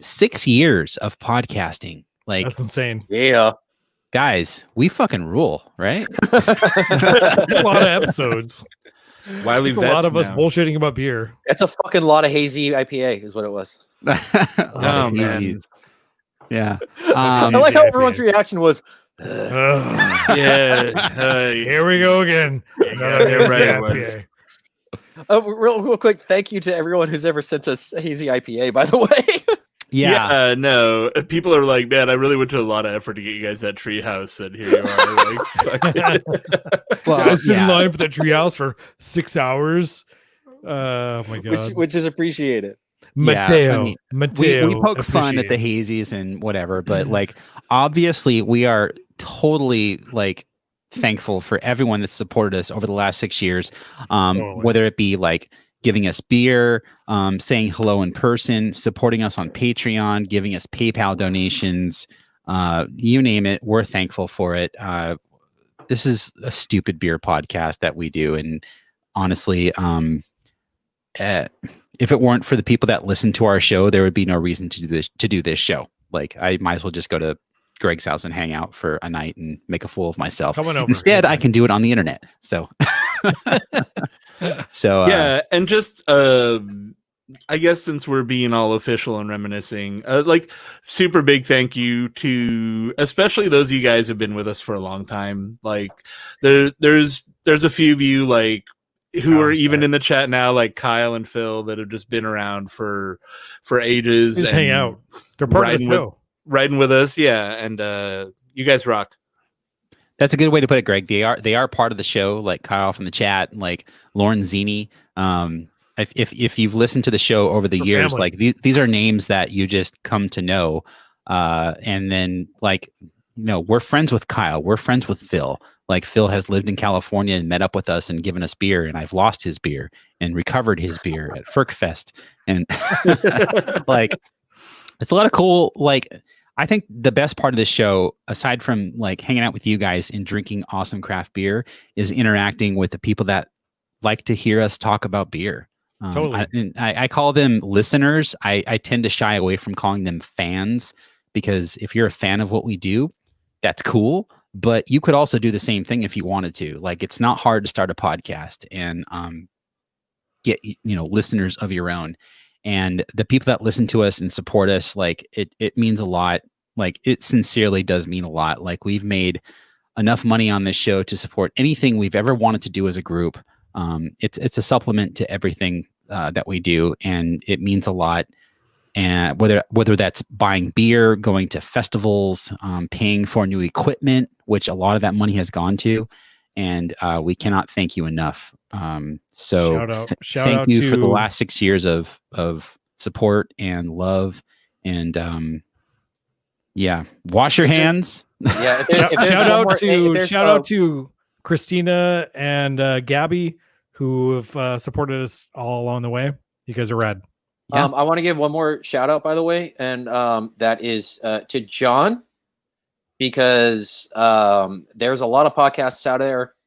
Speaker 3: 6 years of podcasting, like,
Speaker 4: that's insane.
Speaker 1: Yeah,
Speaker 3: guys, we fucking rule, right?
Speaker 4: A lot of episodes.
Speaker 2: Wiley
Speaker 4: A lot of us
Speaker 2: now.
Speaker 4: bullshitting about beer.
Speaker 1: that's a fucking lot of hazy IPA, is what it was.
Speaker 3: Oh,
Speaker 2: man.
Speaker 3: Yeah.
Speaker 1: I like how everyone's reaction was.
Speaker 2: Yeah.
Speaker 4: Here we go again.
Speaker 2: Right.
Speaker 1: Real quick, thank you to everyone who's ever sent us hazy IPA, by the way.
Speaker 3: Yeah.
Speaker 2: No. People are like, man, I really went to a lot of effort to get you guys that treehouse, and here you are. Like,
Speaker 3: Well,
Speaker 4: I stood in line for the treehouse for 6 hours. Oh my god.
Speaker 1: which is appreciated.
Speaker 4: Mateo.
Speaker 3: I mean,
Speaker 4: Mateo.
Speaker 3: we poke fun at the
Speaker 4: appreciates.
Speaker 3: hazies and whatever, but like obviously we are totally like thankful for everyone that's supported us over the last 6 years. Whether it be like giving us beer, saying hello in person, supporting us on Patreon, giving us PayPal donations, you name it, we're thankful for it. This is a stupid beer podcast that we do, and honestly, if it weren't for the people that listen to our show, there would be no reason to do this show. Like, I might as well just go to Greg's house and hang out for a night and make a fool of myself. Instead, I can do it on the internet. So,
Speaker 2: yeah, and just I guess since we're being all official and reminiscing, like, super big thank you to especially those of you guys who've been with us for a long time. Like, there's a few of you like who are even in the chat now, like Kyle and Phil, that have just been around for ages.
Speaker 4: Just
Speaker 2: and
Speaker 4: hang out. They're part of the show.
Speaker 2: Riding with us, yeah, and you guys rock.
Speaker 3: That's a good way to put it, Greg. They are part of the show, like Kyle from the chat, like Lauren Zini. If you've listened to the show over the years,
Speaker 4: family.
Speaker 3: like these are names that you just come to know, and then like, you know, we're friends with Kyle, we're friends with Phil. Like, Phil has lived in California and met up with us and given us beer, and I've lost his beer and recovered his beer at FerkFest, and like, it's a lot of cool. Like, I think the best part of this show, aside from like hanging out with you guys and drinking awesome craft beer, is interacting with the people that like to hear us talk about beer.
Speaker 4: Totally.
Speaker 3: I call them listeners. I tend to shy away from calling them fans, because if you're a fan of what we do, that's cool. But you could also do the same thing if you wanted to. Like, it's not hard to start a podcast and get, you know, listeners of your own. And the people that listen to us and support us, like, it means a lot. Like, it sincerely does mean a lot. Like, we've made enough money on this show to support anything we've ever wanted to do as a group. It's a supplement to everything that we do, and it means a lot. and whether that's buying beer, going to festivals, paying for new equipment, which a lot of that money has gone to, and we cannot thank you enough. So thank you for the last 6 years of support and love, and wash your hands.
Speaker 1: Yeah,
Speaker 4: shout out to Christina and Gabby, who have supported us all along the way. You guys are rad.
Speaker 3: Yeah.
Speaker 1: I want to give one more shout out, by the way, and that is to John, because there's a lot of podcasts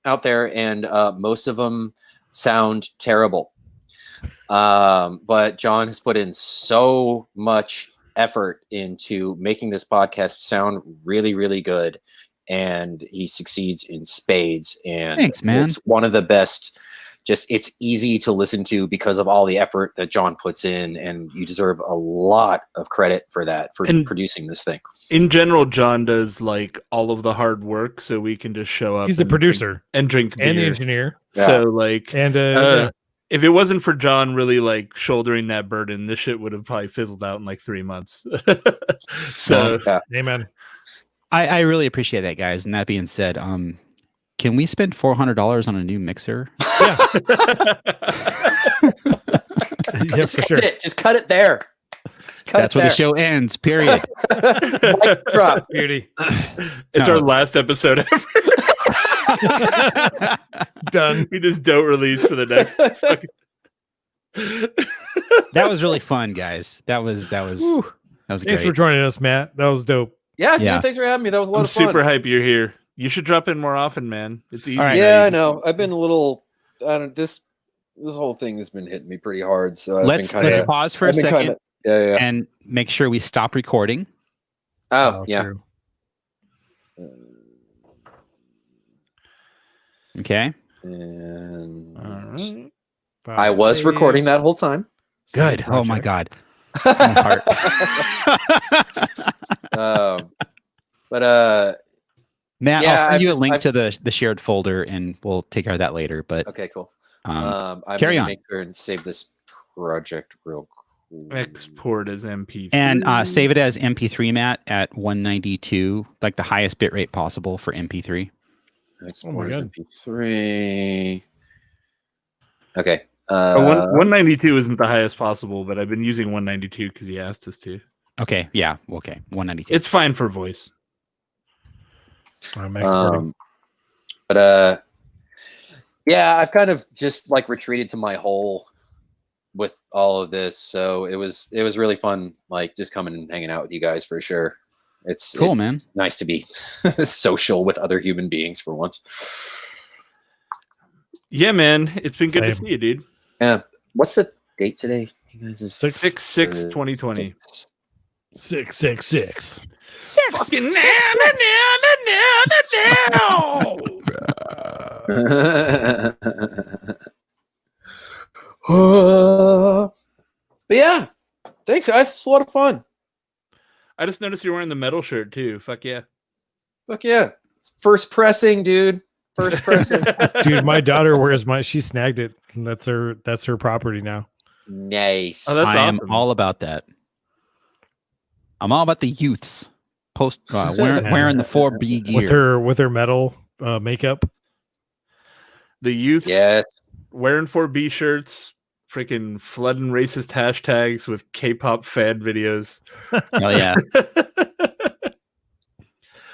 Speaker 1: out there, and most of them sound terrible. But John has put in so much effort into making this podcast sound really, really good, and he succeeds in spades. And
Speaker 3: thanks, man.
Speaker 1: It's one of the best. Just it's easy to listen to because of all the effort that John puts in, and you deserve a lot of credit for that, for producing this thing.
Speaker 2: In general, John does like all of the hard work, so we can just show up.
Speaker 4: He's the producer
Speaker 2: and drink beer.
Speaker 4: And the engineer.
Speaker 2: Yeah. So like,
Speaker 4: and
Speaker 2: if it wasn't for John really like shouldering that burden, this shit would have probably fizzled out in like 3 months. So,
Speaker 4: amen.
Speaker 3: I really appreciate that, guys. And that being said, can we spend $400 on a new mixer?
Speaker 4: Yeah, yeah, for sure.
Speaker 1: Just cut it there.
Speaker 3: That's where the show ends. Period.
Speaker 1: Mic drop.
Speaker 4: Beauty.
Speaker 2: It's our last episode ever.
Speaker 4: Done.
Speaker 2: We just don't release for the next.
Speaker 3: That was really fun, guys. That was great.
Speaker 4: Thanks for joining us, Matt. That was dope.
Speaker 1: Yeah, dude. Thanks for having me. That was a lot of fun.
Speaker 2: I'm super hype you're here. You should drop in more often, man. It's easy.
Speaker 3: Right.
Speaker 1: Yeah, I know. I've been a little. This whole thing has been hitting me pretty hard. So
Speaker 3: let's pause for a second.
Speaker 1: Yeah.
Speaker 3: And make sure we stop recording.
Speaker 1: Oh yeah.
Speaker 4: True.
Speaker 3: Okay.
Speaker 1: And
Speaker 2: All right.
Speaker 1: I was recording that whole time.
Speaker 3: Good. Oh my God.
Speaker 1: But
Speaker 3: Matt, I'll send you a link to the shared folder, and we'll take care of that later. But
Speaker 1: okay, cool.
Speaker 3: I'm
Speaker 1: carry on.
Speaker 3: make
Speaker 1: sure and save this project real quick.
Speaker 2: Export as MP3
Speaker 3: and save it as MP3, Matt, at 192, like the highest bit rate possible for MP3.
Speaker 1: Export as MP3. Okay.
Speaker 2: 192 isn't the highest possible, but I've been using 192 because he asked us to.
Speaker 3: Okay, yeah, okay, 192.
Speaker 2: It's fine for voice.
Speaker 4: I'm exporting.
Speaker 1: But yeah, I've kind of just like retreated to my hole with all of this, so it was really fun, like just coming and hanging out with you guys for sure. It's
Speaker 3: cool, man.
Speaker 1: Nice to be social with other human beings for once.
Speaker 2: Yeah, man, it's been good to see you, dude.
Speaker 1: Yeah. What's the date today? You guys is
Speaker 2: 6/6/2020.
Speaker 4: 666.
Speaker 2: Fucking now.
Speaker 1: But yeah, thanks guys. It's a lot of fun.
Speaker 2: I just noticed you're wearing the metal shirt too. Fuck yeah. First pressing, dude. First pressing.
Speaker 4: Dude, my daughter wears she snagged it, and that's her property now.
Speaker 1: Nice.
Speaker 2: Oh, that's
Speaker 3: I am
Speaker 2: awesome.
Speaker 3: all about that. I'm all about the youths wearing the 4B gear
Speaker 4: with her metal makeup.
Speaker 2: The youth,
Speaker 1: yes,
Speaker 2: wearing 4B shirts, freaking flooding racist hashtags with K-pop fan videos.
Speaker 3: Oh yeah.
Speaker 2: Did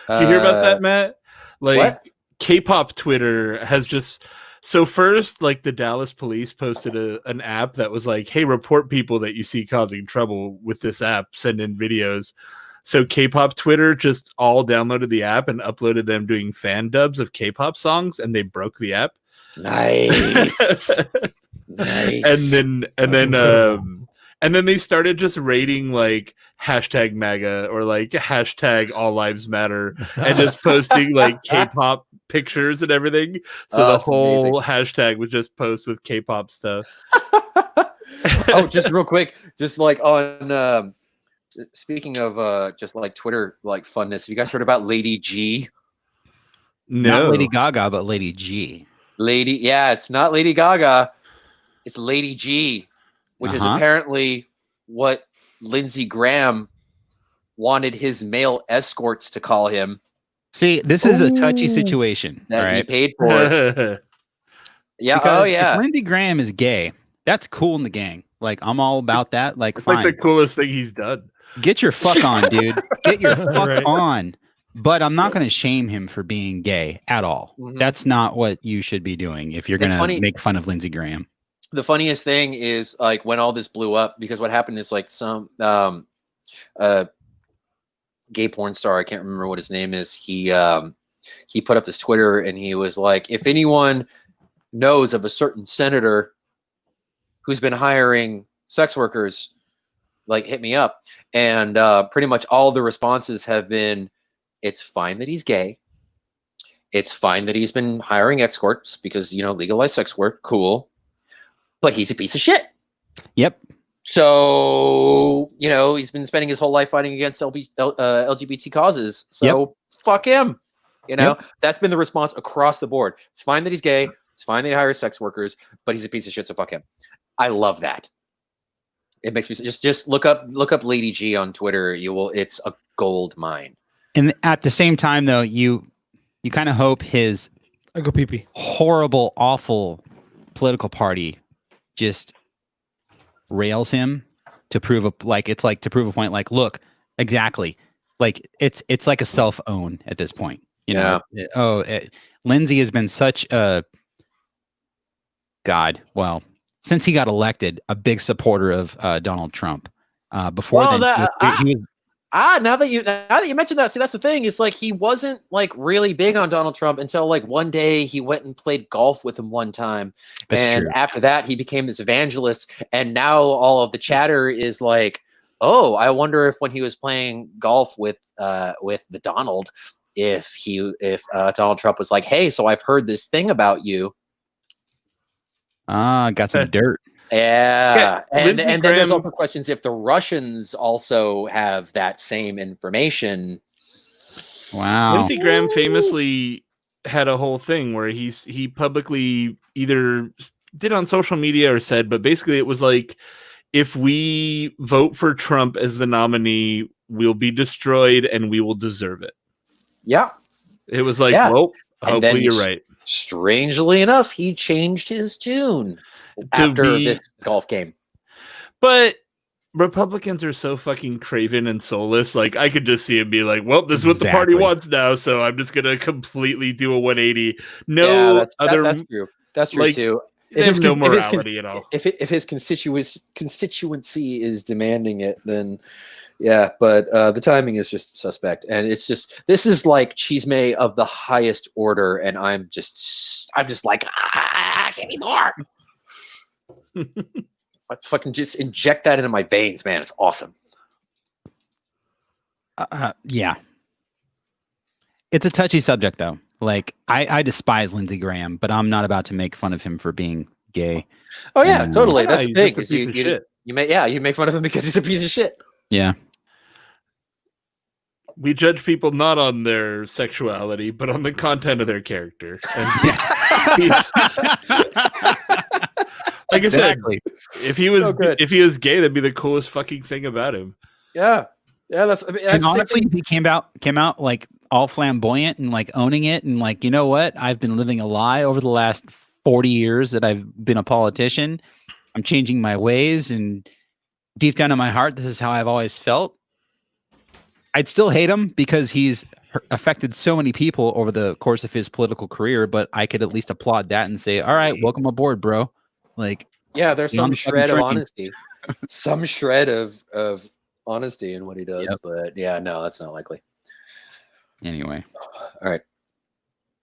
Speaker 2: you hear about that, Matt? Like
Speaker 1: what?
Speaker 2: K-pop Twitter has just first, like the Dallas police posted an app that was like, hey, report people that you see causing trouble with this app, send in videos. So K-pop Twitter just all downloaded the app and uploaded them doing fan dubs of K-pop songs, and they broke the app.
Speaker 1: Nice. Nice.
Speaker 2: And then they started just rating like hashtag MAGA or like hashtag All Lives Matter and just posting like K-pop pictures and everything. So the whole hashtag was just post with K-pop stuff.
Speaker 1: Oh, just real quick, just like on speaking of just like Twitter like funness, have you guys heard about Lady G?
Speaker 2: No.
Speaker 3: Not Lady Gaga, but Lady G.
Speaker 1: Yeah, it's not Lady Gaga, it's Lady G, which is apparently what Lindsey Graham wanted his male escorts to call him.
Speaker 3: See, this is a touchy situation.
Speaker 1: That
Speaker 3: all
Speaker 1: he
Speaker 3: right?
Speaker 1: paid for. Yeah.
Speaker 3: Because
Speaker 1: Oh yeah.
Speaker 3: if Lindsey Graham is gay, that's cool in the gang. Like, I'm all about that. Like,
Speaker 2: It's
Speaker 3: fine.
Speaker 2: like the coolest thing he's done.
Speaker 3: Get your fuck on, dude. Get your fuck
Speaker 4: Right.
Speaker 3: on. But I'm not going to shame him for being gay at all.
Speaker 1: Mhm.
Speaker 3: That's not what you should be doing if you're
Speaker 1: It's
Speaker 3: going
Speaker 1: funny.
Speaker 3: to make fun of Lindsey Graham.
Speaker 1: The funniest thing is like when all this blew up, because what happened is like some gay porn star, I can't remember what his name is, he put up this Twitter and he was like, if anyone knows of a certain senator who's been hiring sex workers, like hit me up. And pretty much all the responses have been, it's fine that he's gay, it's fine that he's been hiring escorts because, you know, legalized sex work, cool, but he's a piece of shit.
Speaker 3: Yep.
Speaker 1: So, you know, he's been spending his whole life fighting against LGBT causes. So fuck him. You know, that's been the response across the board. It's fine that he's gay. It's fine that he hires sex workers, but he's a piece of shit. So fuck him. I love that. It makes me just look up Lady G on Twitter. It's a gold mine.
Speaker 3: And at the same time, though, you kind of hope his
Speaker 4: I go pee-pee.
Speaker 3: horrible, awful political party just rails him to prove a point. Like, look, exactly. Like it's like a self-own at this point. You know. Lindsey has been such a since he got elected, a big supporter of Donald Trump. Before
Speaker 1: Well,
Speaker 3: then, he was
Speaker 1: now that you mentioned that, see, that's the thing. Is like he wasn't like really big on Donald Trump until like one day he went and played golf with him one time, and after that he became this evangelist. And now all of the chatter is like, oh, I wonder if when he was playing golf with the Donald, if Donald Trump was like, hey, so I've heard this thing about you.
Speaker 3: Got some dirt.
Speaker 1: Yeah. And then there's
Speaker 2: Graham-
Speaker 1: also questions if the Russians also have that same information.
Speaker 3: Wow.
Speaker 2: Lindsey Graham famously had a whole thing where he publicly either did on social media or said, but basically it was like, if we vote for Trump as the nominee, we'll be destroyed and we will deserve it.
Speaker 1: Yeah.
Speaker 2: It was like,
Speaker 1: Yeah.
Speaker 2: well,
Speaker 1: And
Speaker 2: hopefully
Speaker 1: then
Speaker 2: you're right.
Speaker 1: Strangely enough, he changed his tune after this golf game.
Speaker 2: But Republicans are so fucking craven and soulless. Like, I could just see him be like, well, this is what the party wants now, so I'm just gonna completely do a 180. That's
Speaker 1: true. That's true
Speaker 2: like,
Speaker 1: too.
Speaker 2: They have no morality at all.
Speaker 1: If his constituency is demanding it, then yeah. But the timing is just suspect, and it's just, this is like chisme of the highest order, and I'm just like, give me more. I fucking just inject that into my veins, man. It's awesome.
Speaker 3: Yeah. It's a touchy subject, though. Like, I despise Lindsey Graham, but I'm not about to make fun of him for being gay.
Speaker 1: Oh yeah, totally. That's the
Speaker 2: he's
Speaker 1: thing.
Speaker 2: just a piece of shit.
Speaker 1: You make fun of him because he's a piece of shit.
Speaker 3: Yeah.
Speaker 2: We judge people not on their sexuality, but on the content of their character. And like I said, if he was gay, that'd be the coolest fucking thing about him.
Speaker 1: Yeah. That's
Speaker 3: and honestly, he came out like all flamboyant and like owning it, and like, you know what? I've been living a lie over the last 40 years that I've been a politician. I'm changing my ways, and deep down in my heart, this is how I've always felt. I'd still hate him because he's affected so many people over the course of his political career, but I could at least applaud that and say, all right, welcome aboard, bro. Like,
Speaker 1: yeah, there's some shred of
Speaker 3: train.
Speaker 1: honesty. Some shred of honesty in what he does.
Speaker 3: Yep.
Speaker 1: But yeah, no, that's not likely.
Speaker 3: Anyway.
Speaker 1: All right.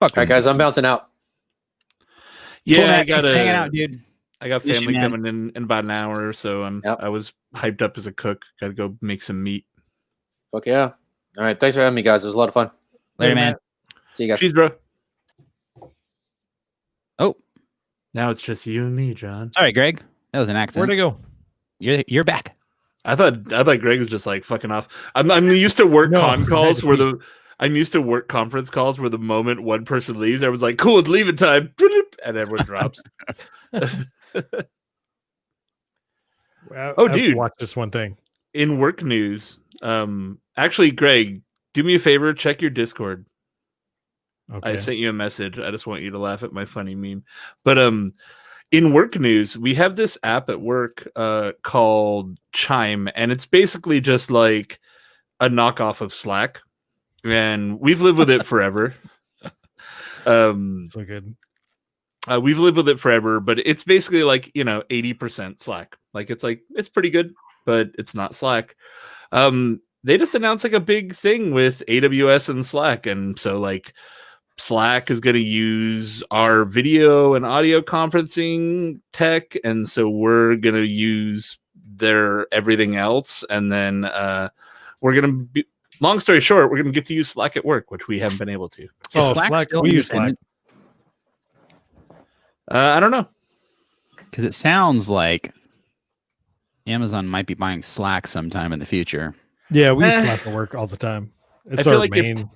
Speaker 3: Fuck
Speaker 1: all right, guys, I'm bouncing out.
Speaker 2: Yeah,
Speaker 3: cool,
Speaker 2: I got
Speaker 3: hanging out, dude.
Speaker 2: I got family coming in about an hour or so. I was hyped up as a cook. Got to go make some meat.
Speaker 1: Fuck yeah. All right. Thanks for having me, guys. It was a lot of fun.
Speaker 3: Later, man.
Speaker 1: See you guys.
Speaker 2: Cheers, bro.
Speaker 3: Oh.
Speaker 2: Now it's just you and me, John.
Speaker 3: Sorry, Greg. That was an accident.
Speaker 4: Where'd it go?
Speaker 3: You're back.
Speaker 2: I thought Greg was just like fucking off. I'm used to work conference calls where the moment one person leaves, everyone's like, cool, it's leaving time. And everyone drops.
Speaker 4: Well,
Speaker 2: oh, dude.
Speaker 4: watch this one thing.
Speaker 2: in work news, actually, Greg, do me a favor, check your Discord.
Speaker 4: Okay.
Speaker 2: I sent you a message. I just want you to laugh at my funny meme. But in work news, we have this app at work called Chime, and it's basically just like a knockoff of Slack, and we've lived with it forever.
Speaker 4: So good.
Speaker 2: We've lived with it forever, but it's basically like 80% Slack. Like it's pretty good, but it's not Slack. They just announced like a big thing with AWS and Slack, and so like Slack is going to use our video and audio conferencing tech, and so we're going to use their everything else, and then we're going to be. Long story short, we're going to get to use Slack at work, which we haven't been able to.
Speaker 3: Is Slack still
Speaker 4: we use Slack.
Speaker 2: I don't know.
Speaker 3: Because it sounds like Amazon might be buying Slack sometime in the future.
Speaker 4: Yeah, we use Slack at work all the time. It's
Speaker 2: feel
Speaker 4: our
Speaker 2: like
Speaker 4: main.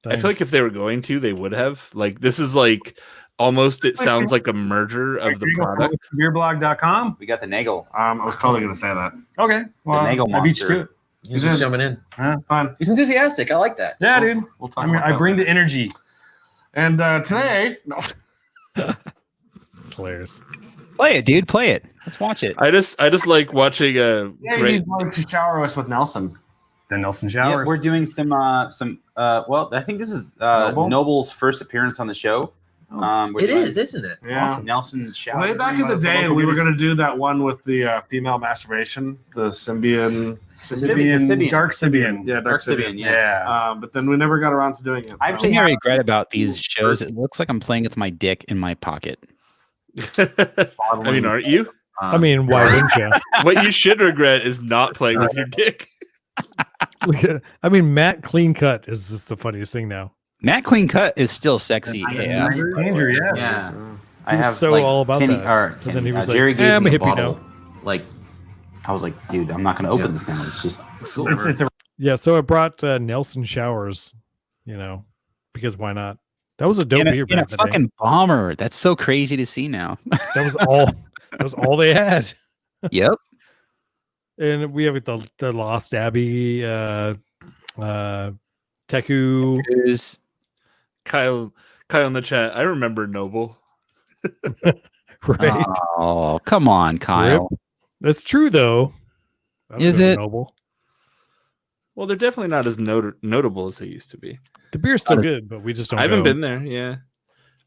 Speaker 2: I feel like if they were going to, they would have. Like this is like almost. It sounds like a merger of the product.
Speaker 5: Beerblog.com.
Speaker 6: We got the Nagel.
Speaker 5: I was totally going to say that.
Speaker 6: Okay.
Speaker 5: Well,
Speaker 6: the Nagel
Speaker 5: I beat you
Speaker 6: monster.
Speaker 5: to it.
Speaker 7: He's just jumping in.
Speaker 5: Fine.
Speaker 7: He's enthusiastic. I like that.
Speaker 5: Yeah, dude.
Speaker 6: We'll talk
Speaker 5: I mean,
Speaker 6: about
Speaker 5: I
Speaker 6: that
Speaker 5: bring
Speaker 6: later.
Speaker 5: the energy. And today,
Speaker 4: It's hilarious.
Speaker 3: Play it, dude. Play it. Let's watch it.
Speaker 2: I just like watching a
Speaker 5: yeah,
Speaker 2: great.
Speaker 5: he's going to shower us with Nelson. The Nelson
Speaker 6: Yeah,
Speaker 5: showers.
Speaker 6: we're doing some. Well, I think this is Noble's first appearance on the show. We're
Speaker 7: It
Speaker 6: doing
Speaker 7: is, isn't it?
Speaker 5: Yeah.
Speaker 6: Awesome. Nelson shower.
Speaker 5: Way back in the day, we were going to do that one with the female masturbation, the Symbian.
Speaker 6: Sibian.
Speaker 5: Dark Sibian. Yeah,
Speaker 6: Dark Sibian, yes.
Speaker 5: Yeah. But then we never got around to doing it.
Speaker 6: I
Speaker 3: The
Speaker 6: actually
Speaker 3: thing I
Speaker 6: have-
Speaker 3: regret about these shows, it looks like I'm playing with my dick in my pocket.
Speaker 2: I mean, aren't you?
Speaker 4: I mean, why wouldn't you?
Speaker 2: What you should regret is not playing with your dick.
Speaker 4: Look at, I mean, Matt Clean Cut is just the funniest thing now.
Speaker 3: Matt Clean Cut is still sexy. Yeah.
Speaker 5: Andrew, yes.
Speaker 6: Yeah. I
Speaker 4: He was
Speaker 6: have
Speaker 4: so
Speaker 6: like,
Speaker 4: all about
Speaker 6: Kenny,
Speaker 4: that.
Speaker 6: Or
Speaker 4: But then
Speaker 6: Kenny,
Speaker 4: he was like,
Speaker 6: Jerry gave
Speaker 4: I'm a
Speaker 6: me a
Speaker 4: hippie
Speaker 6: bottle.
Speaker 4: now.
Speaker 6: Like, I was like, dude, I'm not going to open this now. It's just
Speaker 5: It's a
Speaker 4: Yeah, so I brought Nelson showers, because why not? That was a dope beer
Speaker 3: In a
Speaker 4: back in the day.
Speaker 3: fucking bomber. That's so crazy to see now.
Speaker 4: That was all. That was all they had.
Speaker 3: Yep.
Speaker 4: And we have the Lost Abbey, Teku.
Speaker 3: There's-
Speaker 2: Kyle in the chat. I remember Noble.
Speaker 4: Right.
Speaker 3: Oh, come on, Kyle.
Speaker 4: That's true though. That was
Speaker 3: Is it?
Speaker 4: Noble.
Speaker 2: Well, they're definitely not as notable as they used to be.
Speaker 4: The beer's still
Speaker 3: Not as-
Speaker 4: good, but we just don't.
Speaker 2: I haven't
Speaker 4: go.
Speaker 2: been there. Yeah.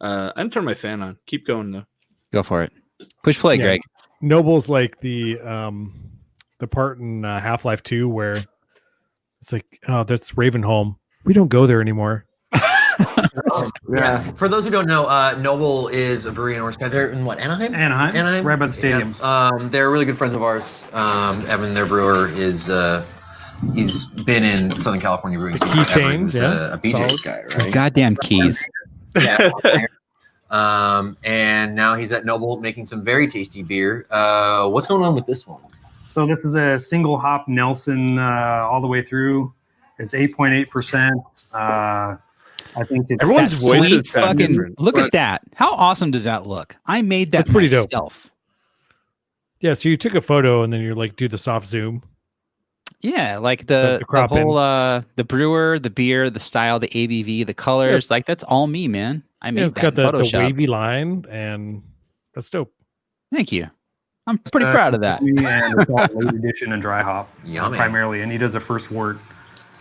Speaker 2: I didn't turn my fan on. Keep going though.
Speaker 3: Go for it. Push play,
Speaker 4: Yeah.
Speaker 3: Greg.
Speaker 4: Noble's like the part in Half-Life 2 where it's like, oh, that's Ravenholm. We don't go there anymore.
Speaker 7: Yeah. For those who don't know, Noble is a brewery in Orange County. They're in what, Anaheim?
Speaker 5: Anaheim, right by the stadiums.
Speaker 7: Yeah. They're really good friends of ours. Evan, their brewer, is he's been in Southern California brewing scene forever.
Speaker 4: Keychain,
Speaker 7: He was
Speaker 4: yeah.
Speaker 7: a BJ's
Speaker 4: Solid.
Speaker 7: guy,
Speaker 3: Those
Speaker 7: right?
Speaker 3: goddamn keys.
Speaker 7: Yeah. And now he's at Noble making some very tasty beer. What's going on with this one?
Speaker 5: So this is a single hop Nelson all the way through. It's 8.8%. I think it's
Speaker 2: Everyone's
Speaker 3: That
Speaker 2: voices
Speaker 3: sweet
Speaker 2: sound
Speaker 3: fucking
Speaker 2: different.
Speaker 3: look at that. How awesome does that look? I made that
Speaker 4: That's pretty dope.
Speaker 3: myself.
Speaker 4: Yeah, so you took a photo and then you're like, do the soft zoom.
Speaker 3: Yeah, like
Speaker 4: The
Speaker 3: the
Speaker 4: crop in.
Speaker 3: whole the brewer, the beer, the style, the ABV, the colors, like that's all me, man. I made
Speaker 4: Yeah, it's
Speaker 3: that
Speaker 4: got
Speaker 3: in
Speaker 4: the
Speaker 3: Photoshop.
Speaker 4: wavy line, and that's dope.
Speaker 3: Thank you. I'm pretty proud of that.
Speaker 5: And it's all late edition and dry hop
Speaker 7: Yummy.
Speaker 5: primarily, and he does a first wort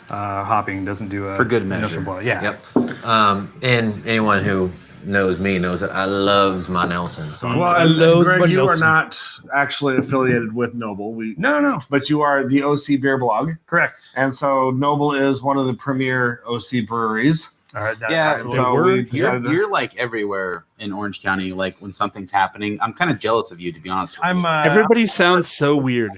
Speaker 5: hopping. Doesn't do a
Speaker 6: For good
Speaker 5: initial
Speaker 6: measure.
Speaker 5: boil. Yeah.
Speaker 7: Yep. And anyone who knows me knows that I loves my Nelson. So I'm
Speaker 5: Well,
Speaker 4: I
Speaker 5: and
Speaker 4: love
Speaker 5: Greg,
Speaker 4: Bud
Speaker 5: you are
Speaker 4: Nelson.
Speaker 5: not actually affiliated with Noble.
Speaker 7: no.
Speaker 5: But you are the OC Beer Blog,
Speaker 7: Correct.
Speaker 5: and so Noble is one of the premier OC breweries.
Speaker 7: All right.
Speaker 6: Yeah,
Speaker 5: absolutely. So we decided to-
Speaker 6: you're like everywhere in Orange County. Like when something's happening, I'm kind of jealous of you, to be honest. With
Speaker 5: I'm
Speaker 6: you.
Speaker 2: Everybody sounds so weird.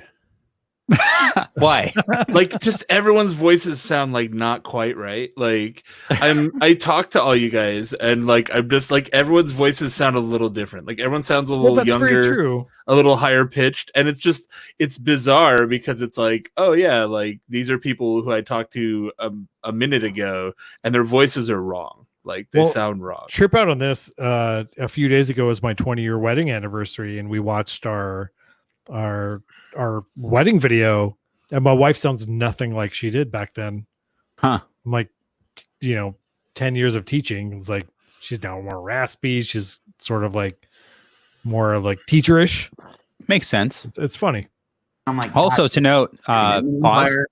Speaker 3: Why?
Speaker 2: Like just everyone's voices sound like not quite right. Like I talk to all you guys and like I'm just like everyone's voices sound a little different. Like everyone sounds a
Speaker 4: Well,
Speaker 2: little
Speaker 4: that's very
Speaker 2: younger,
Speaker 4: true.
Speaker 2: a little higher pitched, and it's bizarre because it's like, oh yeah, like these are people who I talked to a minute ago and their voices are wrong. Like they
Speaker 4: Well,
Speaker 2: sound wrong.
Speaker 4: Trip out on this. A few days ago was my 20-year wedding anniversary, and we watched our wedding video. And my wife sounds nothing like she did back then.
Speaker 3: Huh.
Speaker 4: I'm like, 10 years of teaching. It's like she's now more raspy. She's sort of like more like teacherish.
Speaker 3: Makes sense.
Speaker 4: It's funny.
Speaker 6: I'm like,
Speaker 3: Also
Speaker 6: God,
Speaker 3: to note, pause.
Speaker 5: Empire.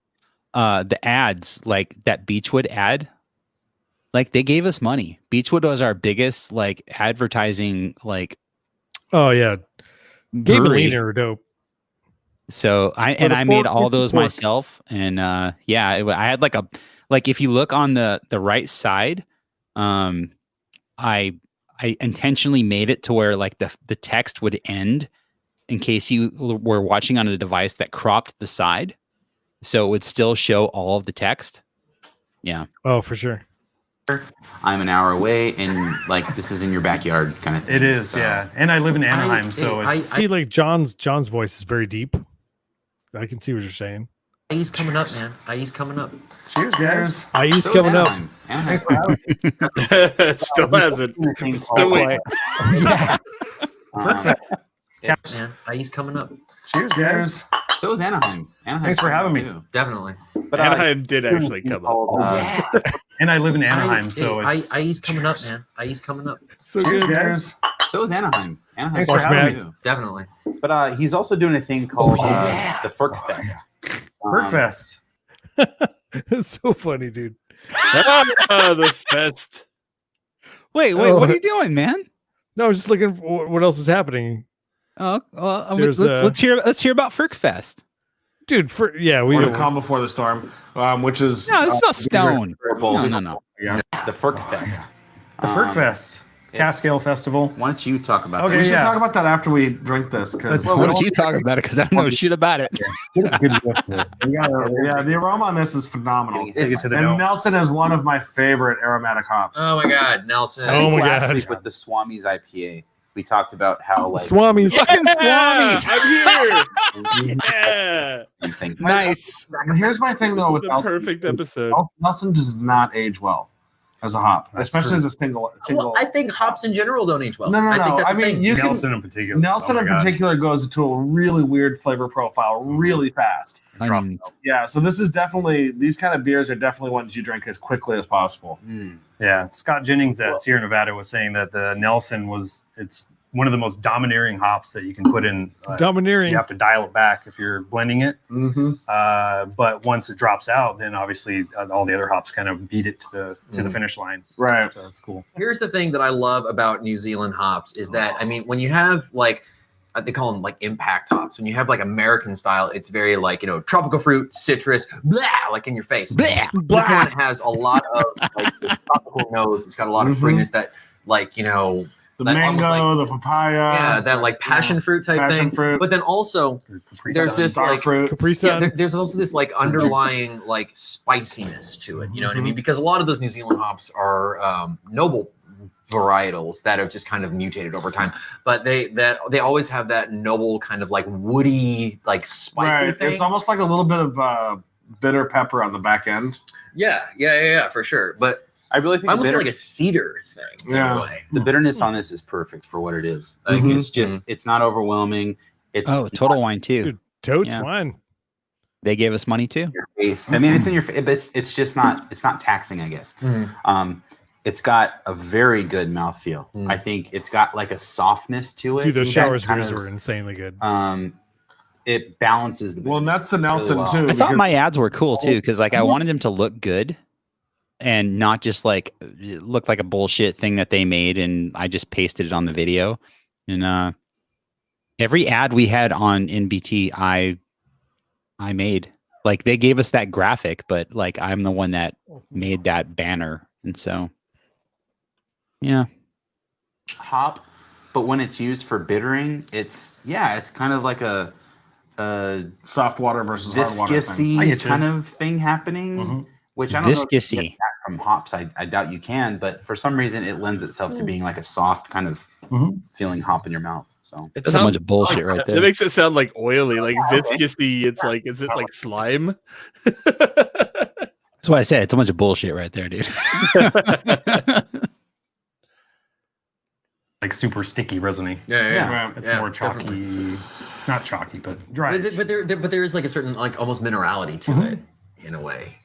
Speaker 3: The ads, like that Beechwood ad, like they gave us money. Beechwood was our biggest like advertising like
Speaker 4: Oh yeah, Gabe and
Speaker 3: brewery.
Speaker 4: Lena are dope.
Speaker 3: So I made all those myself, and I had like if you look on the right side, I intentionally made it to where like the text would end in case you were watching on a device that cropped the side, so it would still show all of the text. Yeah.
Speaker 4: Oh, for sure.
Speaker 6: I'm an hour away, and like this is in your backyard, kind of thing.
Speaker 5: It is,
Speaker 6: So,
Speaker 5: yeah. And I live in Anaheim, so it's
Speaker 4: See, like John's voice is very deep. I can see what you're saying.
Speaker 7: IE's coming up, man. IE's coming up.
Speaker 5: cheers, guys.
Speaker 4: IE's
Speaker 6: so is
Speaker 4: coming up.
Speaker 6: Anaheim. Anaheim.
Speaker 2: It still hasn't. Still waiting.
Speaker 6: Um,
Speaker 7: Man, IE's coming up.
Speaker 5: Cheers, guys.
Speaker 6: so is Anaheim.
Speaker 5: Thanks for having me.
Speaker 6: Too.
Speaker 7: Definitely.
Speaker 6: But
Speaker 2: Anaheim did actually come up.
Speaker 5: And I live in Anaheim, so it's
Speaker 7: IE's coming up, man. IE's coming up.
Speaker 4: So
Speaker 5: cheers,
Speaker 4: good.
Speaker 5: guys.
Speaker 6: so is Anaheim. Anaheim.
Speaker 5: Thanks for having
Speaker 6: me.
Speaker 5: me.
Speaker 7: Definitely.
Speaker 6: But he's also doing a thing called the Ferk Fest.
Speaker 5: Bergfest.
Speaker 4: It's so funny, dude.
Speaker 2: The fest.
Speaker 3: Wait, what are you doing, man?
Speaker 4: No, I was just looking for what else is happening,
Speaker 3: Oh, well,
Speaker 4: There's,
Speaker 3: let's hear about FerkFest.
Speaker 4: dude. We
Speaker 8: Or the calm before the storm, which is
Speaker 3: No, this is about Stone.
Speaker 6: Purple.
Speaker 3: No.
Speaker 6: The Ferk Fest.
Speaker 5: The Ferkfest. Cascale Festival.
Speaker 6: Why don't you talk about
Speaker 5: Okay,
Speaker 8: we
Speaker 6: that?
Speaker 8: should
Speaker 5: yeah.
Speaker 8: talk about that after we drink this, because
Speaker 3: Why don't you talk about it? Because I don't know shit about it.
Speaker 8: yeah, the aroma on this is phenomenal.
Speaker 5: Take it to the
Speaker 8: And
Speaker 5: dome.
Speaker 8: Nelson is one of my favorite aromatic hops.
Speaker 7: Oh my God, Nelson.
Speaker 4: Oh my
Speaker 6: Last
Speaker 4: God.
Speaker 6: week with the Swami's IPA, we talked about how like
Speaker 4: Swamis.
Speaker 3: Fucking
Speaker 2: Yeah,
Speaker 3: Swamis.
Speaker 2: I'm here. Yeah.
Speaker 6: you think
Speaker 3: Nice.
Speaker 8: Here's my thing though with
Speaker 2: The
Speaker 8: Nelson.
Speaker 2: perfect episode.
Speaker 8: Nelson does not age well as a hop, especially as a single.
Speaker 7: Well, I think hops in general don't age well.
Speaker 8: No.
Speaker 7: I think that's
Speaker 8: I
Speaker 7: the
Speaker 8: mean,
Speaker 7: thing.
Speaker 8: you can.
Speaker 5: Nelson in particular.
Speaker 8: Nelson
Speaker 5: Oh my
Speaker 8: in
Speaker 5: God.
Speaker 8: particular goes into a really weird flavor profile really fast.
Speaker 3: Onions.
Speaker 8: Yeah, so this is definitely, these kind of beers are definitely ones you drink as quickly as possible.
Speaker 5: Yeah, Scott Jennings at Sierra Nevada was saying that the Nelson it's one of the most domineering hops that you can put in.
Speaker 4: Domineering.
Speaker 5: You have to dial it back if you're blending it.
Speaker 8: Mm-hmm.
Speaker 5: But once it drops out, then obviously all the other hops kind of beat it to the finish line.
Speaker 8: Right.
Speaker 5: So that's cool.
Speaker 7: Here's the thing that I love about New Zealand hops is that, I mean, when you have like, they call them like impact hops. When you have like American style, it's very like, tropical fruit, citrus, blah, like in your face.
Speaker 3: Blah.
Speaker 7: This one has a lot of like the tropical notes. It's got a lot of fruitiness that like,
Speaker 8: The
Speaker 7: Like, almost
Speaker 8: mango, the papaya.
Speaker 7: yeah, that like passion fruit type
Speaker 8: passion
Speaker 7: thing.
Speaker 8: fruit.
Speaker 7: But then also there's this
Speaker 8: Star
Speaker 7: like
Speaker 8: fruit.
Speaker 4: Capri Sun.
Speaker 7: there's also this like underlying like spiciness to it. You know what I mean? Because a lot of those New Zealand hops are noble varietals that have just kind of mutated over time. But they always have that noble kind of like woody, like spicy
Speaker 8: Right.
Speaker 7: thing.
Speaker 8: It's almost like a little bit of bitter pepper on the back end.
Speaker 7: Yeah, for sure. But
Speaker 6: I really think
Speaker 7: I
Speaker 6: the,
Speaker 7: almost feel like a cedar thing. In
Speaker 8: Yeah.
Speaker 7: a way.
Speaker 6: the bitterness on this is perfect for what it is. Like
Speaker 8: Mhm.
Speaker 6: it's just it's not overwhelming. It's
Speaker 3: Total Wine too.
Speaker 4: Dude, Toad's
Speaker 3: Yeah.
Speaker 4: wine.
Speaker 3: They gave us money too.
Speaker 6: in your face. I mean, it's in your face. It's just not. It's not taxing, I guess. It's got a very good mouthfeel. I think it's got like a softness to it.
Speaker 4: Dude, those
Speaker 6: that
Speaker 4: showers
Speaker 6: kind
Speaker 4: beers
Speaker 6: of,
Speaker 4: were insanely good.
Speaker 6: It balances the.
Speaker 8: Well, and that's the Nelson
Speaker 6: well.
Speaker 8: too.
Speaker 3: I thought
Speaker 8: because-
Speaker 3: my ads were cool too, because like I wanted them to look good and not just like it looked like a bullshit thing that they made and I just pasted it on the video. And every ad we had on NBT I made. Like they gave us that graphic, but like I'm the one that made that banner. And so yeah.
Speaker 6: hop, but when it's used for bittering, it's kind of like a
Speaker 8: soft water versus hard water thing.
Speaker 5: I
Speaker 6: viscousy
Speaker 5: get you.
Speaker 6: kind of thing happening, which I don't know if you can
Speaker 3: Viscousy.
Speaker 6: get that from hops. I doubt you can, but for some reason it lends itself to being like a soft kind of feeling hop in your mouth. So
Speaker 2: It
Speaker 3: That's a bunch of bullshit right
Speaker 2: That
Speaker 3: there.
Speaker 2: makes it sound like oily, like
Speaker 6: okay.
Speaker 2: viscousy. It's like, is it like slime?
Speaker 3: That's why I said it's a bunch of bullshit right there, dude.
Speaker 5: like super sticky, resiny.
Speaker 7: Yeah.
Speaker 5: It's more chalky,
Speaker 7: definitely.
Speaker 5: not chalky, but dry.
Speaker 7: But there is like a certain like almost minerality to it in a way,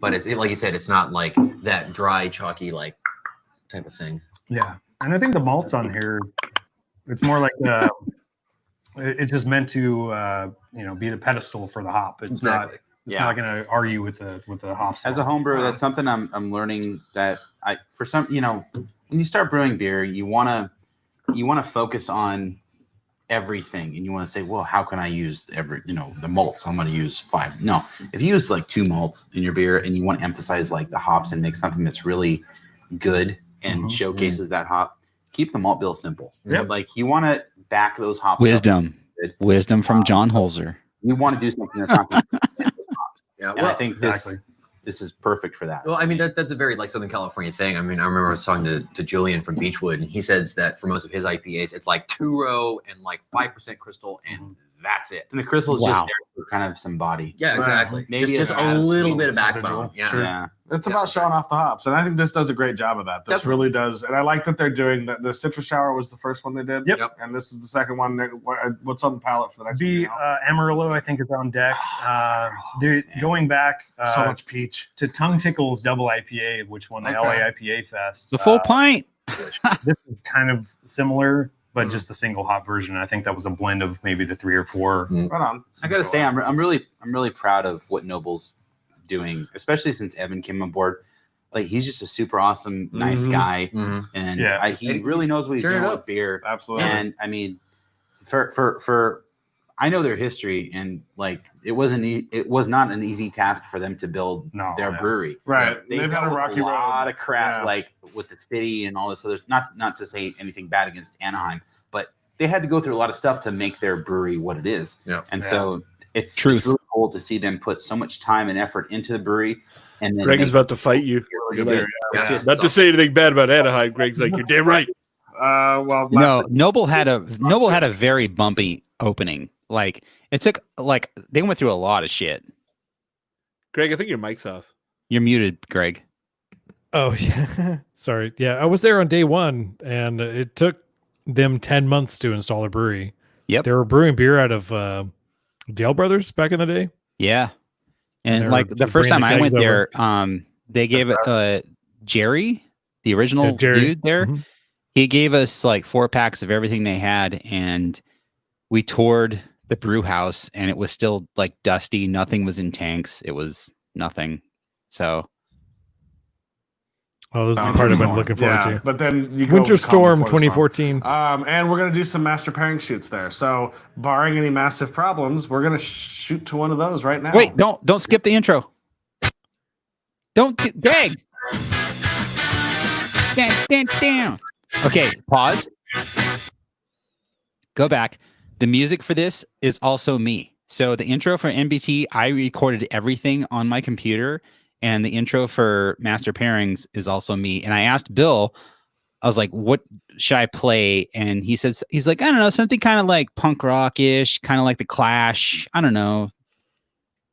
Speaker 7: But it's like you said, it's not like that dry, chalky like type of thing.
Speaker 5: Yeah, and I think the malts on here, it's more like it's just meant to be the pedestal for the hop. It's not. It's not going to argue with the hops.
Speaker 6: As a home brewer, that's something I'm learning that when you start brewing beer, you want to focus on everything, and you want to say, well, how can I use the malts? I'm going to use 5. No, if you use like 2 malts in your beer, and you want to emphasize like the hops and make something that's really good and showcases that hop, keep the malt bill simple. Like you want to back those hops.
Speaker 3: Wisdom from John Holzer.
Speaker 6: You want to do something that's not.
Speaker 7: Yeah,
Speaker 6: and I think this is perfect for that.
Speaker 7: Well, I mean, that's a very like Southern California thing. I mean, I remember I was talking to Julian from Beechwood, and he says that for most of his IPAs, it's like 2-row and like 5% crystal, and that's it.
Speaker 6: And the crystal is just there for kind of some body.
Speaker 7: Yeah, exactly.
Speaker 6: Maybe
Speaker 7: just a little bit of backbone.
Speaker 6: Yeah.
Speaker 8: It's about showing off the hops, and I think this does a great job of that. This really does, and I like that they're doing that. The citrus shower was the first one they did.
Speaker 5: Yep.
Speaker 8: And this is the second one. What's on the palette for the next
Speaker 5: one? Amarillo, I think, is on deck. They're going back
Speaker 8: so much peach
Speaker 5: to Tongue Tickle's double IPA, which won the LA IPA Fest.
Speaker 3: The full pint.
Speaker 5: This is kind of similar, but just the single hop version. I think that was a blend of maybe the 3 or 4.
Speaker 8: Right on.
Speaker 6: I gotta say, I'm really proud of what Noble's doing, especially since Evan came on board. Like he's just a super awesome, nice guy, and he really knows what he's doing with beer.
Speaker 8: Absolutely.
Speaker 6: And I mean, for I know their history, and like it was not an easy task for them to build their brewery.
Speaker 8: Right.
Speaker 6: They've had a rocky road. A lot of crap, like with the city and all this other. Not to say anything bad against Anaheim, but they had to go through a lot of stuff to make their brewery what it is.
Speaker 7: Yeah.
Speaker 6: And so it's really cool to see them put so much time and effort into the brewery. And then
Speaker 2: Greg is about to fight you. Not to say anything bad about Anaheim. Greg's like, you're damn right.
Speaker 3: Noble had a very bumpy opening. Like it took they went through a lot of shit.
Speaker 2: Greg, I think your mic's off.
Speaker 3: You're muted, Greg.
Speaker 4: Oh yeah. Sorry. Yeah, I was there on day 1, and it took them 10 months to install a brewery.
Speaker 3: Yep.
Speaker 4: They were brewing beer out of Dale Brothers back in the day.
Speaker 3: Yeah. And like the first time I went there, they gave it Jerry, the original dude there. Mm-hmm. He gave us like 4 packs of everything they had, and we toured the brew house, and it was still like dusty. Nothing was in tanks. It was nothing. So.
Speaker 4: Oh, this is the part I've been looking forward to.
Speaker 8: But then you go
Speaker 4: Winter Storm 2014.
Speaker 8: And we're going to do some master pairing shoots there. So, barring any massive problems, we're going to shoot to one of those right now.
Speaker 3: Wait, don't skip the intro. Greg. Damn. Okay, pause. Go back. The music for this is also me. So the intro for NBT, I recorded everything on my computer. And the intro for Master Pairings is also me. And I asked Bill, I was like, what should I play? And he's like, I don't know, something kind of like punk rock-ish, kind of like the Clash. I don't know.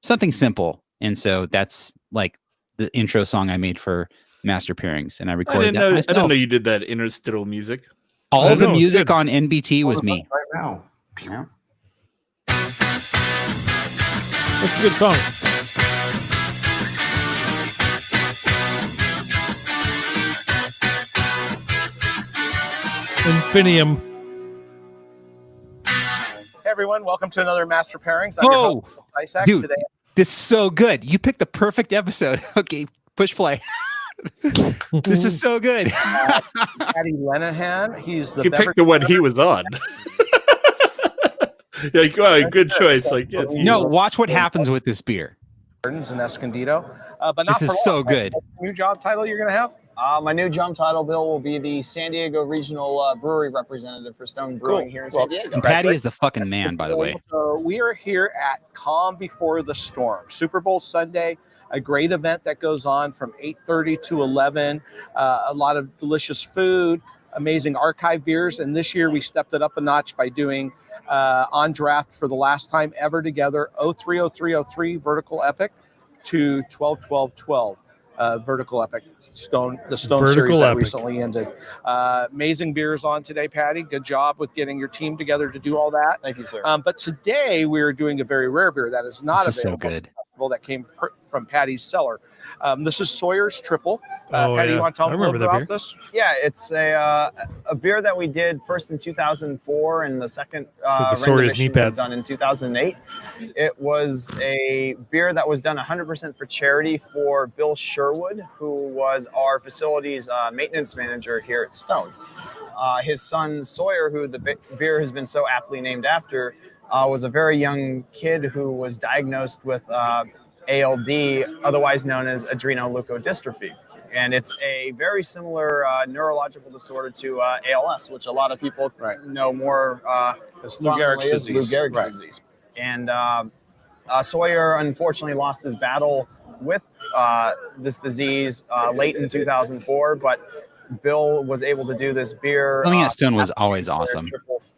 Speaker 3: Something simple. And so that's like the intro song I made for Master Pairings. And I recorded that myself.
Speaker 2: I didn't know you did that interstitial music.
Speaker 3: All the music on NBT was me.
Speaker 8: Right now.
Speaker 6: Yeah.
Speaker 4: That's a good song. Infinium.
Speaker 9: Hey everyone, welcome to another Master Pairings.
Speaker 3: I'm your host,
Speaker 9: Isaac.
Speaker 3: Dude,
Speaker 9: today.
Speaker 3: This is so good. You picked the perfect episode. Okay, push play. This is so good.
Speaker 9: Patty Lenahan. He's the
Speaker 2: You picked the one he was on. Like, well, good choice. Like,
Speaker 3: watch what happens with this beer.
Speaker 9: Gardens in Escondido. But not
Speaker 3: this is so good.
Speaker 9: New job title you're going to have?
Speaker 10: My new job title, Bill, will be the San Diego Regional Brewery Representative for Stone Brewing here in San Diego.
Speaker 3: And Patty is the fucking man, by the way.
Speaker 9: So we are here at Calm Before the Storm, Super Bowl Sunday, a great event that goes on from 8:30 to 11. A lot of delicious food, amazing archive beers. And this year we stepped it up a notch by doing on draft for the last time ever together, 030303 Vertical Epic to 121212. Vertical Epic Stone, the Stone
Speaker 4: Vertical
Speaker 9: series that
Speaker 4: Epic.
Speaker 9: recently ended. Amazing beers on today, Patty. Good job with getting your team together to do all that.
Speaker 10: Thank you, sir.
Speaker 9: But today we're doing a very rare beer that is not
Speaker 3: This is so
Speaker 9: available
Speaker 3: good.
Speaker 9: at the festival that came from Patty's cellar. This is Sawyer's Triple.
Speaker 4: Oh,
Speaker 9: Patty,
Speaker 4: yeah.
Speaker 9: you want to tell
Speaker 4: I
Speaker 9: them a little
Speaker 4: remember
Speaker 9: bit
Speaker 4: that
Speaker 9: about this?
Speaker 10: Yeah, it's a beer that we did first in 2004, and the second
Speaker 4: the Sawyer's
Speaker 10: rendition
Speaker 4: knee
Speaker 10: was
Speaker 4: pads.
Speaker 10: done in 2008. It was a beer that was done 100% for charity for Bill Sherwood, who was our facilities maintenance manager here at Stone. His son Sawyer, who the beer has been so aptly named after, was a very young kid who was diagnosed with ALD, otherwise known as adrenoleukodystrophy. And it's a very similar neurological disorder to ALS, which a lot of people know more
Speaker 9: It's Lou Gehrig's
Speaker 10: as Lou
Speaker 9: disease.
Speaker 10: Gehrig's
Speaker 9: Right.
Speaker 10: disease. And Sawyer unfortunately lost his battle with this disease late in 2004, but Bill was able to do this beer.
Speaker 3: Filming at Stone was always awesome.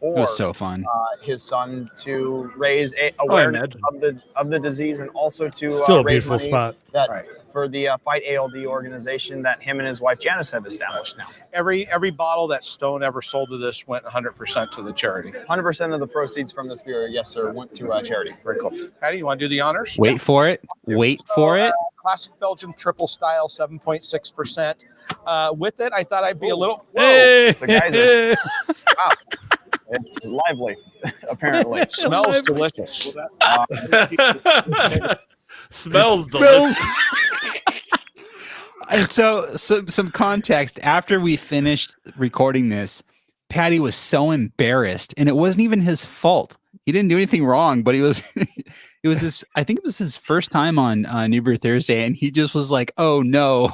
Speaker 3: It was so fun.
Speaker 10: His son to raise
Speaker 2: I
Speaker 10: awareness
Speaker 2: imagine.
Speaker 10: of the disease, and also to
Speaker 4: Still a
Speaker 10: raise
Speaker 4: beautiful
Speaker 10: money
Speaker 4: spot.
Speaker 10: that for the Fight ALD organization that him and his wife Janice have established now.
Speaker 9: Every bottle that Stone ever sold to this went 100% to the charity.
Speaker 10: 100% of the proceeds from this beer, yes sir, went to charity.
Speaker 9: Very cool. Patty, you want to do the honors?
Speaker 3: Wait for it. Wait for it.
Speaker 9: Classic Belgian triple style, 7.6%. With it, I thought I'd be a little. Whoa!
Speaker 4: Hey!
Speaker 10: It's a geyser. Wow. It's lively, apparently.
Speaker 9: Smells delicious.
Speaker 2: Smells delicious.
Speaker 3: And so some context. After we finished recording this, Patty was so embarrassed, and it wasn't even his fault. He didn't do anything wrong, but he was. It was his. I think it was his first time on New Brew Thursday, and he just was like, "Oh no."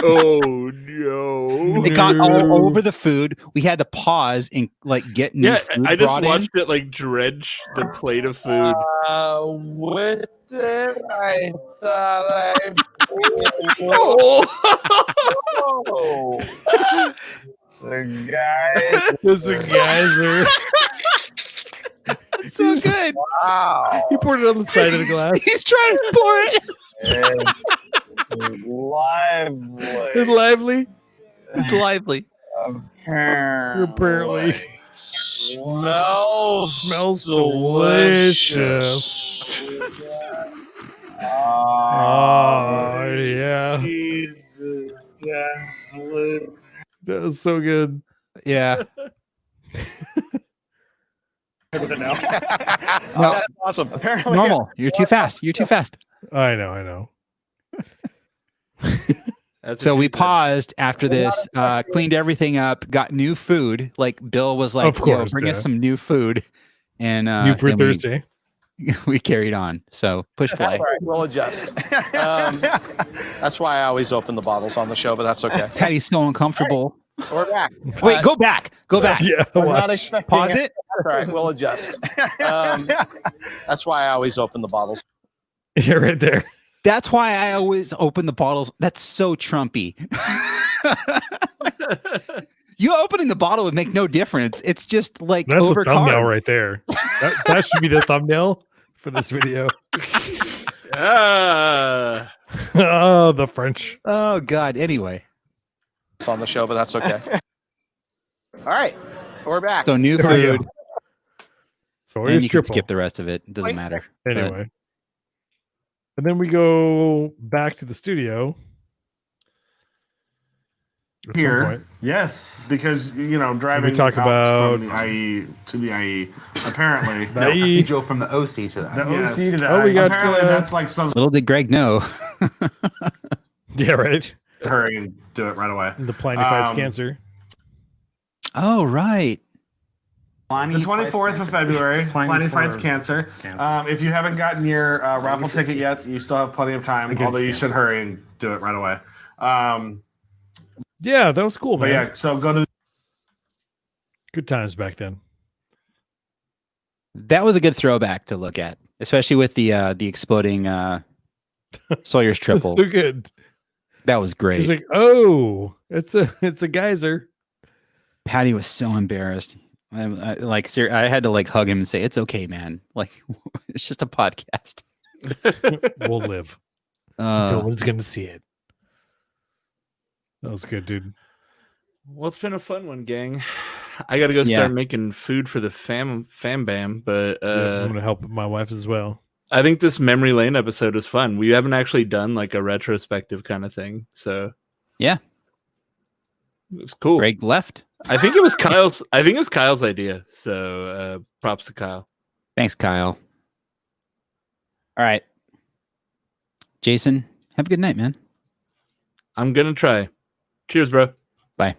Speaker 2: Oh no!
Speaker 3: It got all over the food. We had to pause and like get new food
Speaker 2: I just
Speaker 3: brought in.
Speaker 2: watched it like drench the plate of food.
Speaker 9: With it, I thought I'd
Speaker 2: Oh,
Speaker 10: It's a guy.
Speaker 4: This is a geyser.
Speaker 3: It's so good.
Speaker 10: Wow.
Speaker 4: He poured it on the side of the glass.
Speaker 3: He's trying to pour it.
Speaker 10: It's lively.
Speaker 4: It's lively.
Speaker 3: It's lively.
Speaker 4: Apparently.
Speaker 9: smells
Speaker 4: delicious. Oh, yeah. That was so good.
Speaker 3: Yeah.
Speaker 10: No,
Speaker 9: That's awesome.
Speaker 10: apparently.
Speaker 3: Normal. You're too fast. You're too fast.
Speaker 4: I know.
Speaker 2: that's
Speaker 3: So
Speaker 2: what
Speaker 3: we
Speaker 2: she said.
Speaker 3: paused after this, cleaned everything up, got new food. Like Bill was like,
Speaker 4: Of course,
Speaker 3: bring us
Speaker 4: yeah.
Speaker 3: some new food. And
Speaker 4: New for
Speaker 3: then we-
Speaker 4: Thursday.
Speaker 3: we carried on. So push play.
Speaker 9: All right, we'll adjust. That's why I always open the bottles on the show, but that's okay.
Speaker 3: Patty's so uncomfortable.
Speaker 9: We're back.
Speaker 3: Wait, go back. Go back.
Speaker 4: Yeah,
Speaker 10: Was not
Speaker 4: watch.
Speaker 10: expecting
Speaker 3: Pause it.
Speaker 9: All right, we'll adjust. That's why I always open the bottles.
Speaker 4: Yeah, right there.
Speaker 3: That's why I always open the bottles. That's so Trumpy. You opening the bottle would make no difference. It's just like
Speaker 4: That's the
Speaker 3: overcarb.
Speaker 4: thumbnail right there. That should be the thumbnail for this video.
Speaker 2: Ah.
Speaker 4: Oh, the French.
Speaker 3: Oh God. Anyway,
Speaker 9: It's on the show, but that's okay. All right, we're back.
Speaker 3: so new
Speaker 4: There we go.
Speaker 3: food,
Speaker 4: So
Speaker 3: and
Speaker 4: it's
Speaker 3: you can
Speaker 4: triple.
Speaker 3: skip the rest of it. It doesn't matter. But
Speaker 4: Anyway. And then we go back to the studio. At some
Speaker 8: Here.
Speaker 4: point.
Speaker 8: Yes, because driving
Speaker 4: talk
Speaker 8: out
Speaker 4: about-
Speaker 8: from the IE to the IE. Apparently,
Speaker 4: Bye.
Speaker 6: You drove from the OC to
Speaker 8: the
Speaker 6: that.
Speaker 8: OC to the
Speaker 4: Oh, we
Speaker 8: IE.
Speaker 4: got,
Speaker 8: Apparently, that's like some
Speaker 3: little did Greg know.
Speaker 4: Yeah, right.
Speaker 8: hurry and do it right away.
Speaker 4: The Pliny fights
Speaker 8: Um,
Speaker 4: cancer.
Speaker 3: Oh right.
Speaker 8: The 24th of February, Pliny Fights Cancer. If you haven't gotten your raffle ticket yet, you still have plenty of time, although you should hurry and do it right away.
Speaker 4: Yeah, that was cool,
Speaker 8: But
Speaker 4: man.
Speaker 8: yeah, so go to
Speaker 4: Good times back then.
Speaker 3: That was a good throwback to look at, especially with the exploding Sawyer's
Speaker 4: That's
Speaker 3: triple.
Speaker 4: so good.
Speaker 3: That was great.
Speaker 4: He's like, oh, it's a geyser.
Speaker 3: Patty was so embarrassed. I had to like hug him and say, "It's okay, man. Like, it's just a podcast."
Speaker 4: We'll live. No one's gonna see it. That was good, dude.
Speaker 2: Well, it's been a fun one, gang. I got to go start making food for the fam bam, but
Speaker 4: I'm gonna help my wife as well.
Speaker 2: I think this memory lane episode was fun. We haven't actually done like a retrospective kind of thing, so
Speaker 3: yeah,
Speaker 2: it was cool.
Speaker 3: Greg left.
Speaker 2: I think it was Kyle's. I think it was Kyle's idea. So props to Kyle.
Speaker 3: Thanks, Kyle. All right, Jason. Have a good night, man.
Speaker 2: I'm gonna try. Cheers, bro.
Speaker 3: Bye.